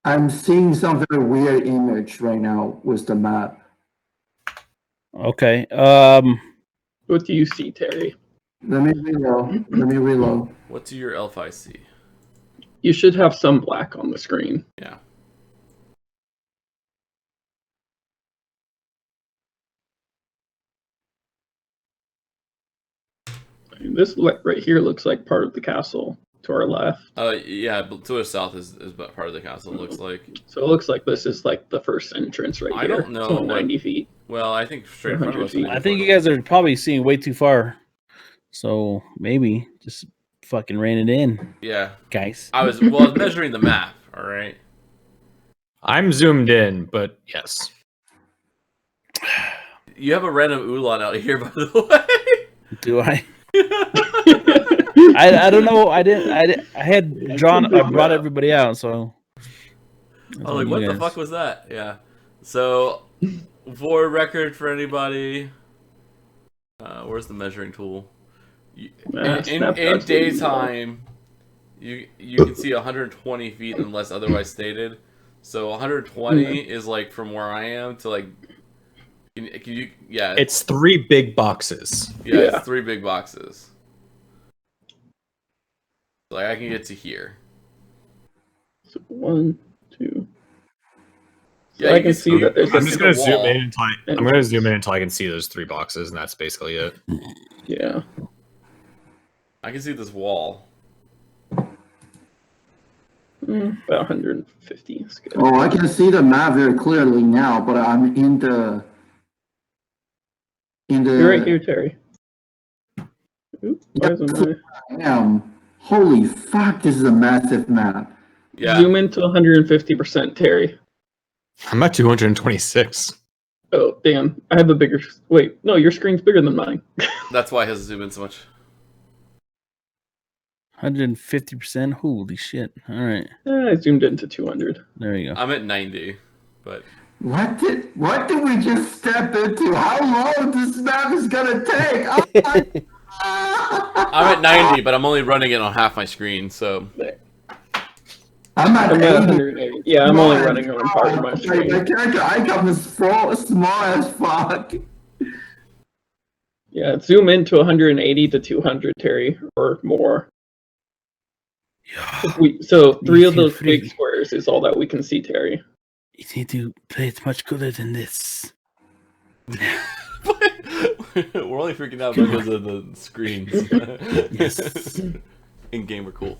I'm seeing some very weird image right now with the map. Okay. What do you see, Terry? Let me reload. What do your elf eyes see? You should have some black on the screen. Yeah. This right here looks like part of the castle to our left. Yeah, but to the south is part of the castle. It looks like. So it looks like this is like the first entrance right I here. don't know It's only what- 90 feet. Well, I think straight in front of us. 100 feet. I think you guys are probably seeing way too far. So maybe just fucking rein it in, Yeah, guys. I was measuring the map. All right. I'm zoomed in, but yes. You have a random Ulan out here, by the way. Do I? I don't know. I had drawn. I brought everybody out. So. I was like, what the fuck was that? Yeah. So, for record for anybody, where's the measuring tool? In daytime, you can see 120 feet unless otherwise stated. So 120 is like from where I am to like Can you? Yeah. It's 3 big boxes. Yeah. Yeah. It's 3 big boxes. Like I can get to here. So 1, 2. So Yeah, I you can can see that there's you I'm can just see gonna the zoom wall. in until I'm gonna zoom in until I can see those 3 boxes, and that's basically it. Yeah. I can see this wall. About 150 is good. Oh, I can see the map very clearly now, but I'm in the You're right here, Terry. Oop, why isn't my... Holy fuck, this is a massive map. Yeah. Zoom into 150%, Terry. I'm at 226. Oh, damn. I have a bigger... Wait, no, your screen's bigger than mine. That's why it has to zoom in so much. 150%. Holy shit! All right, I zoomed into 200. there you go. I'm at 90, but What did we just step into? How long this map is gonna take? Oh my I'm at 90, but I'm only running it on half my screen, so I'm at I'm 80. at 180. Yeah, I'm only running on part of my screen. My character icon is small as fuck. Yeah, zoom into 180 to 200, Terry, or more. So 3 of feel those big free. squares is all that we can see, Terry. You need to play it much cooler than this. we're only freaking out because of the screens. Yes. In game, we're cool.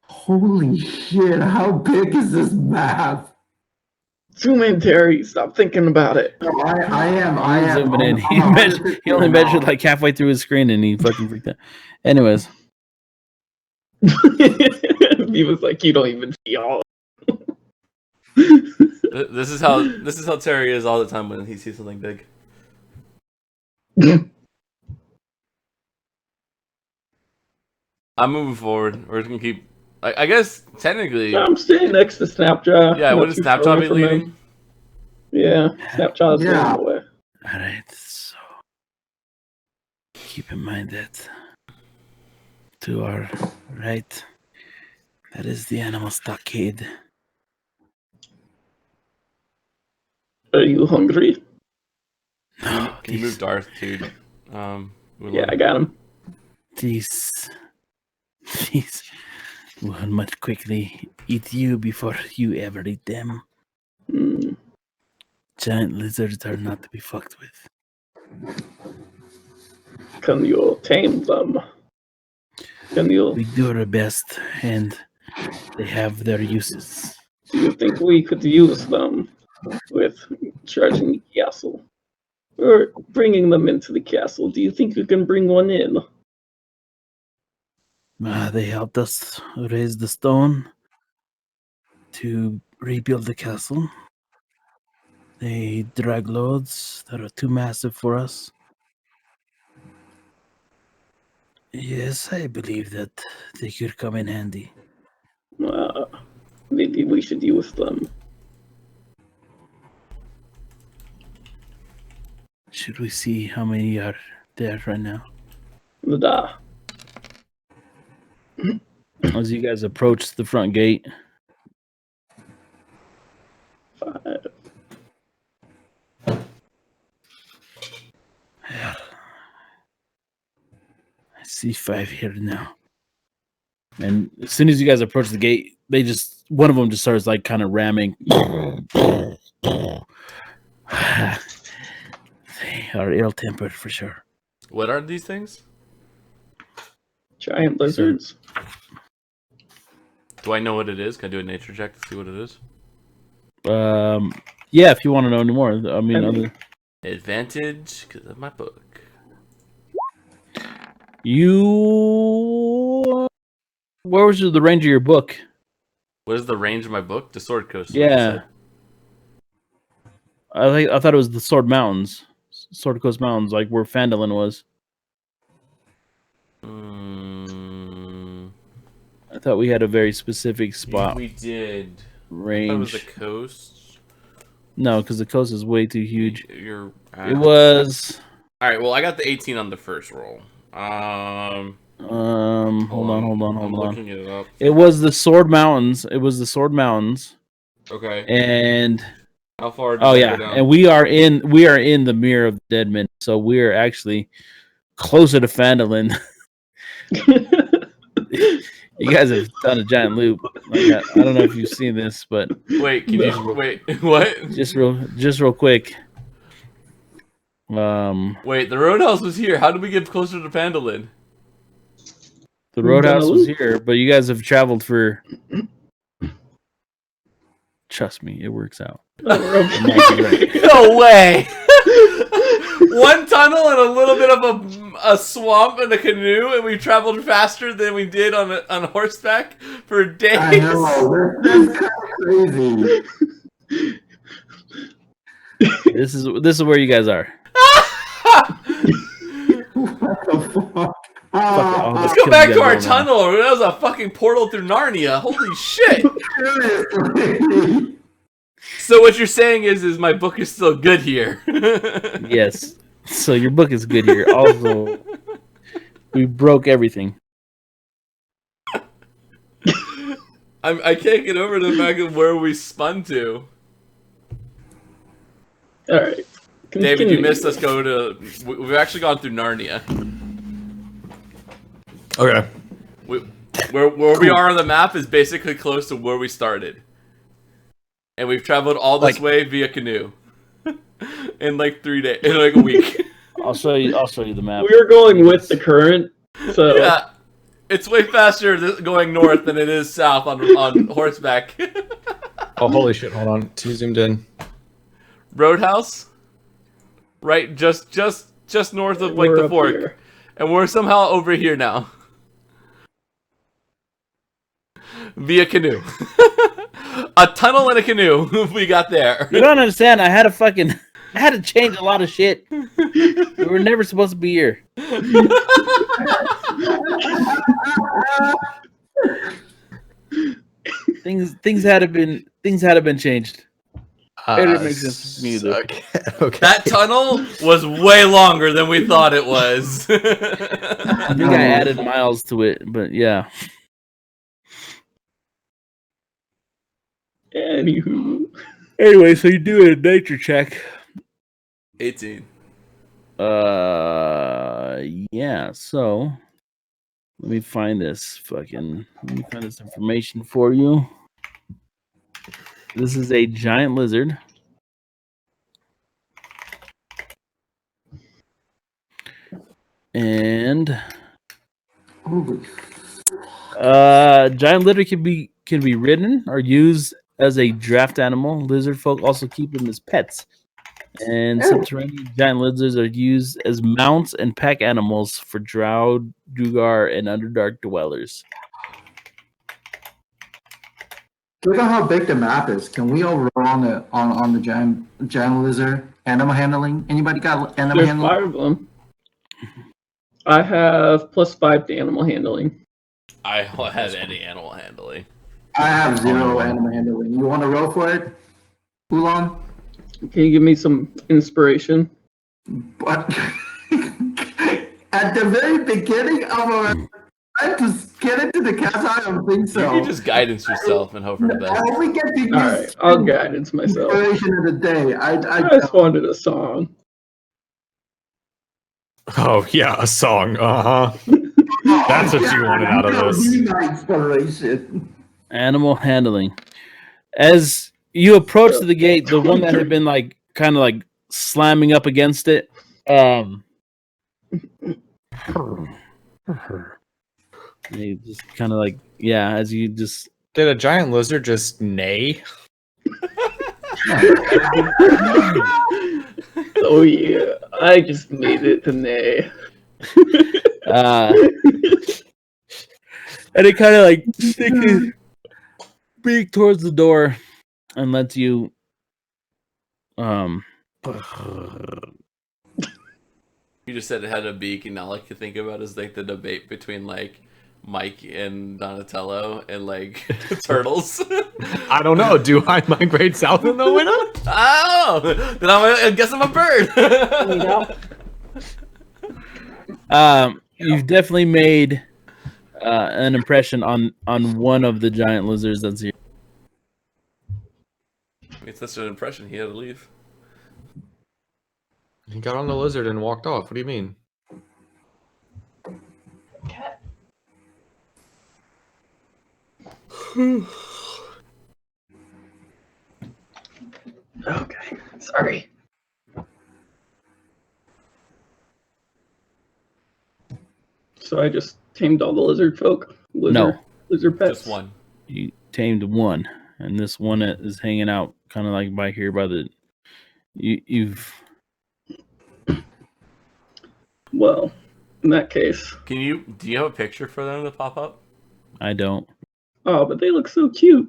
Holy shit, how big is this map? Zoom in, Terry. Stop thinking about it. I am. I'm zooming in. I'm He only measured like halfway through his screen, and he fucking freaked out. Anyways, He was like, "You don't even see all." This is how Terry is all the time when he sees something big. I'm moving forward. We're just gonna keep. I guess technically. I'm staying next to Snapjaw. Yeah, Not wouldn't too far Snapchat away be from him. leading? Yeah, Snapjaw's Yeah. going away. all right. So keep in mind that to our right, that is the animal stockade. Are you hungry? No, Can you move Darth to? Yeah, I got him. these will much quickly eat you before you ever eat them. Hmm. Giant lizards are not to be fucked with. Can you tame them? Can you? We do our best, and they have their uses. Do you think we could use them with charging the castle, or bringing them into the castle? Do you think you can bring one in? They helped us raise the stone to rebuild the castle. They drag loads that are too massive for us. Yes, I believe that they could come in handy. Maybe we should use them. Should we see how many are there right now? Da. As you guys approach the front gate, 5. I see 5 here now. And as soon as you guys approach the gate, one of them just starts like kind of ramming. They are ill-tempered for sure. What are these things? Giant lizards. Do I know what it is? Can I do a nature check to see what it is? Yeah, if you want to know any more. I mean, Advantage because of my book. where was the range of your book? What is the range of my book? The Sword Coast. Yeah. I thought it was the Sword Mountains. Sword Coast Mountains, like where Phandalin was. I thought we had a very specific spot. We did. Range. It was the coast. No, because the coast is way too huge. You're. It was. All right. Well, I got the 18 on the first roll. Hold on. I'm looking it up. It was the Sword Mountains. Okay. And How far? Did Oh that yeah, go down? and we are in the mirror of dead men, so we are actually closer to Phandalin. You guys have done a giant loop. Like I don't know if you've seen this, but Wait, can No. you wait? What? just real quick. Wait, the roadhouse was here. How did we get closer to Phandalin? The roadhouse Done a was loop. here, but you guys have traveled for. Trust me, it works out. No way! One tunnel and a little bit of a swamp and a canoe, and we traveled faster than we did on horseback for days. I know. That's kind of crazy. This is where you guys are. What the fuck? I'll Let's just go kill back you to guys our all now. tunnel. That was a fucking portal through Narnia. Holy shit! Seriously. So what you're saying is my book is still good here. Yes. So your book is good here. Also, we broke everything. I can't get over the fact of where we spun to. All right. David, you Continue. missed us go to... We've actually gone through Narnia. Okay. Where we are on the map is basically close to where we started. And we've traveled all this way via canoe. In like 3 days. In like a week. I'll show you the map. We were going with the current, so Yeah. It's way faster going north than it is south on horseback. Oh, holy shit. Hold on. Too zoomed in. Roadhouse? Right, just north of like we're the up fork. here. And we're somehow over here now. Via canoe. A tunnel and a canoe we got there. You don't understand. I had to change a lot of shit. We were never supposed to be here. Things had to been changed. It didn't make sense to me either. Okay. That tunnel was way longer than we thought it was. I think I added miles to it, but yeah. Anywho, Anyway, so you do a nature check. 18. Yeah. So let me find this information for you. This is a giant lizard. And Holy giant lizard can be ridden or used as a draft animal. Lizard folk also keep them as pets. And subterranean giant lizards are used as mounts and pack animals for drow, duergar, and underdark dwellers. Look at how big the map is. Can we overall on the giant lizard animal handling? Anybody got animal there's handling? 5 of them. I have +5 to animal handling. I don't have any animal handling. I have 0 animal handling. You want to roll for it, Ulan? Can you give me some inspiration? But at the very beginning of our trying to get into the castle, I don't think so. You can just guidance yourself and hope for the best. I only get to use Alright, I'll guidance myself. inspiration of the day. I just wanted a song. Oh, yeah. A song. Uh-huh. That's what you wanted out of this. Need my inspiration. Animal handling. As you approach the gate, the one that had been like kind of like slamming up against it, you just kind of like as you just Did a giant lizard just neigh? Oh yeah, I just made it to Nay. and it kind of like sticks its beak towards the door and lets you You just said it had a beak, and all I could think about is like the debate between like Mike and Donatello and like turtles. I don't know. Do I migrate south in the winter? Oh, then I guess I'm a bird. you've definitely made an impression on one of the giant lizards that's here. Made such an impression, he had to leave. He got on the lizard and walked off. What do you mean? Cat. Okay, sorry. So I just tamed all the lizard folk? Lizard pets? Just one. You tamed one, and this one is hanging out kind of like by here by the. You've. Well, in that case. Do you have a picture for them to pop up? I don't. Oh, but they look so cute.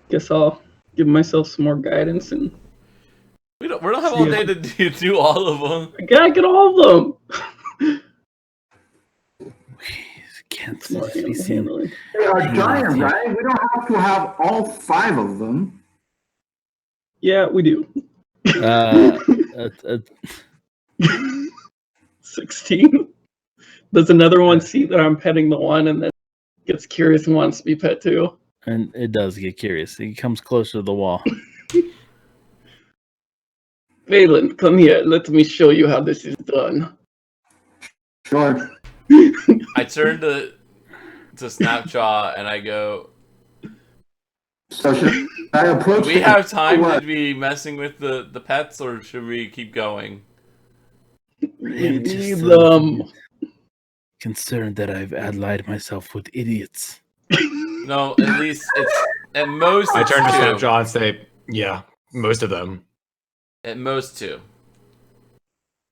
Guess I'll give myself some more guidance and. We don't have all day to do all of them. I gotta get all of them. Can't More just be animal seen. handling. They are giant, right? We don't have to have all 5 of them. Yeah, we do. 16. Does another one see that I'm petting the one and then gets curious and wants to be pet too? And it does get curious. He comes closer to the wall. Valen, come here. Let me show you how this is done. Sure. I turn to Snapjaw and I go, So should I approach? do we have time to be messing with the pets, or should we keep going? We I'm just need a little them. concerned that I've allied myself with idiots. No, at least it's at most. I it's turn to two. Snapjaw and say, "Yeah, most of them." At most 2.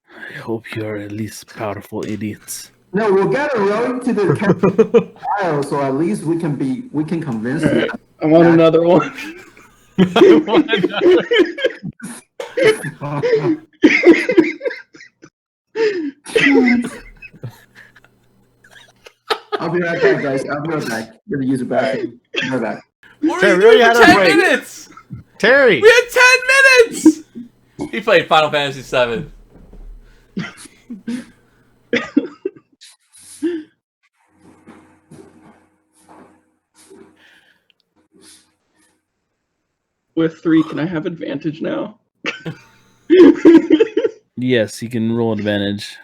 I hope you're at least powerful idiots. No, we'll get a road to the trial, so at least we can convince All right, them. I want another one. I'll be right back, guys. I'll be right back. I'm gonna use the bathroom. I'll be right back. What Terry, were we you doing already for had 10 our break. minutes? Terry, We had 10 minutes. He played Final Fantasy VII. With 3, can I have advantage now? Yes, you can roll advantage.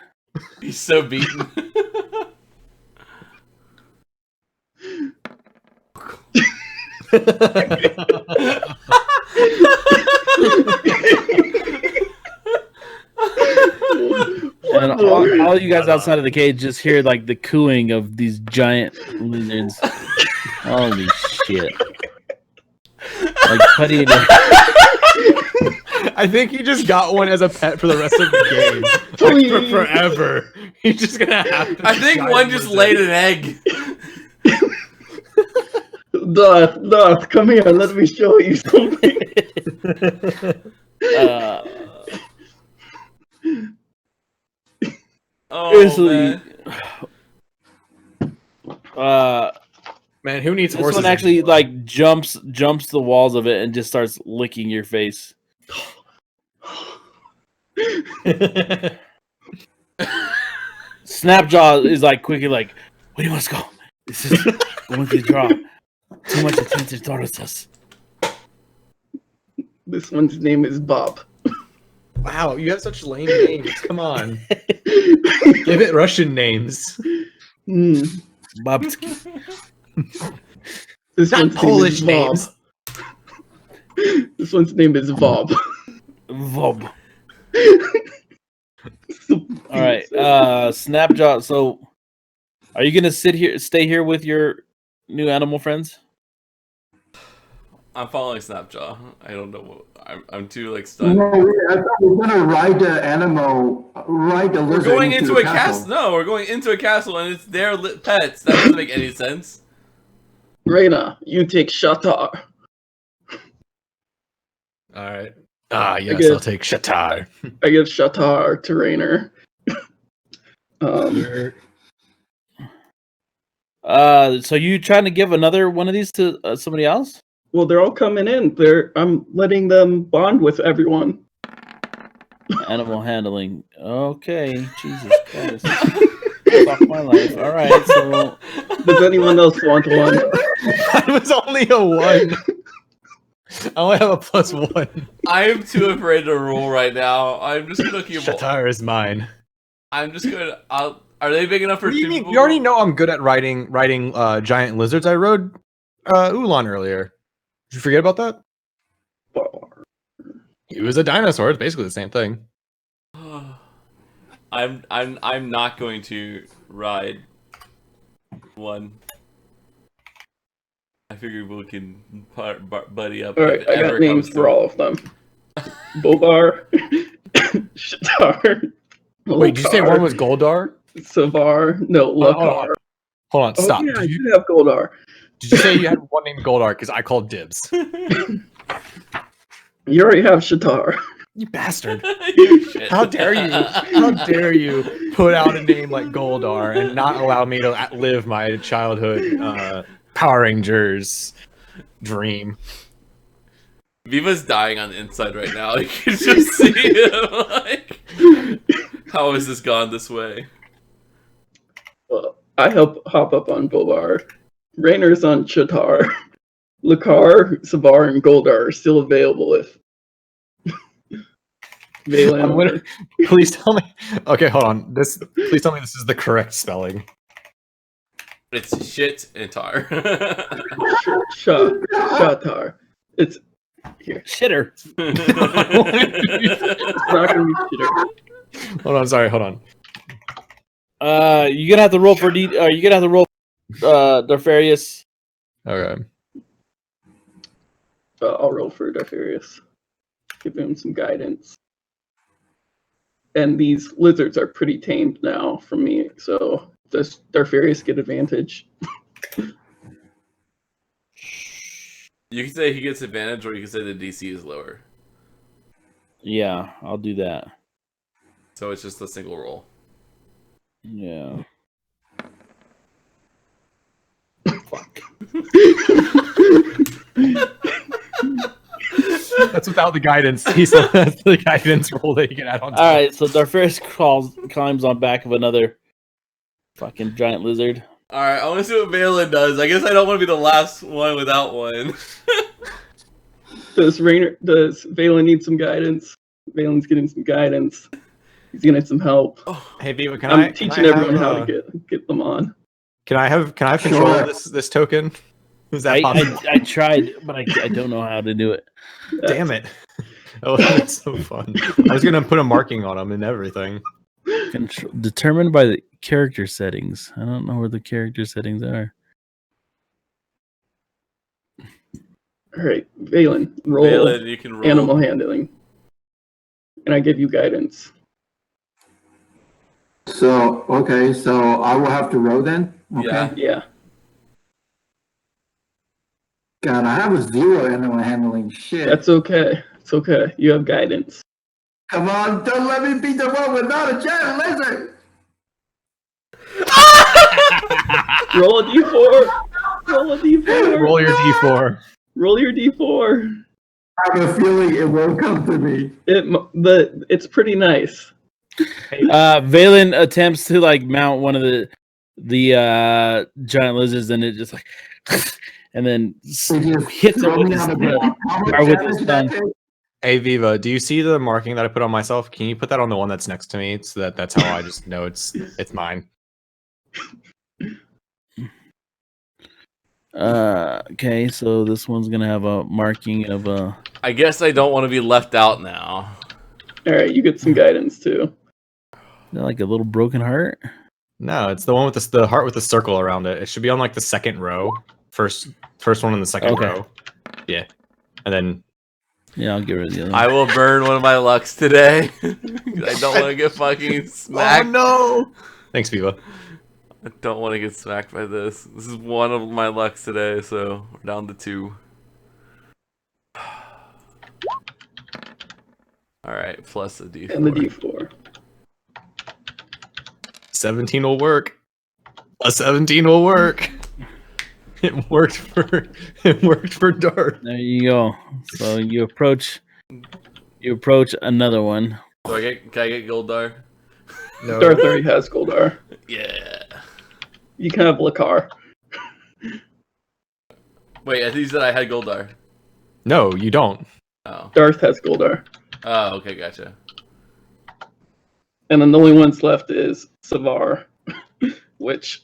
He's so beaten. And all you guys outside of the cage just hear like the cooing of these giant lizards. Holy shit. Like Putty and I think he just got one as a pet for the rest of the game. Like, for forever. He's just gonna have to. I think one just laid an egg. Darth, come here. Let me show you something. Oh, Seriously. man. Man, who needs This horses? one actually like jumps the walls of it and just starts licking your face. Snapjaw is like quickly like, where do you want us to go? This is going to draw too much attention towards us. This one's name is Bob. Wow, you have such lame names. Come on. Give it Russian names. Babsky. This Not one's Polish name is names. Bob. This one's name is Bob. Vob. All right, Snapjaw. So, are you gonna stay here with your new animal friends? I'm following Snapjaw. I don't know. I'm too like stunned. No, I thought we were gonna ride the We're lizard going into the a castle. No, we're going into a castle and it's their pets. That doesn't make any sense. Reina, you take Shatar. All right. Ah, yes, guess- I'll take Shatar. I give Shatar to Rainer. So you trying to give another one of these to somebody else? Well, they're all coming in. I'm letting them bond with everyone. Animal handling. Okay, Jesus Christ. minutes off my life. All right, so Does anyone else want one? That was only a 1. I only have a +1. I am too afraid to roll right now. I'm just gonna keep. Shatar is mine. I'm just gonna. Are they big enough for What do you two mean? people? You already know I'm good at riding giant lizards. I rode Ulan earlier. Did you forget about that? He was a dinosaur. It's basically the same thing. I'm not going to ride one. I figure we can buddy up. All right, if I it got ever names comes for to it. all of them. Bobar, Shatar. Wait, did you say one was Goldar? Savar? No, Hold on, Lakar. Hold on, stop. Oh, yeah, I Did did have Goldar. you say you had one named Goldar? Because I called dibs. You already have Shatar. You bastard. You shit. How dare you? How dare you put out a name like Goldar and not allow me to live my childhood Power Rangers dream? Viva's dying on the inside right now. You can just see him. Like, how has this gone this way? Well, I hop up on Bobar. Rainer's on Shatar. Lakar, Savar, and Goldar are still available if Valen. Please tell me. Okay, hold on. Please tell me this is the correct spelling. It's shit and tar. Shatar. It's here. shitter. It's not gonna be shitter. Hold on, sorry, hold on. You're gonna have to roll for you're gonna have to roll Darfarius. Okay. I'll roll for Darfarius. Give him some guidance. And these lizards are pretty tamed now from me, so does Darfarius get advantage? You can say he gets advantage, or you can say the DC is lower. Yeah, I'll do that. So it's just a single roll. Yeah. Fuck. That's without the guidance. That's the guidance roll that you can add on top. All right, so Darfarius climbs on back of another fucking giant lizard. Alright, I want to see what Valen does. I guess I don't want to be the last one without one. Does Valen need some guidance? Valen's getting some guidance. He's gonna need some help. Hey Viva, I'm teaching everyone how to get them on. Can I have control Sure. of this token? Is that possible? I tried, but I don't know how to do it. Damn it. Oh, that's so fun. I was gonna put a marking on them and everything. Determined by the character settings. I don't know where the character settings are. All right, Valen, roll Valen, you can roll. animal handling, and I give you guidance. So, okay, so I will have to row then? Okay. Yeah. Yeah. God, I have a 0 animal handling. Shit. That's okay. It's okay. You have guidance. Come on, don't let me be the one without a giant lizard. Roll a d4. Roll a d4. Roll your d4. Roll your d4. I have a feeling it won't come to me. It's pretty nice. Valen attempts to like mount one of the giant lizards, and it just like, and then It just hits it throw with me his on the ground. How much or with damage his did that tongue. take? Hey Viva, do you see the marking that I put on myself? Can you put that on the one that's next to me so that's how I just know it's mine? Okay, so this one's gonna have a marking of a. I guess I don't want to be left out now. All right, you get some guidance too. Like a little broken heart. No, it's the one with the heart with the circle around it. It should be on like the second row. First one in the second Okay. row. Yeah. And then Yeah, I'll get rid of the other one. I will burn one of my lucks today. I don't want to get fucking smacked. Oh no! Thanks, Viva. I don't want to get smacked by this. This is one of my lucks today, so we're down to 2. Alright, plus a d4. And the d4. 17 will work. A 17 will work. It worked for Dart. There you go. So you approach another one. Can I get Goldar? No. Darth already has Goldar. Yeah. You can have Lakar. Wait, I think you said I had Goldar. No, you don't. Oh. Darth has Goldar. Oh, okay, gotcha. And then the only ones left is Savar, which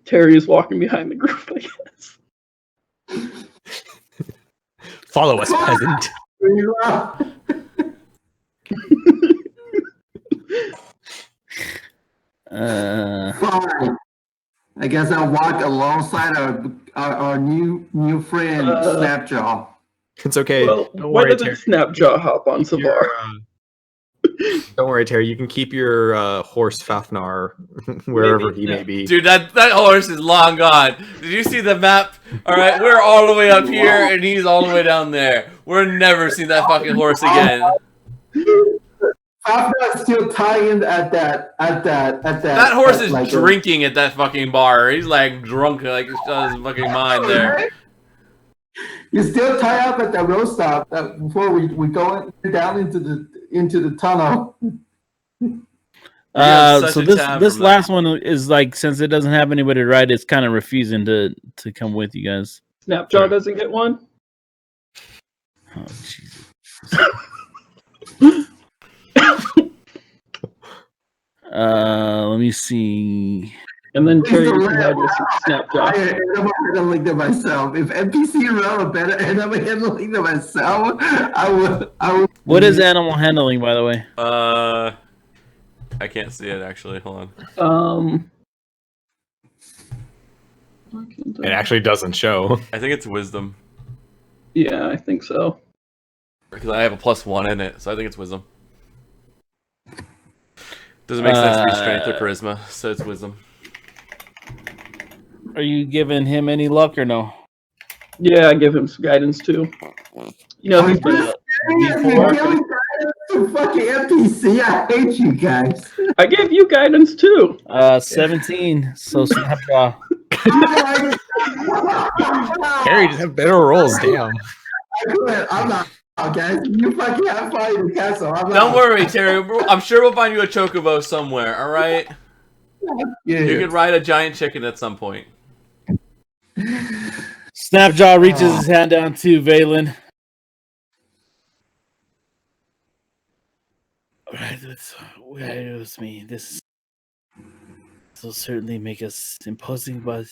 Terry is walking behind the group, I guess. Follow us, peasant. Fine. I guess I'll walk alongside our new friend Snapjaw. It's okay. Well, Don't why worry, doesn't Terry. Snapjaw hop on Savar? Don't worry, Terry. You can keep your horse Fafnar wherever he may be. Dude, that horse is long gone. Did you see the map? All right, we're all the way up here, and he's all the way down there. We're never seeing that fucking horse again. Fafnar's still tying at that. That horse is drinking at that fucking bar. He's like drunk, like he's out of his fucking mind there. You still tie up at the road stop before we go down into the tunnel. Such So a this tab this from last one is like, since it doesn't have anybody to ride, it's kind of refusing to come with you guys. Snapjaw doesn't get one? Oh Jesus. Let me see. And then Terry, you can ride with Snapjaw. I end up handling them myself. If NPC run a better end up handling them myself, I would. What is animal handling, by the way? I can't see it actually. Hold on. It actually doesn't show. I think it's wisdom Yeah, I think so. because I have a +1 in it, so I think it's wisdom. Doesn't make sense to be strength or charisma, so it's wisdom. Are you giving him any luck or no? Yeah, I give him some guidance too. You know, he's been You're giving guidance to fucking NPC. I hate you guys. I gave you guidance too. 17. So Snapjaw. Terry just have better rolls. Damn. I'm not. Guys, you fucking have fun in the castle. Don't worry, Terry. I'm sure we'll find you a chocobo somewhere. All right. Yeah. You could ride a giant chicken at some point. Snapjaw reaches his hand down to Valen. Ride with me. This will certainly make us imposing, but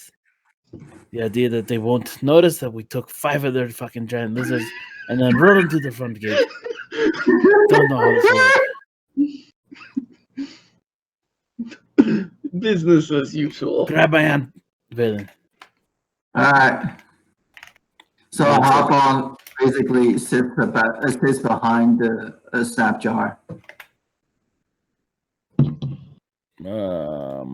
the idea that they won't notice that we took 5 of their fucking giant lizards and then rode them to the front gate. Don't know how this works. Business as usual. Grab my hand, Valen. Alright. So I'll hop on, basically sits behind the Snapjar. All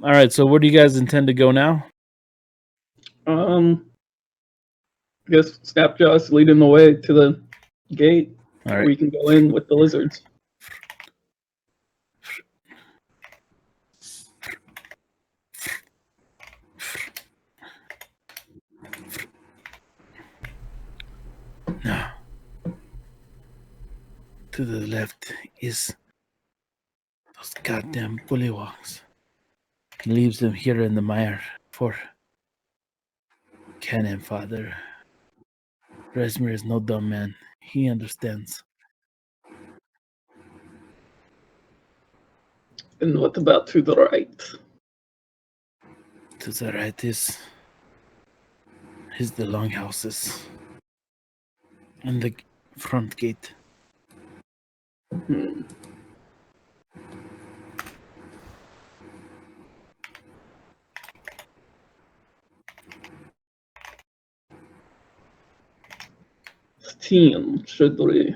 right. So where do you guys intend to go now? I guess Snapjaw's leading the way to the gate. All right. We can go in with the lizards. Now, to the left is those goddamn bullywugs. Leaves them here in the mire for Cannon Father. Resmir is no dumb man. He understands. And what about to the right? To the right is the longhouses and the front gate. Team, should we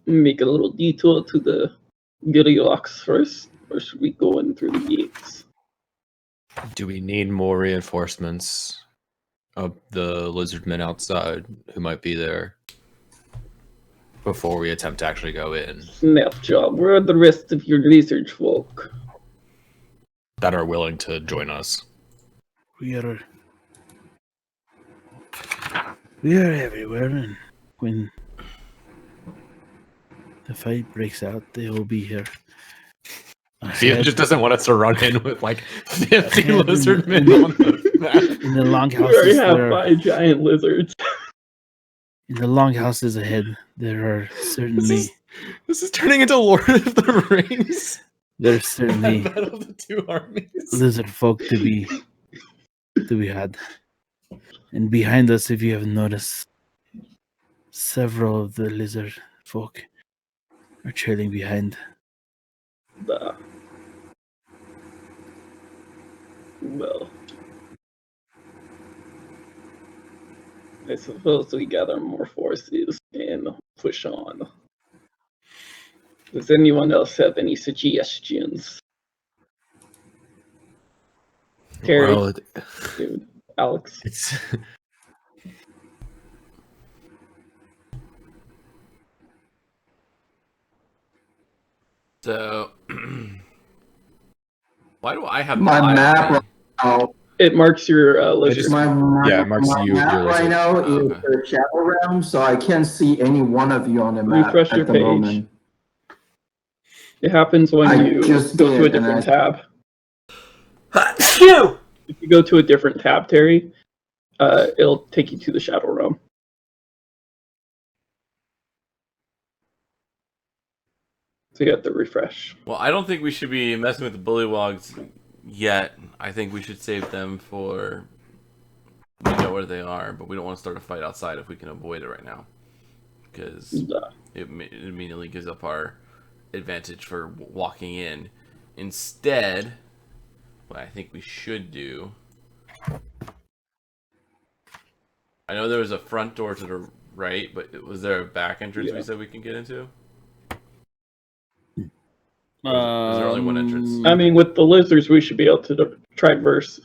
make a little detour to the Gillyocks first, or should we go in through the gates? Do we need more reinforcements of the lizard men outside who might be there before we attempt to actually go in? Snapjaw, where are the rest of your lizard folk? That are willing to join us. We are everywhere, and When the fight breaks out, they will be here. Theo just doesn't want us to run in with like 50 Ahead in lizard the- men on the map. In the long We already houses, have there are, 5 giant lizards. in the long houses ahead, there are certainly This is turning into Lord of the Rings. there's certainly Battle of the two armies. lizard folk to be had. And behind us, if you have noticed, several of the lizard folk are trailing behind. Well, I suppose we gather more forces and push on. Does anyone else have any suggestions? Terry, Well, dude, Alex. it's So, why do I have My the map eye? right now, It marks your lizard. just- my Yeah, it marks you with map your right lizard. now is Okay. the Shadow Realm, so I can't see any one of you on the map Refresh at your the page. moment. It happens when I you just go to a did, and different I- tab. Phew! If you go to a different tab, Terry, it'll take you to the Shadow Realm. So you have to refresh. Well, I don't think we should be messing with the bullywogs yet. I think we should save them for. We know where they are, but we don't want to start a fight outside if we can avoid it right now. Because it immediately gives up our advantage for walking in. Instead, what I think we should do. I know there was a front door to the right, but was there a back entrance we said we can get into? Is there only one entrance? I mean, with the lizards, we should be able to traverse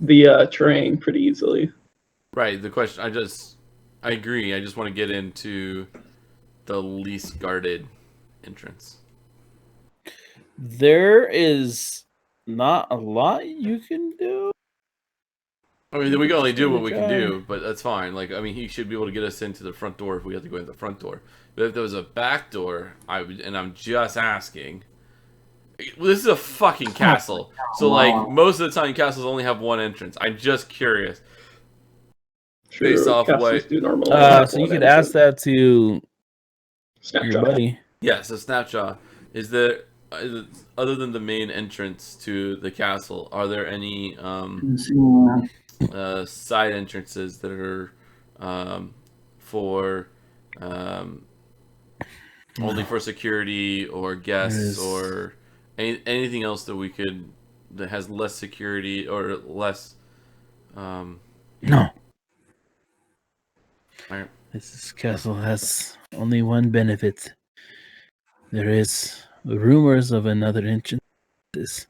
the terrain pretty easily. Right. The question, I agree. I just want to get into the least guarded entrance. There is not a lot you can do. I mean, we can only do what we can Try. do, but that's fine. Like, I mean, he should be able to get us into the front door if we have to go into the front door. But if there was a back door, and I'm just asking. Well, this is a fucking castle, so like most of the time, castles only have one entrance. I'm just curious. True, Based off castles what- do normally have So you one could entrance. ask that to your Snapshot. buddy. Yeah, so Snapshot, is there other than the main entrance to the castle, are there any side entrances that are for only for security or guests or anything else that we could that has less security or less? No. Alright. This castle has only one benefit. There is rumors of another entrance. This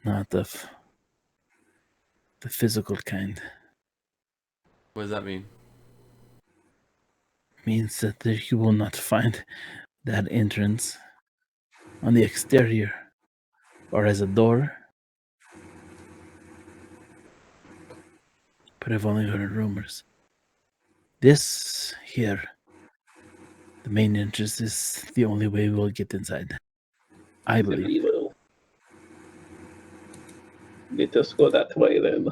not of the physical kind. What does that mean? Means that you will not find that entrance on the exterior or as a door. But I've only heard rumors. This here, the main entrance, is the only way we'll get inside. I believe. Let us go that way then.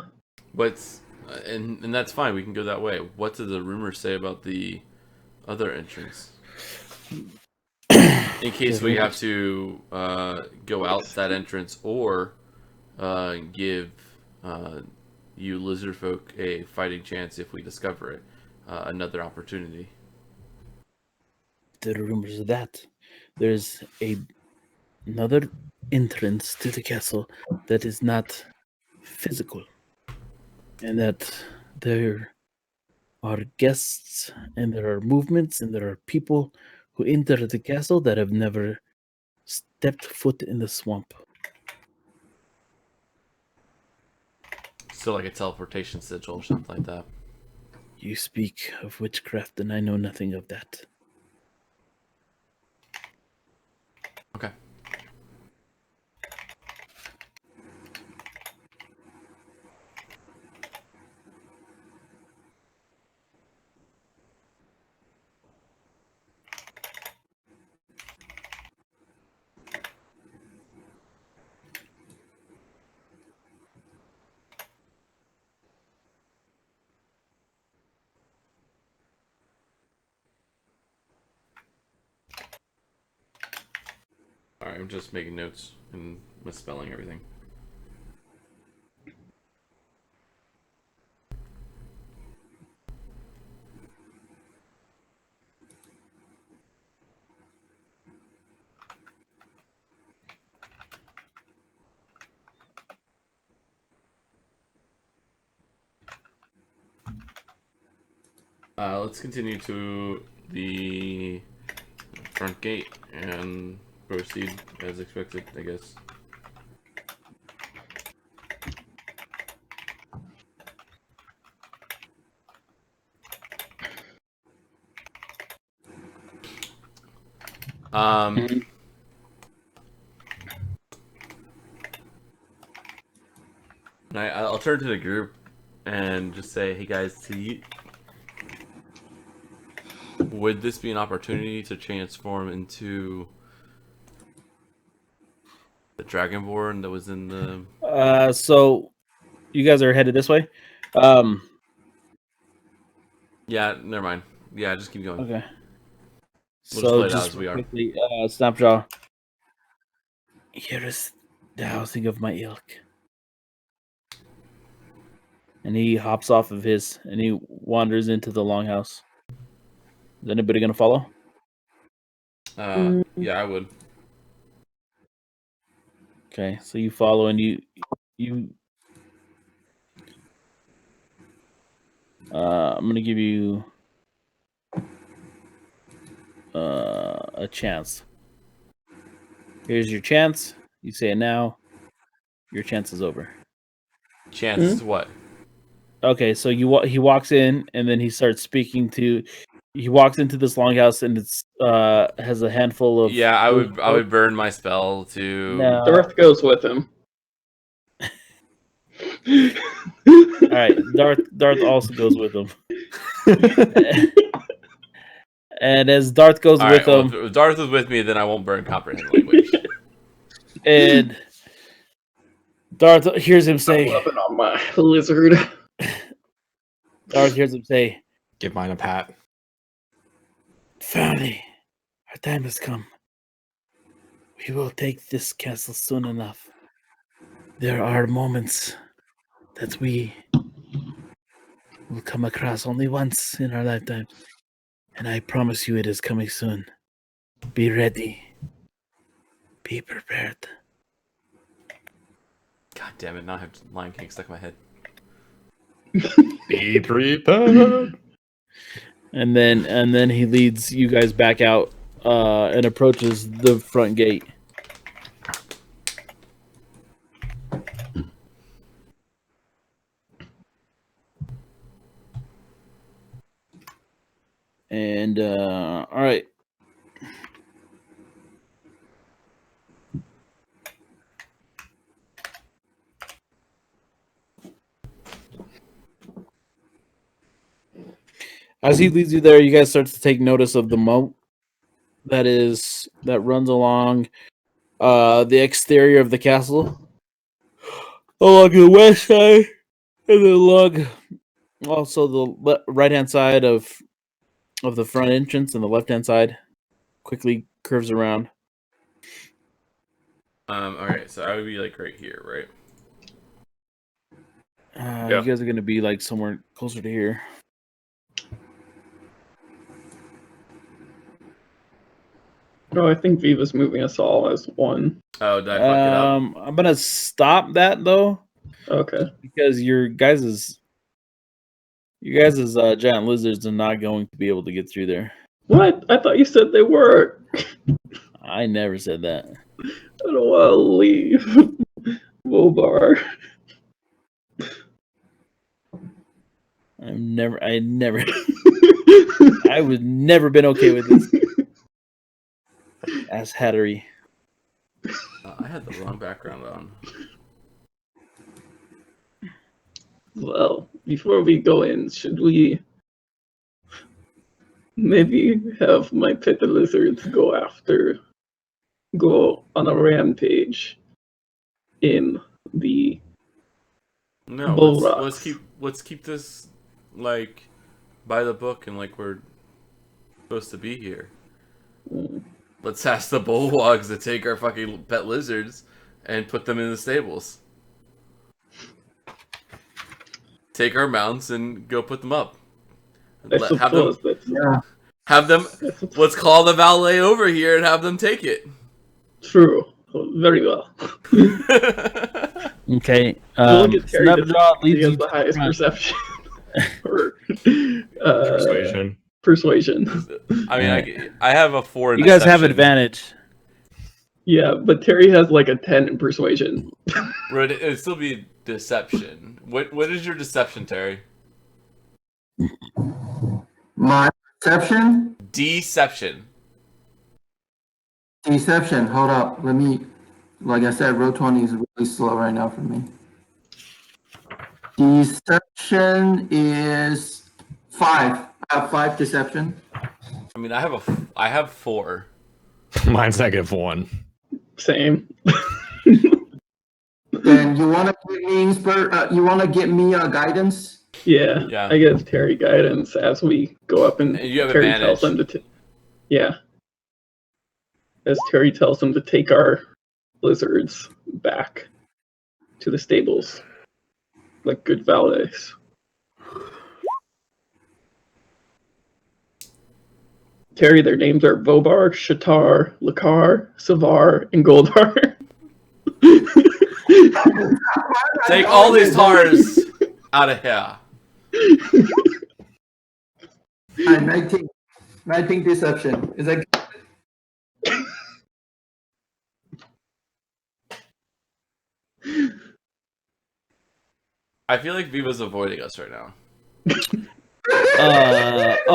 What's and that's fine. We can go that way. What do the rumors say about the other entrance? In case we have to go out that entrance or give you lizard folk a fighting chance if we discover it, another opportunity. There are rumors of that. There's another entrance to the castle that is not physical, and that there are guests and there are movements and there are people who enter the castle that have never stepped foot in the swamp. So like a teleportation sigil or something like that. You speak of witchcraft, and I know nothing of that. Okay. Alright, I'm just making notes and misspelling everything. Let's continue to the front gate and proceed as expected, I guess. And I'll turn to the group and just say, hey guys, would this be an opportunity to transform into the Dragonborn that was in the... So you guys are headed this way. Yeah, never mind. Yeah, just keep going. Okay. We'll just play it out as we are. Quickly, Snapjaw. Here is the housing of my ilk. And he hops off of his and he wanders into the longhouse. Is anybody gonna follow? Yeah, I would. Okay, so you follow and you I'm gonna give you a chance. Here's your chance. You say it now. Your chance is over. Chance is what? Okay, so he walks in and then he starts speaking to. He walks into this longhouse and it's has a handful of. Yeah, I would burn my spell to. No. Darth goes with him. All right, Darth also goes with him. And as Darth goes All with right, him, well, if Darth is with me, then I won't burn comprehend language. and Darth hears him say, Weapon on my lizard. Darth hears him say, Give mine a pat. finally, our time has come. We will take this castle soon enough. There are moments that we will come across only once in our lifetime. And I promise you it is coming soon. Be ready. Be prepared. God damn it! Now I have Lion King stuck in my head. Be prepared. And then he leads you guys back out and approaches the front gate. And all right. As he leads you there, you guys start to take notice of the moat that runs along the exterior of the castle, along the west side, and then along also the right hand side of the front entrance, and the left hand side quickly curves around. All right, so I would be like right here, right? Yeah. You guys are gonna be like somewhere closer to here. No, I think Viva's moving us all as one. Oh, did I fuck it up? I'm gonna stop that though, Okay. because your guys' giant lizards are not going to be able to get through there. What? I thought you said they were. I never said that. I don't want to leave. Wobar. I never I would never been okay with this. Ass hattery. I had the wrong background on. Well, before we go in, should we maybe have my pet lizards go on a rampage in the No, Bull let's keep this like by the book and like we're supposed to be here. Let's ask the bullwogs to take our fucking pet lizards and put them in the stables. Take our mounts and go put them up. I Have them. suppose that's Have them. Let's call the valet over here and have them take it. true. Very well. Okay. Look at Terry. Snapjaw He leads has you the to highest front. perception. or Persuasion. persuasion. I mean, I have a 4 in You guys have deception. advantage. Yeah, but Terry has like a 10 in persuasion. It'd still be deception. What is your deception, Terry? My perception? Deception. Deception. Hold up. Let me, like I said, row 20 is really slow right now for me. Deception is 5. I have 5 deception. I mean, I have 4. Mine's -1. Same. Then you want to give me you want to give me guidance? Yeah. Yeah. I give Terry guidance as we go up, and You have Terry advantage. tells him to. Yeah. As Terry tells him to take our lizards back to the stables, like good valets. Terry, their names are Vobar, Shatar, Lakar, Savar, and Goldar. Take all these tars out of here. All right, 19 deception. Is that I feel like Viva's avoiding us right now.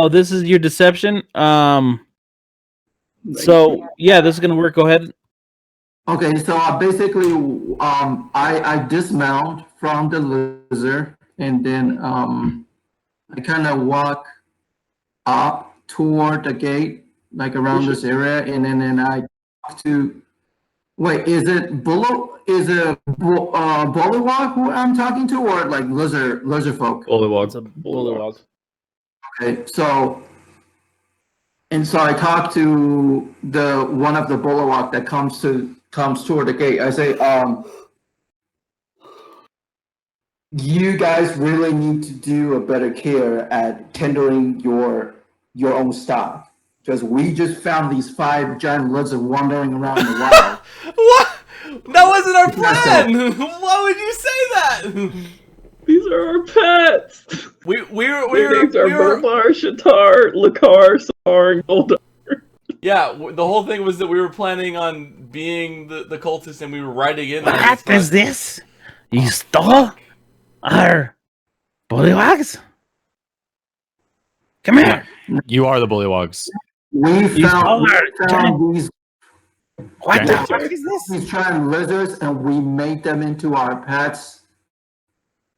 This is your deception. So yeah, this is gonna work. Go ahead. okay? So basically, I dismount from the lizard, and then I kind of walk up toward the gate, like around this area, and then I talk to. Wait, is it Bullywog who I'm talking to, or like lizard folk? It's Bullywog. a bullywog. Okay, so I talk to the one of the Bullywog that comes toward the gate. I say, you guys really need to do a better care at tendering your own stock. Because we just found these 5 giant lizards wandering around the wild. What? That wasn't our plan. Why would you say that? These are our pets. We Their names are Vobar, Shatar, Lakar, Savar, and Goldar. Yeah, the whole thing was that we were planning on being the cultists, and we were riding in. What is this? You stole our bullywogs? Come here. You are the Bullywogs. We found these What the Giant fuck is this? these giant lizards, and we made them into our pets.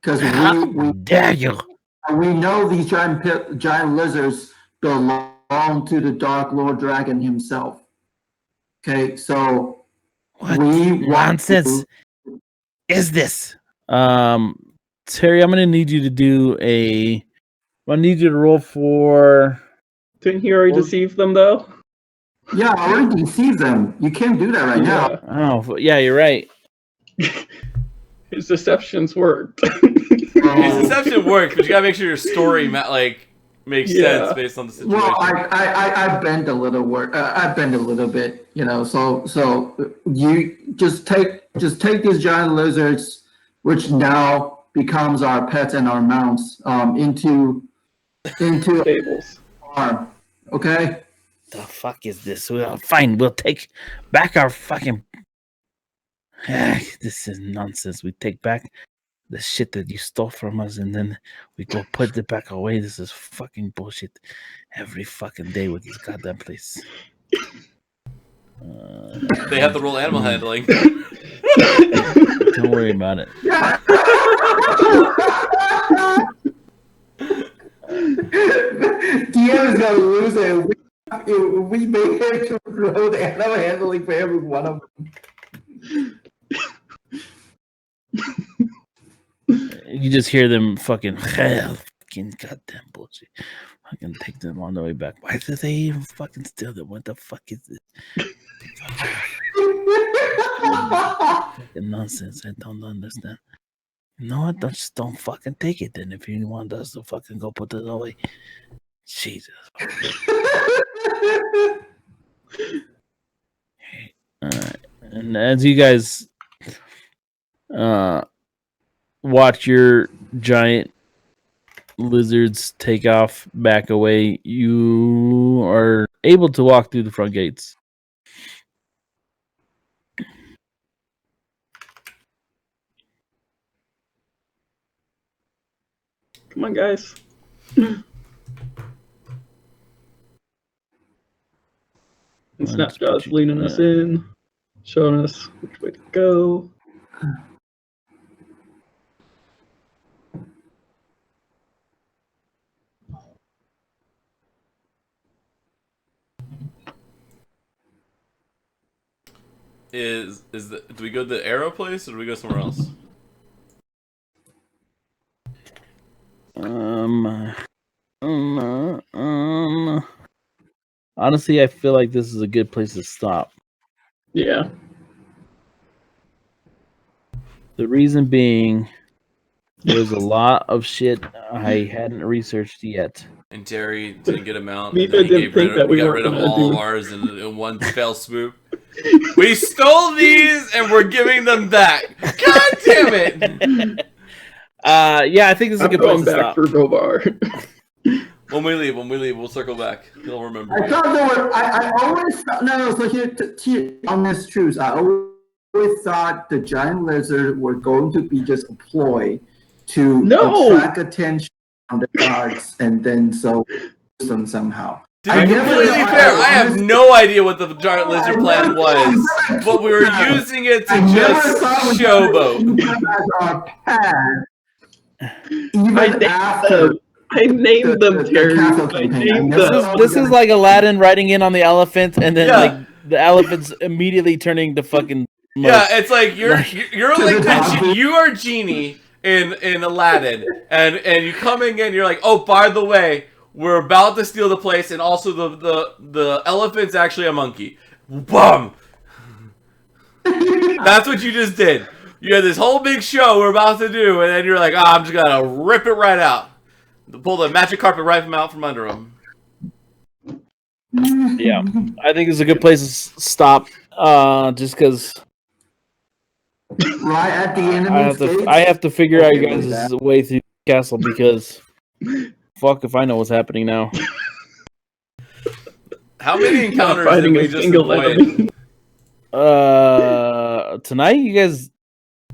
Because How dare you? we know these giant lizards belong to the Dark Lord Dragon himself. Okay, so What we want nonsense is this? Terry, I'm gonna need you to do I'm gonna need you to roll for. Didn't he already deceive them, though? Yeah, I already deceived them. You can't do that right now. Oh, yeah, you're right. His deceptions worked. His deception worked, but you gotta make sure your story makes sense based on the situation. Well, I bend a little I bend a little bit, you know. So you just take these giant lizards, which now becomes our pets and our mounts, into Stables. farm. Okay. The fuck is this? Well, fine, we'll take back our fucking. This is nonsense. We take back the shit that you stole from us, and then we go put it back away. This is fucking bullshit. Every fucking day with this goddamn place. They have to roll animal handling. Don't worry about it. DM is gonna lose it. We made him to roll the animal handling for every one of them. You just hear them fucking goddamn bullshit. I can take them on the way back. Why did they even fucking steal them? What the fuck is this? Fucking nonsense. I don't understand. You know what? Just don't fucking take it then. If you want us to fucking go put it away. Jesus. Alright. And as you guys watch your giant lizards take off back away, you are able to walk through the front gates. Come on, guys. And Snapshot's leading us in, showing us which way to go. Do we go to the arrow place or do we go somewhere else? Honestly, I feel like this is a good place to stop. Yeah. The reason being, there's a lot of shit I hadn't researched yet. And Terry didn't get him out. Me And then he didn't think that we got weren't rid of gonna all do- ours in one fell swoop. We stole these and we're giving them back. God damn it! Yeah, I think this is a I'm good place going to back stop. for Gobar. When we leave, we'll circle back. He'll remember. I thought there were. I always thought, no. So here on this truth, I always thought the giant lizard were going to be just a ploy to No! attract attention from the guards, and then so use them somehow. To be completely fair, I have no idea what the giant lizard plan was, but we were using it to just showboat. Even after I named them, the Terry. castle I campaign, named I never them. This is like Aladdin riding in on the elephant, and then Yeah. like the elephant's immediately turning to fucking. Yeah, it's like you're like the you are Genie in Aladdin, and you coming in, you're like, oh, by the way, we're about to steal the place, and also the elephant's actually a monkey. Bum. That's what you just did. You had this whole big show we're about to do, and then you're like, I'm just gonna rip it right out, pull the magic carpet right from out from under him. Yeah, I think it's a good place to stop. Just because right at the enemy's I have to figure out you Okay with guys' way through the castle because fuck if I know what's happening now. How many encounters did fighting we a just single avoid? enemy. Tonight you guys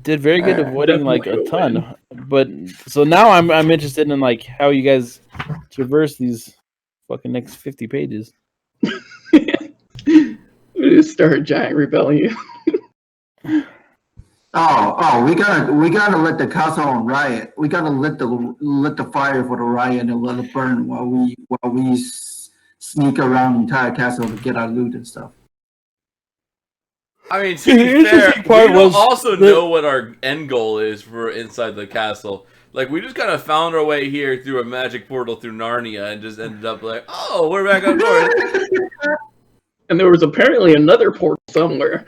did very good avoiding like a definitely a ton, but so now I'm interested in like how you guys traverse these fucking next 50 pages. We just start a giant rebellion. Oh, we gotta let the castle on riot. We gotta let the fire for the riot and let it burn while we sneak around the entire castle to get our loot and stuff. I mean, to The be fair, interesting part we don't was also the- know what our end goal is for inside the castle. Like, we just kind of found our way here through a magic portal through Narnia and just ended up like, oh, we're back on board. And there was apparently another portal somewhere.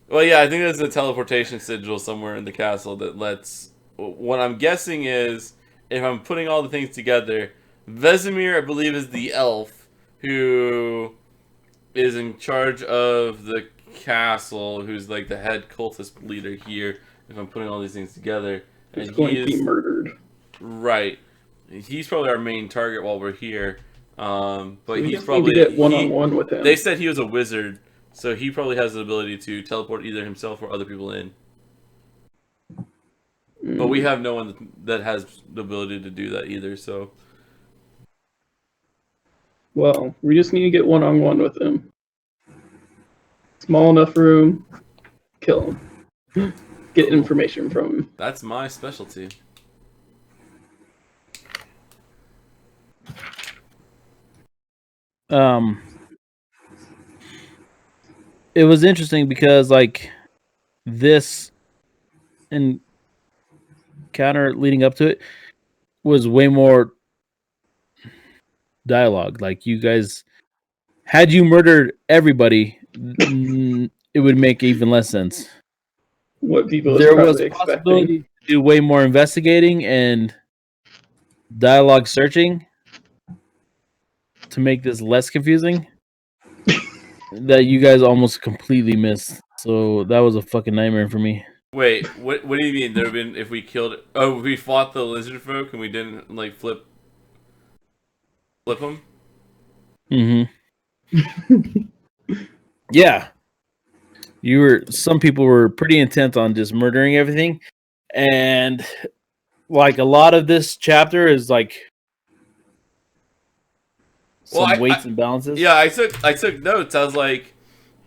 Well, yeah, I think there's a teleportation sigil somewhere in the castle that lets... What I'm guessing is, if I'm putting all the things together, Vesemir, I believe, is the elf who is in charge of the castle, who's like the head cultist leader here, if I'm putting all these things together. He's And going he to be is murdered. right. He's probably our main target while we're here. But We he's just probably need to get one-on-one with him. They said he was a wizard, so he probably has the ability to teleport either himself or other people in. But we have no one that has the ability to do that either. So Well, we just need to get one-on-one with him. Small enough room, kill him. Get information from him. that's my specialty. It was interesting because like this encounter leading up to it was way more dialogue. Like you guys, had you murdered everybody, it would make even less sense. What people was There was probably expecting. possibility to do way more investigating and dialogue searching to make this less confusing that you guys almost completely missed. So that was a fucking nightmare for me. Wait, what do you mean? There have been if we killed? Oh, we fought the lizard folk and we didn't like flip them. Yeah. Some people were pretty intent on just murdering everything. And like a lot of this chapter is like some weights and balances. Yeah, I took notes. I was like,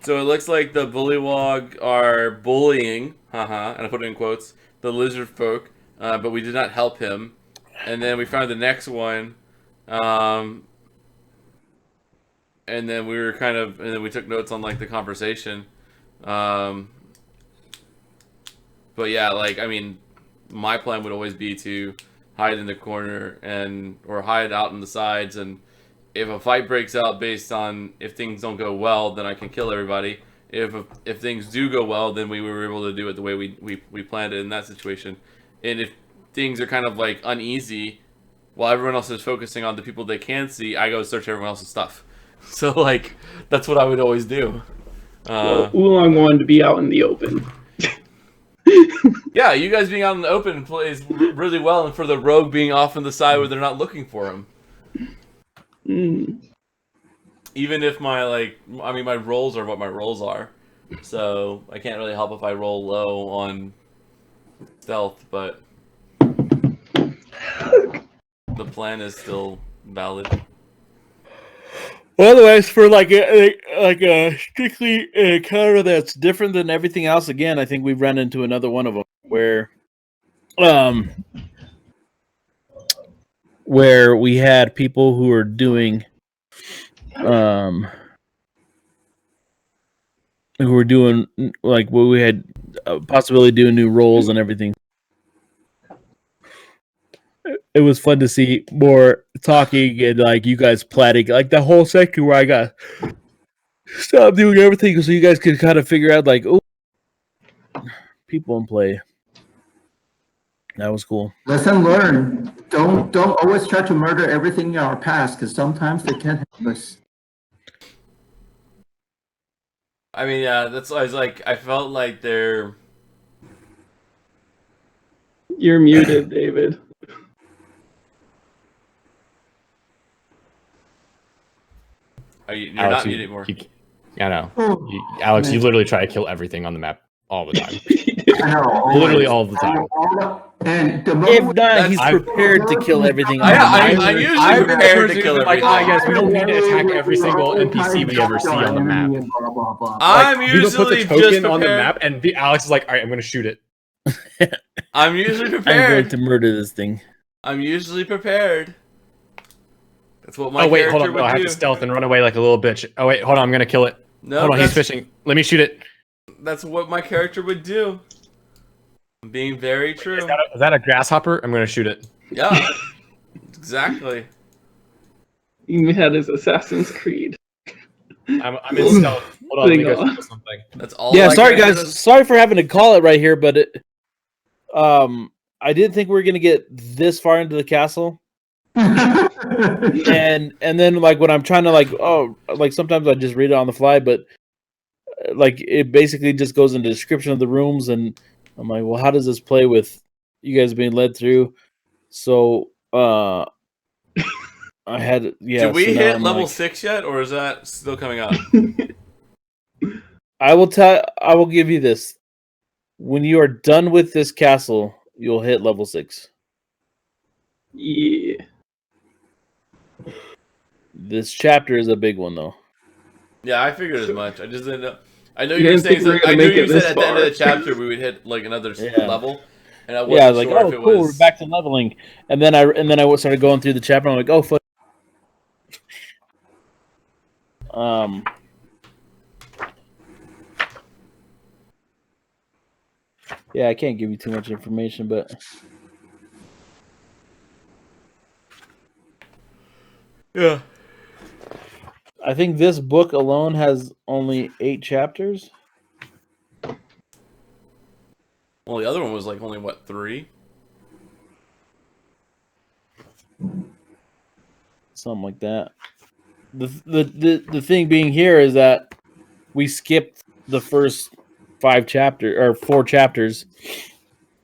so it looks like the bullywog are bullying, and I put it in quotes, the lizard folk, but we did not help him. And then we found the next one, and then and then we took notes on like the conversation. But yeah, like I mean, my plan would always be to hide in the corner or hide out on the sides, and if a fight breaks out based on if things don't go well, then I can kill everybody. If things do go well, then we were able to do it the way we planned it in that situation. And if things are kind of like uneasy, while everyone else is focusing on the people they can see, I go search everyone else's stuff. So like that's what I would always do. Well, Oolong wanted to be out in the open. Yeah, you guys being out in the open plays really well, and for the rogue being off on the side where they're not looking for him. Even if my rolls are what my rolls are, so I can't really help if I roll low on stealth, but the plan is still valid. Well, otherwise, for like a strictly encounter that's different than everything else, again, I think we've run into another one of them where we had people who were doing like what we had possibility doing new roles and everything. It was fun to see more talking and like you guys planning like the whole section where I got stop doing everything so you guys could kind of figure out like, oh, people in play. That was cool. Lesson learned. Don't always try to murder everything in our past, because sometimes they can't help us. I mean, yeah, that's why I was like, I felt like they're. You're muted, David. You're Alex, not muted anymore. I know. Alex, you literally try to kill everything on the map all the time. I know, Literally all the time. And the If moment not, he's prepared to kill everything. I'm usually prepared to kill everything. I guess we don't need to attack every single NPC we ever see on the map. I'm We go put the usually just token on the prepared. map, and Alex is like, "All right, I'm going to shoot it." I'm usually I'm going prepared. to murder this thing. I'm usually prepared. That's what my Oh wait, character hold on. would No, I have do. to stealth and run away like a little bitch. Oh wait, hold on. I'm going to kill it. No, Hold on, he's that's, fishing. Let me shoot it. that's what my character would do. I'm being very true. Is that a grasshopper? I'm going to shoot it. Yeah, exactly. He had his Assassin's Creed. I'm in stealth. Hold on, let me go Thing on. steal something. That's all. Yeah, my sorry character guys. does. Sorry for having to call it right here, but I didn't think we were gonna get this far into the castle. and then like when I'm trying to like sometimes I just read it on the fly, but like it basically just goes into the description of the rooms, and I'm like, well, how does this play with you guys being led through? So I had Did we so now hit I'm level like, 6 yet, or is that still coming up? I will give you this. When you are done with this castle, you'll hit level 6. Yeah. This chapter is a big one though. Yeah, I figured as much. I just didn't know. I know You you were didn't think saying. we were gonna I knew make you it said this at the end of the far. chapter we would hit like another Yeah. level, and I Yeah, wasn't like, sure oh if it cool, was. we're back to leveling. And then I started going through the chapter. I'm like, oh fuck. Yeah, I can't give you too much information, but Yeah. I think this book alone has only 8 chapters. Well, the other one was like only what 3? Something like that. The thing being here is that we skipped the first 4 chapters,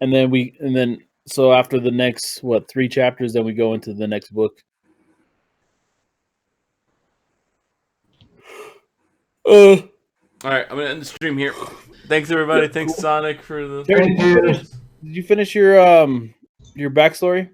and then so after the next 3 chapters, then we go into the next book. All right, I'm gonna end the stream here. Thanks everybody. Thanks Sonic for the. Terry, Thank you. did you finish your backstory?